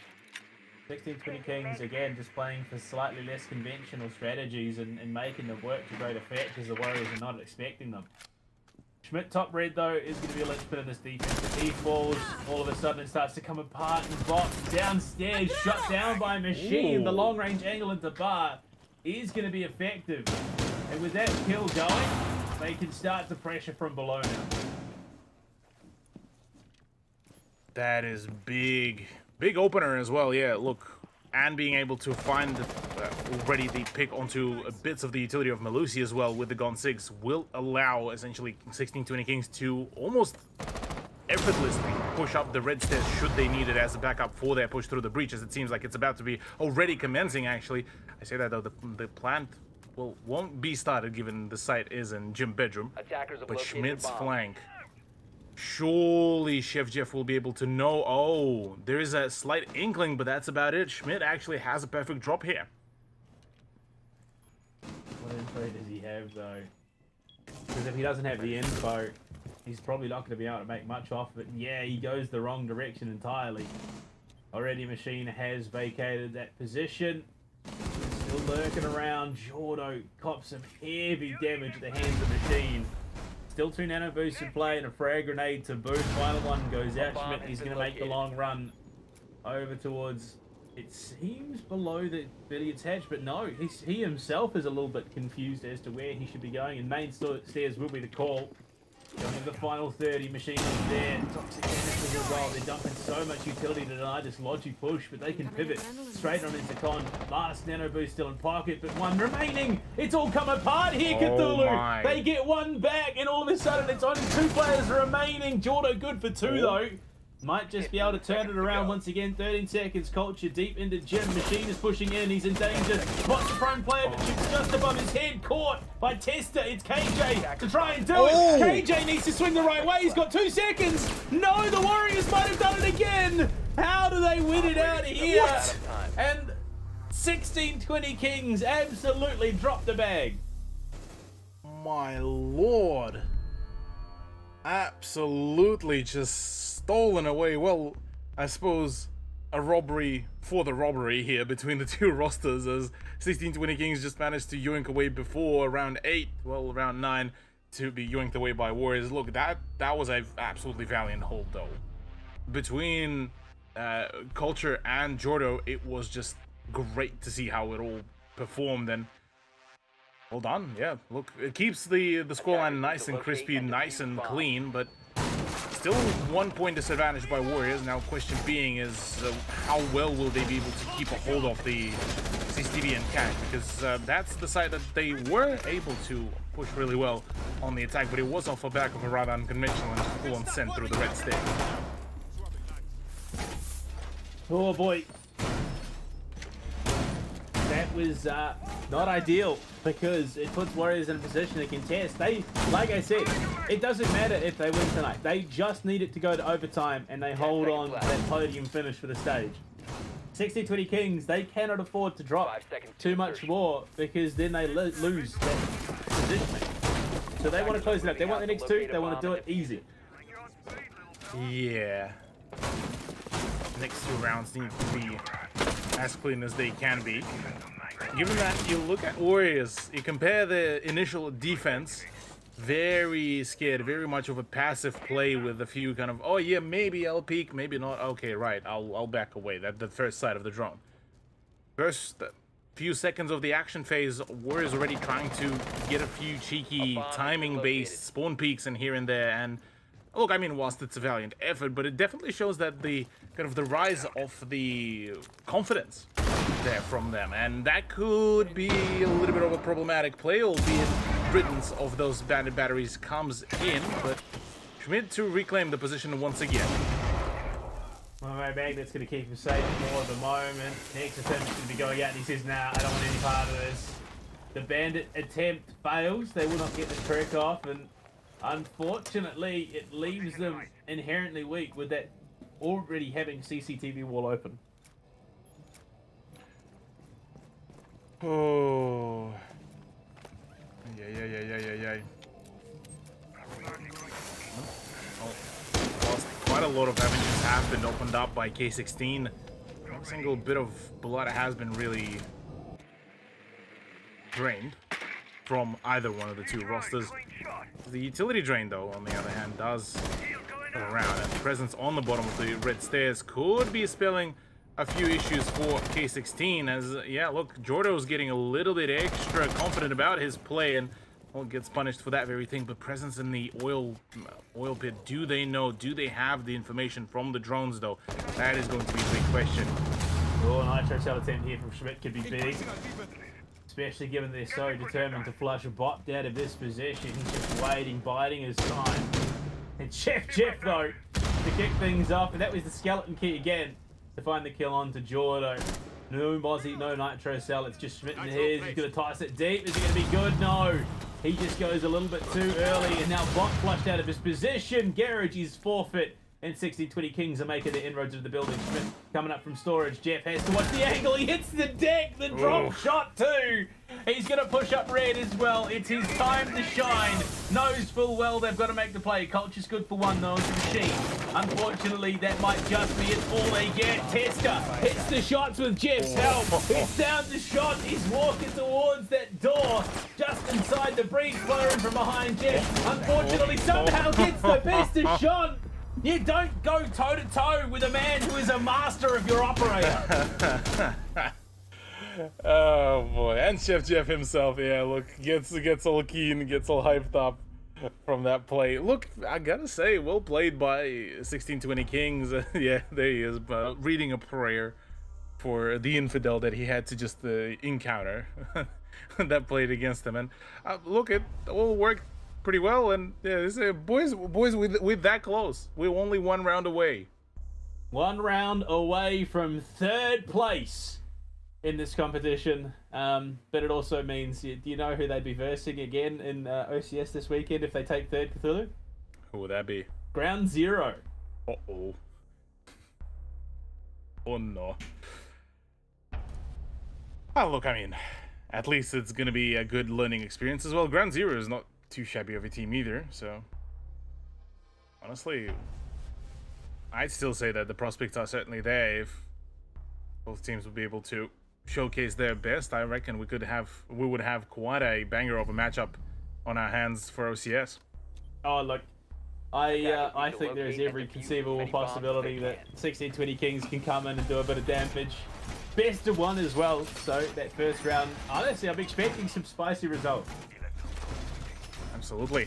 16-20 Kings, again, just playing for slightly less conventional strategies and making them work to great effect because the Warriors are not expecting them. Schmidt top red, though, is going to be a linchpin in this defense. If he falls, all of a sudden it starts to come apart and box downstairs, shut down by Machine. Ooh. The long-range angle into bar is going to be effective. And with that kill going, they can start to pressure from below now. That is big. Big opener as well, yeah, look. And being able to find already the pick onto bits of the utility of Melusi as well with the Gon 6 will allow essentially 16-20 Kings to almost effortlessly push up the red stairs should they need it as a backup for their push through the breach, as it seems like it's about to be already commencing actually. I say that though, the plant won't be started given the site is in gym bedroom, Attackers have but located Schmidt's a bomb. flank. Surely Chef Jeff will be able to know. Oh, there is a slight inkling, but that's about it. Schmidt actually has a perfect drop here. What info does he have, though? Because if he doesn't have the info, he's probably not going to be able to make much off of it. And yeah, he goes the wrong direction entirely. Already Machine has vacated that position. Still lurking around. Jordo cops some heavy damage at the hands of Machine. Still 2 nano boosts in play and a frag grenade to boot. Final one goes out. Schmidt, he's going to make the long run over towards, it seems, below the billiards hatch, but no, he himself is a little bit confused as to where he should be going, and main stairs will be the call. Going to the final 30, Machine is there. Toxic canisters as well. They're dumping so much utility to deny this logi push, but they can pivot straight on into con. Last nano boost still in pocket, but one remaining. It's all come apart here, Cthulhu. My. They get one back, and all of a sudden it's only 2 players remaining. Jordo good for 2 though. Might just be able to turn it around once again. 13 seconds. Culture deep into Jim. Machine is pushing in. He's in danger. Spots the prone player, but shoots just above his head. Caught by Tester. It's KJ to try and do it. KJ needs to swing the right way. He's got 2 seconds. No, the Warriors might have done it again. How do they win it out of here? What? And 16-20 Kings absolutely dropped the bag. My lord. Absolutely just stolen away. Well, I suppose a robbery for the robbery here between the two rosters, as 16-20 Kings just managed to yoink away before round 8, well, round 9, to be yoinked away by Warriors. Look, that was a absolutely valiant hold though. Between Culture and Jordo, it was just great to see how it all performed, and well done. Yeah, look, it keeps the scoreline nice and crispy, nice and clean, but still 1 point disadvantage by Warriors. Now, question being is how well will they be able to keep a hold of the CCTV and CAC, because that's the side that they were able to push really well on the attack, but it was off the back of a rather unconventional and full-on send through the red stick. Oh boy. That was not ideal, because it puts Warriors in a position to contest. They, like I said, it doesn't matter if they win tonight. They just need it to go to overtime, and they hold on to that podium finish for the stage. 16-20 Kings, they cannot afford to drop 5 seconds too much more, because then they lose that positioning. So they want to close it up. They want the next 2. They want to do it easy. Yeah. Next 2 rounds need to be as clean as they can be. Given that you look at Warriors, you compare the initial defense, very scared, very much of a passive play with a few kind of, oh yeah, maybe I'll peek, maybe not. Okay, right, I'll back away. That the first side of the drone. First few seconds of the action phase, Warriors already trying to get a few cheeky timing-based spawn peeks in here and there, and look, I mean, whilst it's a valiant effort, but it definitely shows that the kind of the rise of the confidence there from them, and that could be a little bit of a problematic play, albeit riddance of those bandit batteries comes in, but Schmidt to reclaim the position once again. Well, my Magnet's going to keep him safe more at the moment. Next attempt is going to be going out, and he says, nah, I don't want any part of this. The bandit attempt fails. They will not get the trick off, and unfortunately, it leaves them inherently weak with that already having CCTV wall open. Oh. Yeah. Whilst quite a lot of avenues have been opened up by K16, every single bit of blood has been really drained from either one of the two rosters. The utility drain, though, on the other hand, does go around, and the presence on the bottom of the red stairs could be spelling a few issues for K16 as, yeah, look, Jordo's getting a little bit extra confident about his play and, well, gets punished for that very thing. But presence in the oil pit, do they know? Do they have the information from the drones, though? That is going to be a big question. Oh, nitro cell attempt here from Schmidt could be big. Especially given they're so determined to flush a bot out of this position. He's just waiting, biding his time. And Jeff, though, to kick things off. And that was the skeleton key again to find the kill on to Jordo. No Mozzie, no nitro cell. It's just Schmidt in his. He's going to toss it deep. Is it going to be good? No. He just goes a little bit too early. And now bot flushed out of his position. Garage is forfeit. And 1620 Kings are making their inroads into the building. Schmidt coming up from storage. Jeff has to watch the angle. He hits the deck. The drop shot too. He's going to push up red as well. It's his time to shine. Knows full well they've got to make the play. Culture's good for one, though. It's a machine. Unfortunately, that might just be it. All they get. Tester hits the shots with Jeff's help. It's down to shot. He's walking towards that door. Just inside the breach, firing from behind Jeff. Unfortunately, somehow gets the best of shot. You don't go toe-to-toe with a man who is a master of your operator. Oh boy, and Chef Jeff himself, yeah, look, gets all keen, gets all hyped up from that play. Look, I gotta say, well played by 1620 Kings. Yeah, there he is, reading a prayer for the infidel that he had to just encounter that played against him. And look, it all worked pretty well, and yeah, this, boys, with that close, we're only one round away. 1 round away from 3rd place in this competition, but it also means, do you know who they'd be versing again in OCS this weekend if they take 3rd Cthulhu? Who would that be? Ground Zero. Uh-oh. Oh no. Oh, look, I mean, at least it's gonna be a good learning experience as well. Ground Zero is not too shabby of a team either, so honestly, I'd still say that the prospects are certainly there. If both teams would be able to showcase their best, I reckon we would have quite a banger of a matchup on our hands for OCS. Oh, look, I think there is every conceivable possibility that 1620 Kings can come in and do a bit of damage. Best of one as well, so that first round, honestly, I'm expecting some spicy results. Absolutely.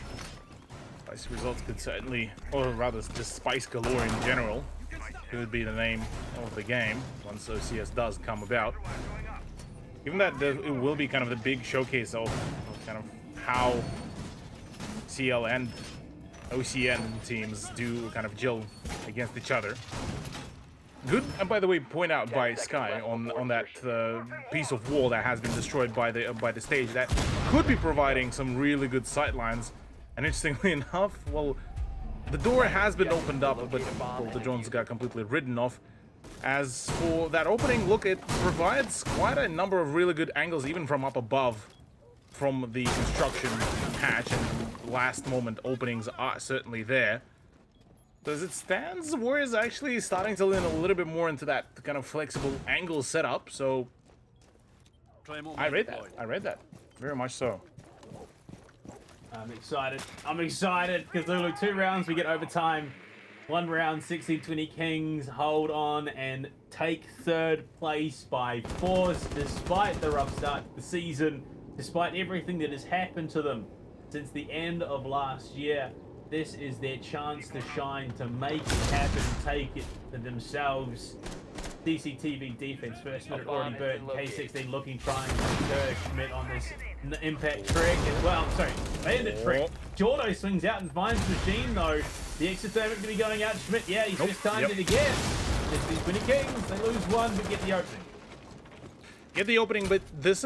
Spicy results could certainly, or rather just spice galore in general, could be the name of the game once OCS does come about. Given that it will be kind of the big showcase of kind of how CL and OCN teams do kind of gel against each other. Good, and by the way, point out by Sky on that piece of wall that has been destroyed by the stage that could be providing some really good sightlines. And interestingly enough, well, the door has been opened up, but well, the drones got completely ridden off. As for that opening, look, it provides quite a number of really good angles, even from up above, from the construction hatch, and last moment openings are certainly there. As it stands, Warriors actually starting to lean a little bit more into that kind of flexible angle setup, so I read that. Very much so. I'm excited because Cthulhu, 2 rounds, we get overtime. 1 round, 1620 Kings hold on and take 3rd place by force, despite the rough start to the season, despite everything that has happened to them since the end of last year. This is their chance to shine, to make it happen, take it to themselves. CCTV defense, first minute already burnt. K16 looking, trying to stir Schmidt on this impact trick. And, well, sorry, bandit trick. Jordo swings out and finds the machine, though. The exothermic going to be going out. Schmidt, yeah, he's just timed it again. 1620 Kings, they lose 1 but get the opening. get the opening, but this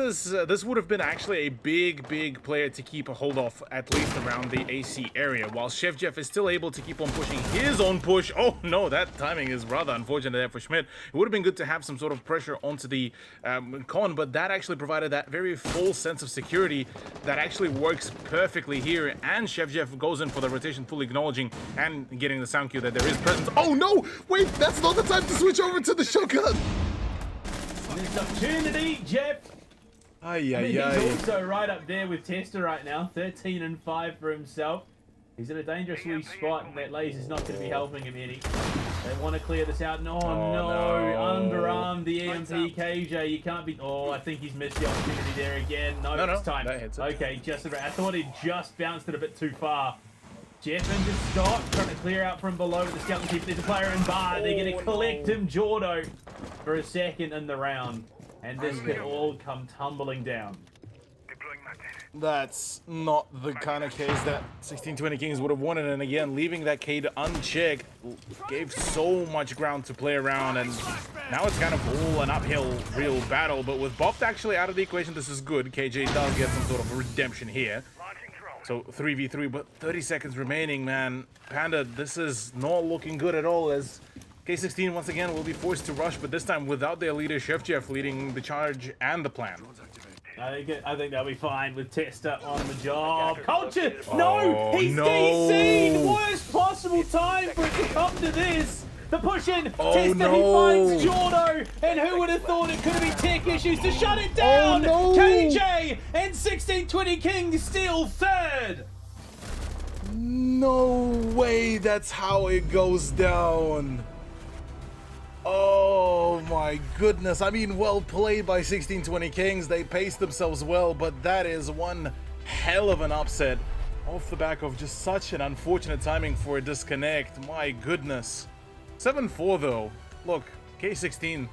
would have been actually a big player to keep a hold of, at least around the AC area, while Chef Jeff is still able to keep on pushing his own push. Oh no, that timing is rather unfortunate there for Schmidt. It would have been good to have some sort of pressure onto the con, but that actually provided that very full sense of security that actually works perfectly here, and Chef Jeff goes in for the rotation, fully acknowledging and getting the sound cue that there is presence. Oh no, wait, that's not the time to switch over to the shotgun. Missed opportunity, Jeff. Ay, He's also right up there with Tester right now, 13 and 5 for himself. He's in a dangerous wee spot, and that laser's not going to be helping him any. They want to clear this out. No, no, underarm the EMP KJ. You can't be. Oh, I think he's missed the opportunity there again. No, it's time. That hits it. Okay, just about. I thought he just bounced it a bit too far. Jeffen just stopped, trying to clear out from below with the skeleton keep. There's a player in bar. They're going to collect him, Jordo, for a second in the round. And this could all come tumbling down. That's not the kind of case that 1620 Kings would have wanted, and again, leaving that Cade unchecked gave so much ground to play around, and now it's kind of all an uphill real battle, but with Boft actually out of the equation, this is good. KJ does get some sort of redemption here. So 3v3, but 30 seconds remaining, man. Panda, this is not looking good at all, as K16 once again will be forced to rush, but this time without their leader Chef Jeff leading the charge and the plan. I think they'll be fine with Tester on the job. Culture! No! He's DC'd! Worst possible time for it to come to this! The push in! Tester, he finds Jordo! And who would have thought it could have been tech issues to shut it down? KJ and 1620 Kings still third! No way that's how it goes down. Oh my goodness. I mean, well played by 1620 Kings. They paced themselves well, but that is one hell of an upset off the back of just such an unfortunate timing for a disconnect. My goodness. 7-4 though. Look, K16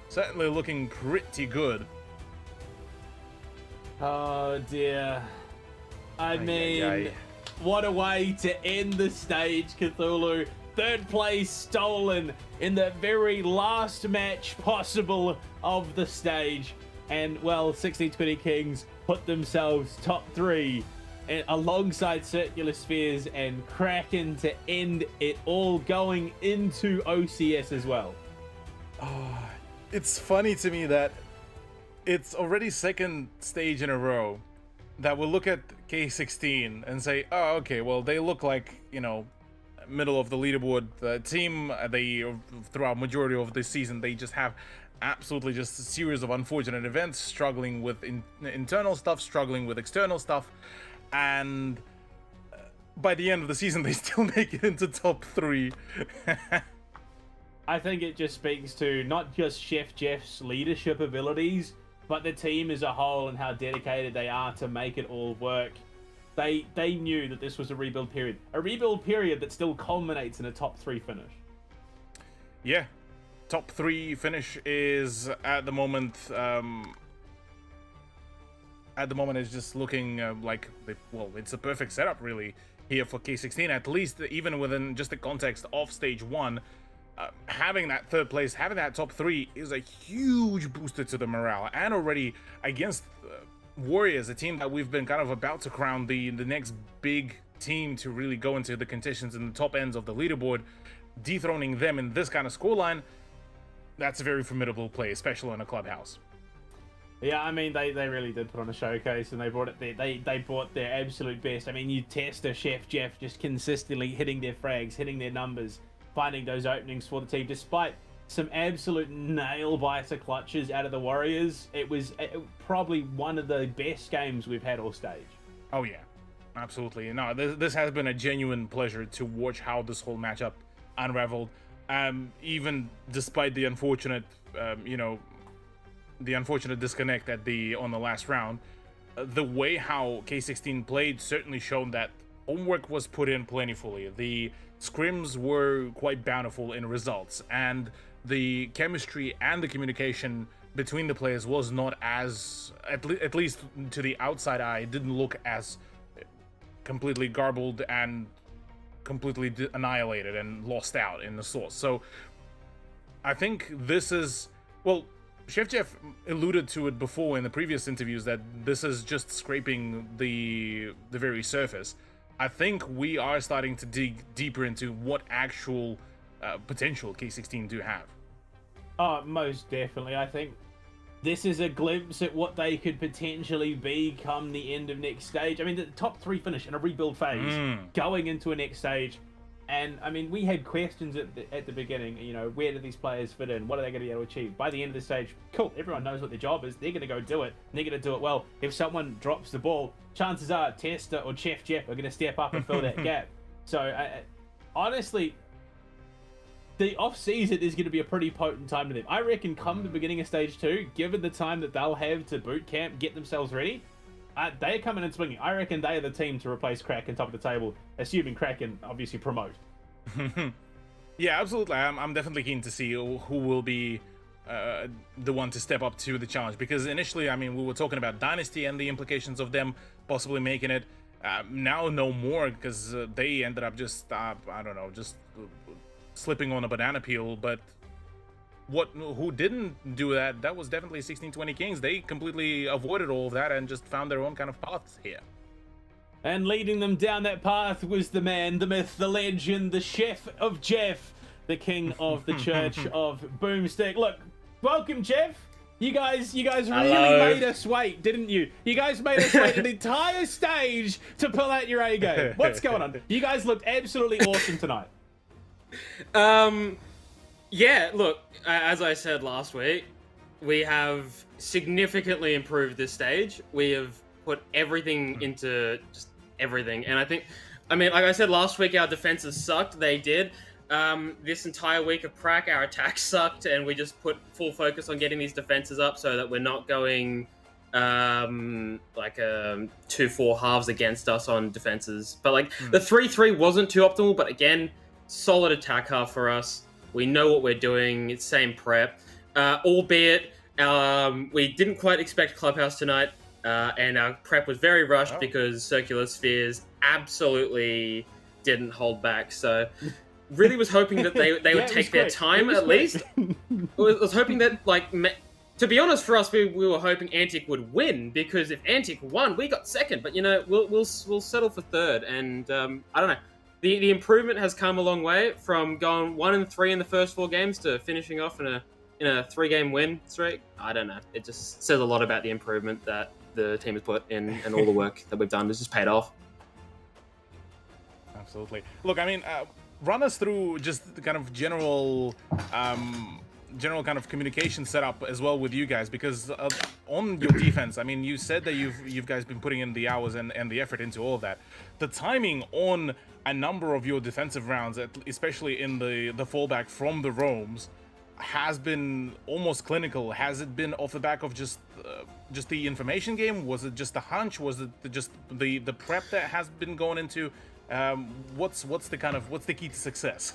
certainly looking pretty good. Oh dear. I mean, what a way to end the stage, Cthulhu. Third place stolen in the very last match possible of the stage. And, well, 1620 Kings put themselves top 3 alongside Circular Spheres and Kraken to end it all, going into OCS as well. It's funny to me that it's already second stage in a row that we'll look at K16 and say, oh, okay, well, they look like, you know, middle of the leaderboard team. They, throughout majority of this season, they just have absolutely just a series of unfortunate events, struggling with internal stuff, struggling with external stuff, and by the end of the season they still make it into top 3. I think it just speaks to not just Chef Jeff's leadership abilities, but the team as a whole and how dedicated they are to make it all work. They knew that this was a rebuild period. A rebuild period that still culminates in a top 3 finish. Yeah. Top 3 finish is at the moment is just looking like, well, it's a perfect setup really here for K16, at least even within just the context of stage 1. Having that third place, having that top 3 is a huge booster to the morale, and already against Warriors, a team that we've been kind of about to crown the next big team to really go into the contentions in the top ends of the leaderboard, dethroning them in this kind of scoreline, that's a very formidable play, especially in a clubhouse. Yeah, I mean, they really did put on a showcase, and they brought it there. They brought their absolute best. I mean, you test a Chef Jeff just consistently hitting their frags, hitting their numbers, finding those openings for the team, despite some absolute nail-biter clutches out of the Warriors. It was probably one of the best games we've had all stage. Oh, yeah. Absolutely. No, this has been a genuine pleasure to watch how this whole matchup unraveled. Even despite the unfortunate, the unfortunate disconnect on the last round, the way how K16 played certainly showed that homework was put in plentifully. The scrims were quite bountiful in results, and the chemistry and the communication between the players was not as, at least to the outside eye, didn't look as completely garbled and completely annihilated and lost out in the source. So I think this is, well, Chef Jeff alluded to it before in the previous interviews that this is just scraping the very surface. I think we are starting to dig deeper into what actual potential K16 do have. Oh, most definitely. I think this is a glimpse at what they could potentially be come the end of next stage. I mean, the top 3 finish in a rebuild phase, going into a next stage. And, I mean, we had questions at the beginning, you know, where do these players fit in? What are they going to be able to achieve? By the end of the stage, cool, everyone knows what their job is. They're going to go do it, and they're going to do it well. If someone drops the ball, chances are Tester or Chef Jeff are going to step up and fill that gap. So, honestly, the off-season is going to be a pretty potent time to them. I reckon come the beginning of Stage 2, given the time that they'll have to boot camp, get themselves ready, they're coming and swinging. I reckon they are the team to replace Kraken top of the table, assuming Kraken obviously promote. Yeah, absolutely. I'm definitely keen to see who will be the one to step up to the challenge. Because initially, I mean, we were talking about Dynasty and the implications of them possibly making it. Now no more, because they ended up just, I don't know, just slipping on a banana peel. But who didn't do that, that was definitely 1620 Kings. They completely avoided all of that and just found their own kind of paths here. And leading them down that path was the man, the myth, the legend, the Chef of Jeff, the king of the Church of Boomstick. Look, welcome, Jeff. You guys really made us wait, didn't you? You guys made us wait an entire stage to pull out your A game. What's going on? You guys looked absolutely awesome tonight. Yeah, look, as I said last week, we have significantly improved this stage. We have put everything into just everything. And I mean, like I said last week, our defenses sucked. They did. This entire week of prac, our attacks sucked, and we just put full focus on getting these defenses up so that we're not going 2-4 halves against us on defenses. But like the 3-3 wasn't too optimal, but again, solid attack half for us. We know what we're doing. It's same prep. Albeit, we didn't quite expect Clubhouse tonight, and our prep was very rushed because Circular Spheres absolutely didn't hold back. So really was hoping that they would take their time at least. I was hoping that, to be honest, for us, we were hoping Antic would win, because if Antic won, we got second. But, you know, we'll settle for third. And I don't know. The improvement has come a long way from going 1-3 in the first 4 games to finishing off in a 3-game win streak. I don't know. It just says a lot about the improvement that the team has put in, and all the work that we've done has just paid off. Absolutely. Look, I mean, run us through just the kind of general kind of communication setup as well with you guys, because on your defense, I mean, you said that you've guys been putting in the hours and the effort into all of that. The timing on a number of your defensive rounds, especially in the fallback from the roams, has been almost clinical. Has it been off the back of just the information game? Was it just a hunch? Was it just the prep that has been going into? What's the key to success?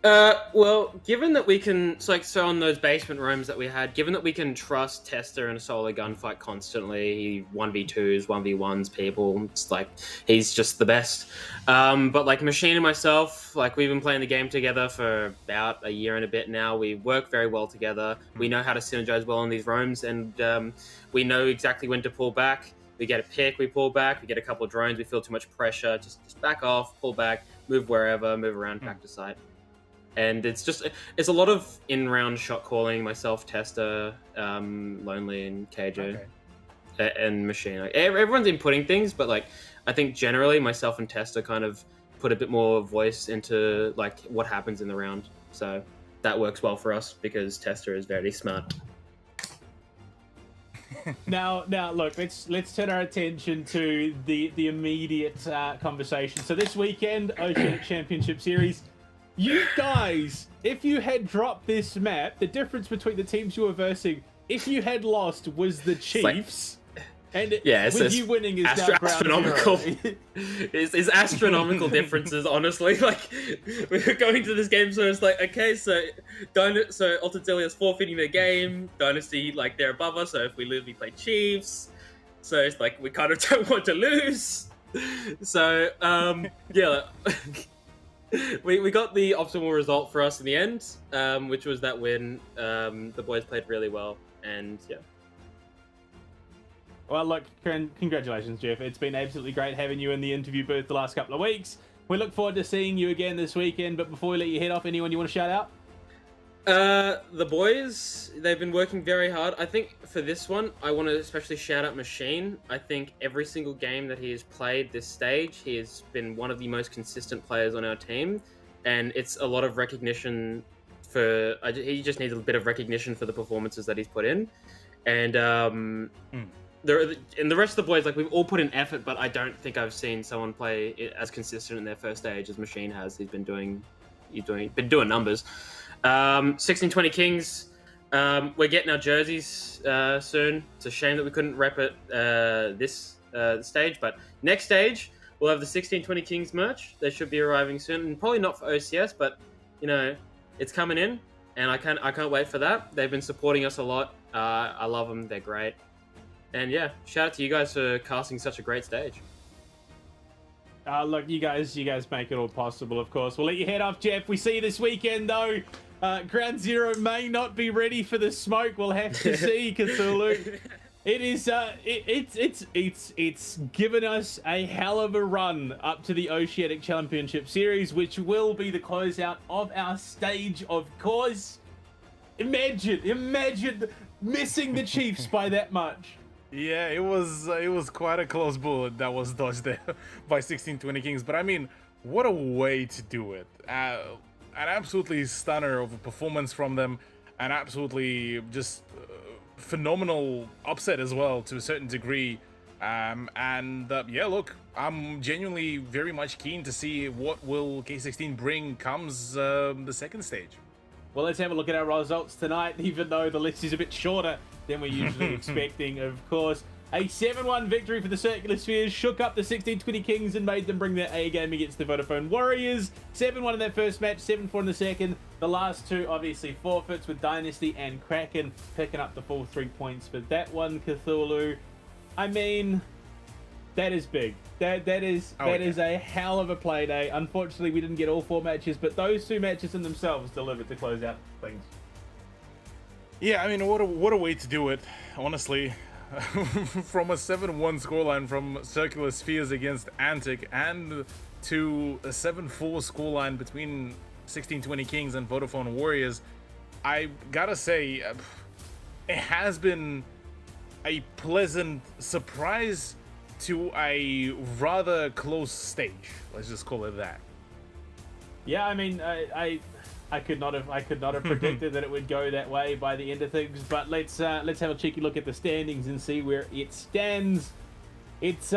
Well, given that we can, so on those basement rooms that we had, given that we can trust Tester in a solo gunfight constantly, he 1v2s, 1v1s people, it's like, he's just the best. But like Machine and myself, like we've been playing the game together for about a year and a bit now. We work very well together. We know how to synergize well in these rooms, and we know exactly when to pull back. We get a pick, we pull back. We get a couple of drones, we feel too much pressure, just back off, pull back, move wherever, move around, back to site. And it's a lot of in-round shot calling, myself, Tester, Lonely, and KJ, and Machine. Like, everyone's inputting things, but like I think generally myself and Tester kind of put a bit more voice into like what happens in the round. So that works well for us because Tester is very smart. Now, look, let's turn our attention to the immediate conversation. So this weekend, Oceanic Championship Series. You guys, if you had dropped this map, the difference between the teams you were versing, if you had lost, was the Chiefs. And with you winning is now astronomical. It's astronomical differences, honestly. Like, we were going to this game, so it's like, okay, so Altered Zelia's forfeiting their game. Dynasty, like, they're above us, so if we lose, we play Chiefs. So it's like, we kind of don't want to lose. So, yeah. we got the optimal result for us in the end, which was that win. The boys played really well, and yeah. Well, look, congratulations, Jeff. It's been absolutely great having you in the interview booth the last couple of weeks. We look forward to seeing you again this weekend, but before we let you head off, anyone you want to shout out? The boys, they've been working very hard. I think for this one, I want to especially shout out Machine. I think every single game that he has played this stage, he has been one of the most consistent players on our team, and it's a lot of recognition for... he just needs a bit of recognition for the performances that he's put in. And and the rest of the boys, like, we've all put in effort, but I don't think I've seen someone play as consistent in their first stage as Machine has. He's been doing numbers. 1620 Kings, we're getting our jerseys soon. It's a shame that we couldn't rep it this stage, but next stage we'll have the 1620 Kings merch. They should be arriving soon, and probably not for OCS, but you know, it's coming in, and I can't wait for that. They've been supporting us a lot. I love them. They're great. And yeah, shout out to you guys for casting such a great stage. Look, you guys make it all possible, of course. We'll let you head off, Jeff. We see you this weekend, though. Ground Zero may not be ready for the smoke. We'll have to see, Cthulhu. It is, it's given us a hell of a run up to the Oceanic Championship Series, which will be the closeout of our stage, of course. Imagine missing the Chiefs by that much. Yeah, it was quite a close bullet that was dodged there by 1620 Kings. But I mean, what a way to do it. An absolutely stunner of a performance from them. An absolutely just phenomenal upset as well to a certain degree. Yeah, look, I'm genuinely very much keen to see what will K16 bring comes the second stage. Well, let's have a look at our results tonight, even though the list is a bit shorter than we're usually expecting, of course. A 7-1 victory for the Circular Spheres shook up the 1620 Kings and made them bring their A game against the Vodafone Warriors. 7-1 in their first match, 7-4 in the second. The last two, obviously, forfeits with Dynasty and Kraken picking up the full 3 points for that one, Cthulhu. I mean, that is big. That is a hell of a play day. Unfortunately, we didn't get all 4 matches, but those 2 matches in themselves delivered to close out things. Yeah, I mean, what a way to do it, honestly. From a 7-1 scoreline from Circular Spheres against Antic, and to a 7-4 scoreline between 1620 Kings and Vodafone Warriors, I gotta say, it has been a pleasant surprise to a rather close stage. Let's just call it that. Yeah, I mean, I could not have predicted that it would go that way by the end of things. But let's have a cheeky look at the standings and see where it stands. It's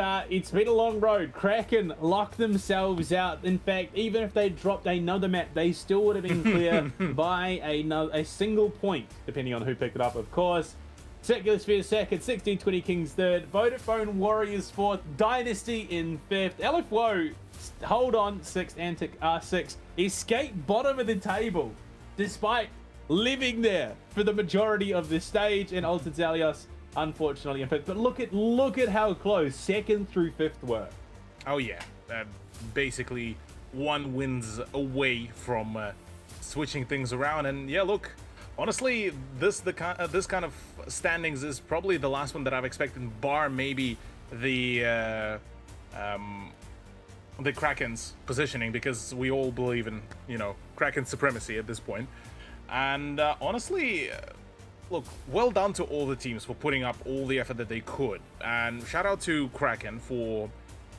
been a long road. Kraken locked themselves out. In fact, even if they dropped another map, they still would have been clear by a single point, depending on who picked it up, of course. Circular Spheres second, 1620 Kings third, Vodafone Warriors fourth, Dynasty in fifth, LFWO, hold on, sixth, Antic R6, escape bottom of the table, despite living there for the majority of the stage, and Altered Zalios, unfortunately, in fifth. But look at how close second through fifth were. Oh yeah, basically 1 wins away from switching things around, and yeah, look. Honestly, this kind of standings is probably the last one that I've expected, bar maybe the Kraken's positioning, because we all believe in, you know, Kraken supremacy at this point. And honestly, look, well done to all the teams for putting up all the effort that they could, and shout out to Kraken for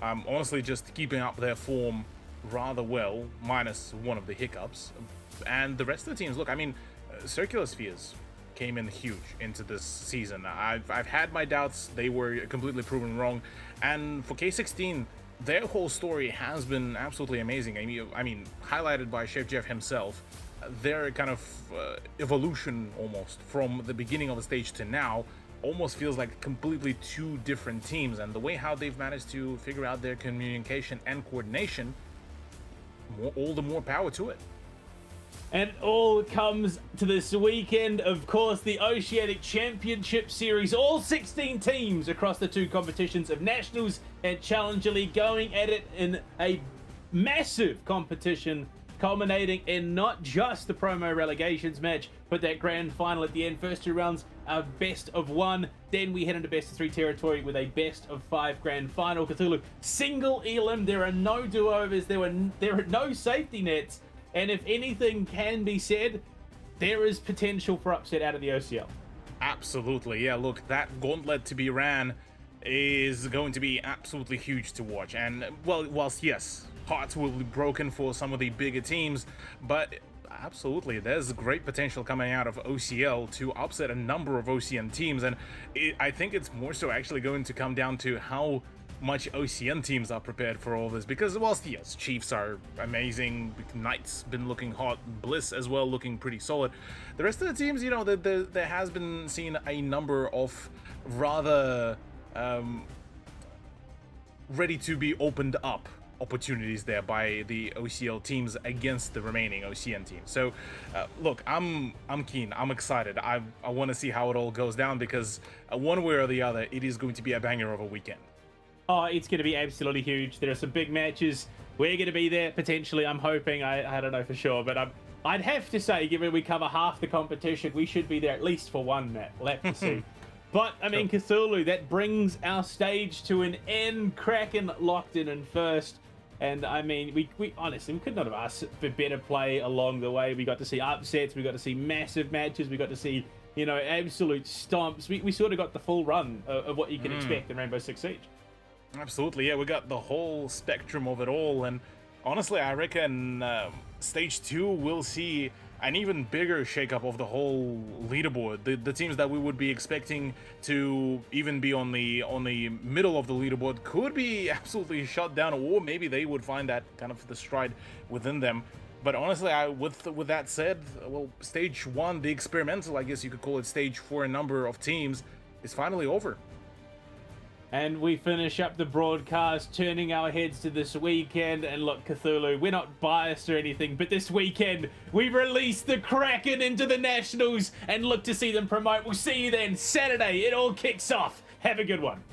honestly just keeping up their form rather well, minus one of the hiccups. And the rest of the teams, look, I mean, Circular Spheres came in huge into this season. I've had my doubts. They were completely proven wrong. And for K16, their whole story has been absolutely amazing. I mean, highlighted by Chef Jeff himself. Their kind of evolution almost from the beginning of the stage to now almost feels like completely 2 different teams. And the way how they've managed to figure out their communication and coordination, all the more power to it. And it all comes to this weekend, of course, the Oceanic Championship Series. All 16 teams across the 2 competitions of Nationals and Challenger League going at it in a massive competition culminating in not just the promo relegations match, but that grand final at the end. First 2 rounds are best of 1, then we head into best of 3 territory with a best of 5 grand final. Cthulhu, single elim, there are no do-overs, there are no safety nets, and if anything can be said, there is potential for upset out of the OCL. Absolutely, yeah, look, that gauntlet to be ran is going to be absolutely huge to watch. And, well, whilst, yes, hearts will be broken for some of the bigger teams, but absolutely, there's great potential coming out of OCL to upset a number of OCN teams. And I think it's more so actually going to come down to how much OCN teams are prepared for all this, because whilst yes, Chiefs are amazing, Knights been looking hot, Bliss as well looking pretty solid, the rest of the teams, you know, there has been seen a number of rather ready to be opened up opportunities there by the OCL teams against the remaining OCN teams. So look, I'm keen, I'm excited, I want to see how it all goes down, because one way or the other it is going to be a banger of a weekend. Oh, it's going to be absolutely huge. There are some big matches. We're going to be there, potentially. I'm hoping. I don't know for sure. But I'd have to say, given we cover half the competition, we should be there at least for one map. We'll have to see. But, I mean, Cthulhu, that brings our stage to an end. Kraken locked in first. And, I mean, we honestly, we could not have asked for better play along the way. We got to see upsets. We got to see massive matches. We got to see, you know, absolute stomps. We sort of got the full run of what you can expect in Rainbow Six Siege. Absolutely, yeah, we got the whole spectrum of it all, and honestly, I reckon Stage 2 will see an even bigger shakeup of the whole leaderboard. The teams that we would be expecting to even be on the middle of the leaderboard could be absolutely shut down, or maybe they would find that kind of the stride within them. But honestly, with that said, well, Stage 1, the experimental, I guess you could call it stage for a number of teams, is finally over. And we finish up the broadcast, turning our heads to this weekend. And look, Cthulhu, we're not biased or anything, but this weekend, we release the Kraken into the Nationals and look to see them promote. We'll see you then. Saturday, it all kicks off. Have a good one.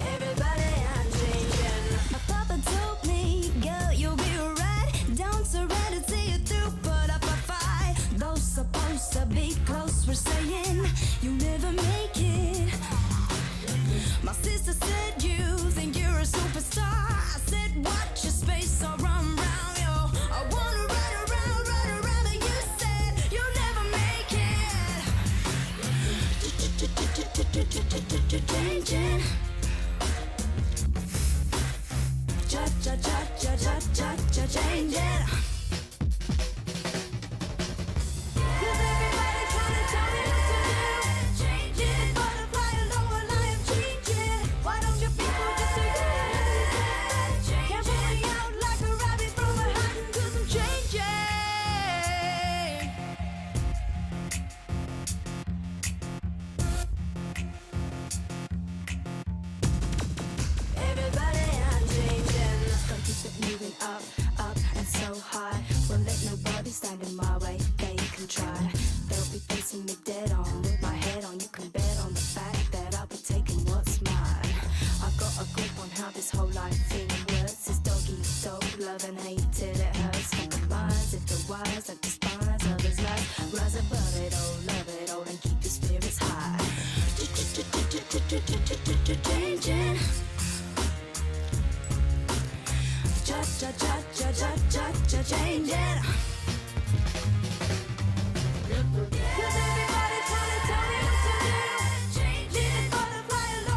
Everybody, I'm changing. My papa told me, girl, you'll be alright. Don't surrender, see it through, put up a fight. Those supposed to be close were saying you never make it. My sister said you think you're a superstar. I said watch your space or run round, yo. I wanna run around, but you said you'll never make it. Changing. Changing. Cause everybody tryna tell me what to do. Changing. Butterfly alone while I am changing. Why don't you people just say yeah? Can't pull me out like a rabbit from a hat, 'cause I'm changing. Everybody, I'm changing. Gonna keep it moving up, and so high. Won't let nobody stand in my way. They can try. They'll be facing me dead on with my head on. You can bet on the fact that I'll be taking what's mine. I've got a grip on how this whole life thing works. It's dog eat dog, love and hate till it hurts. Compromise if the wise that despise others' lives. Rise above it all, love it all, and keep your spirits high.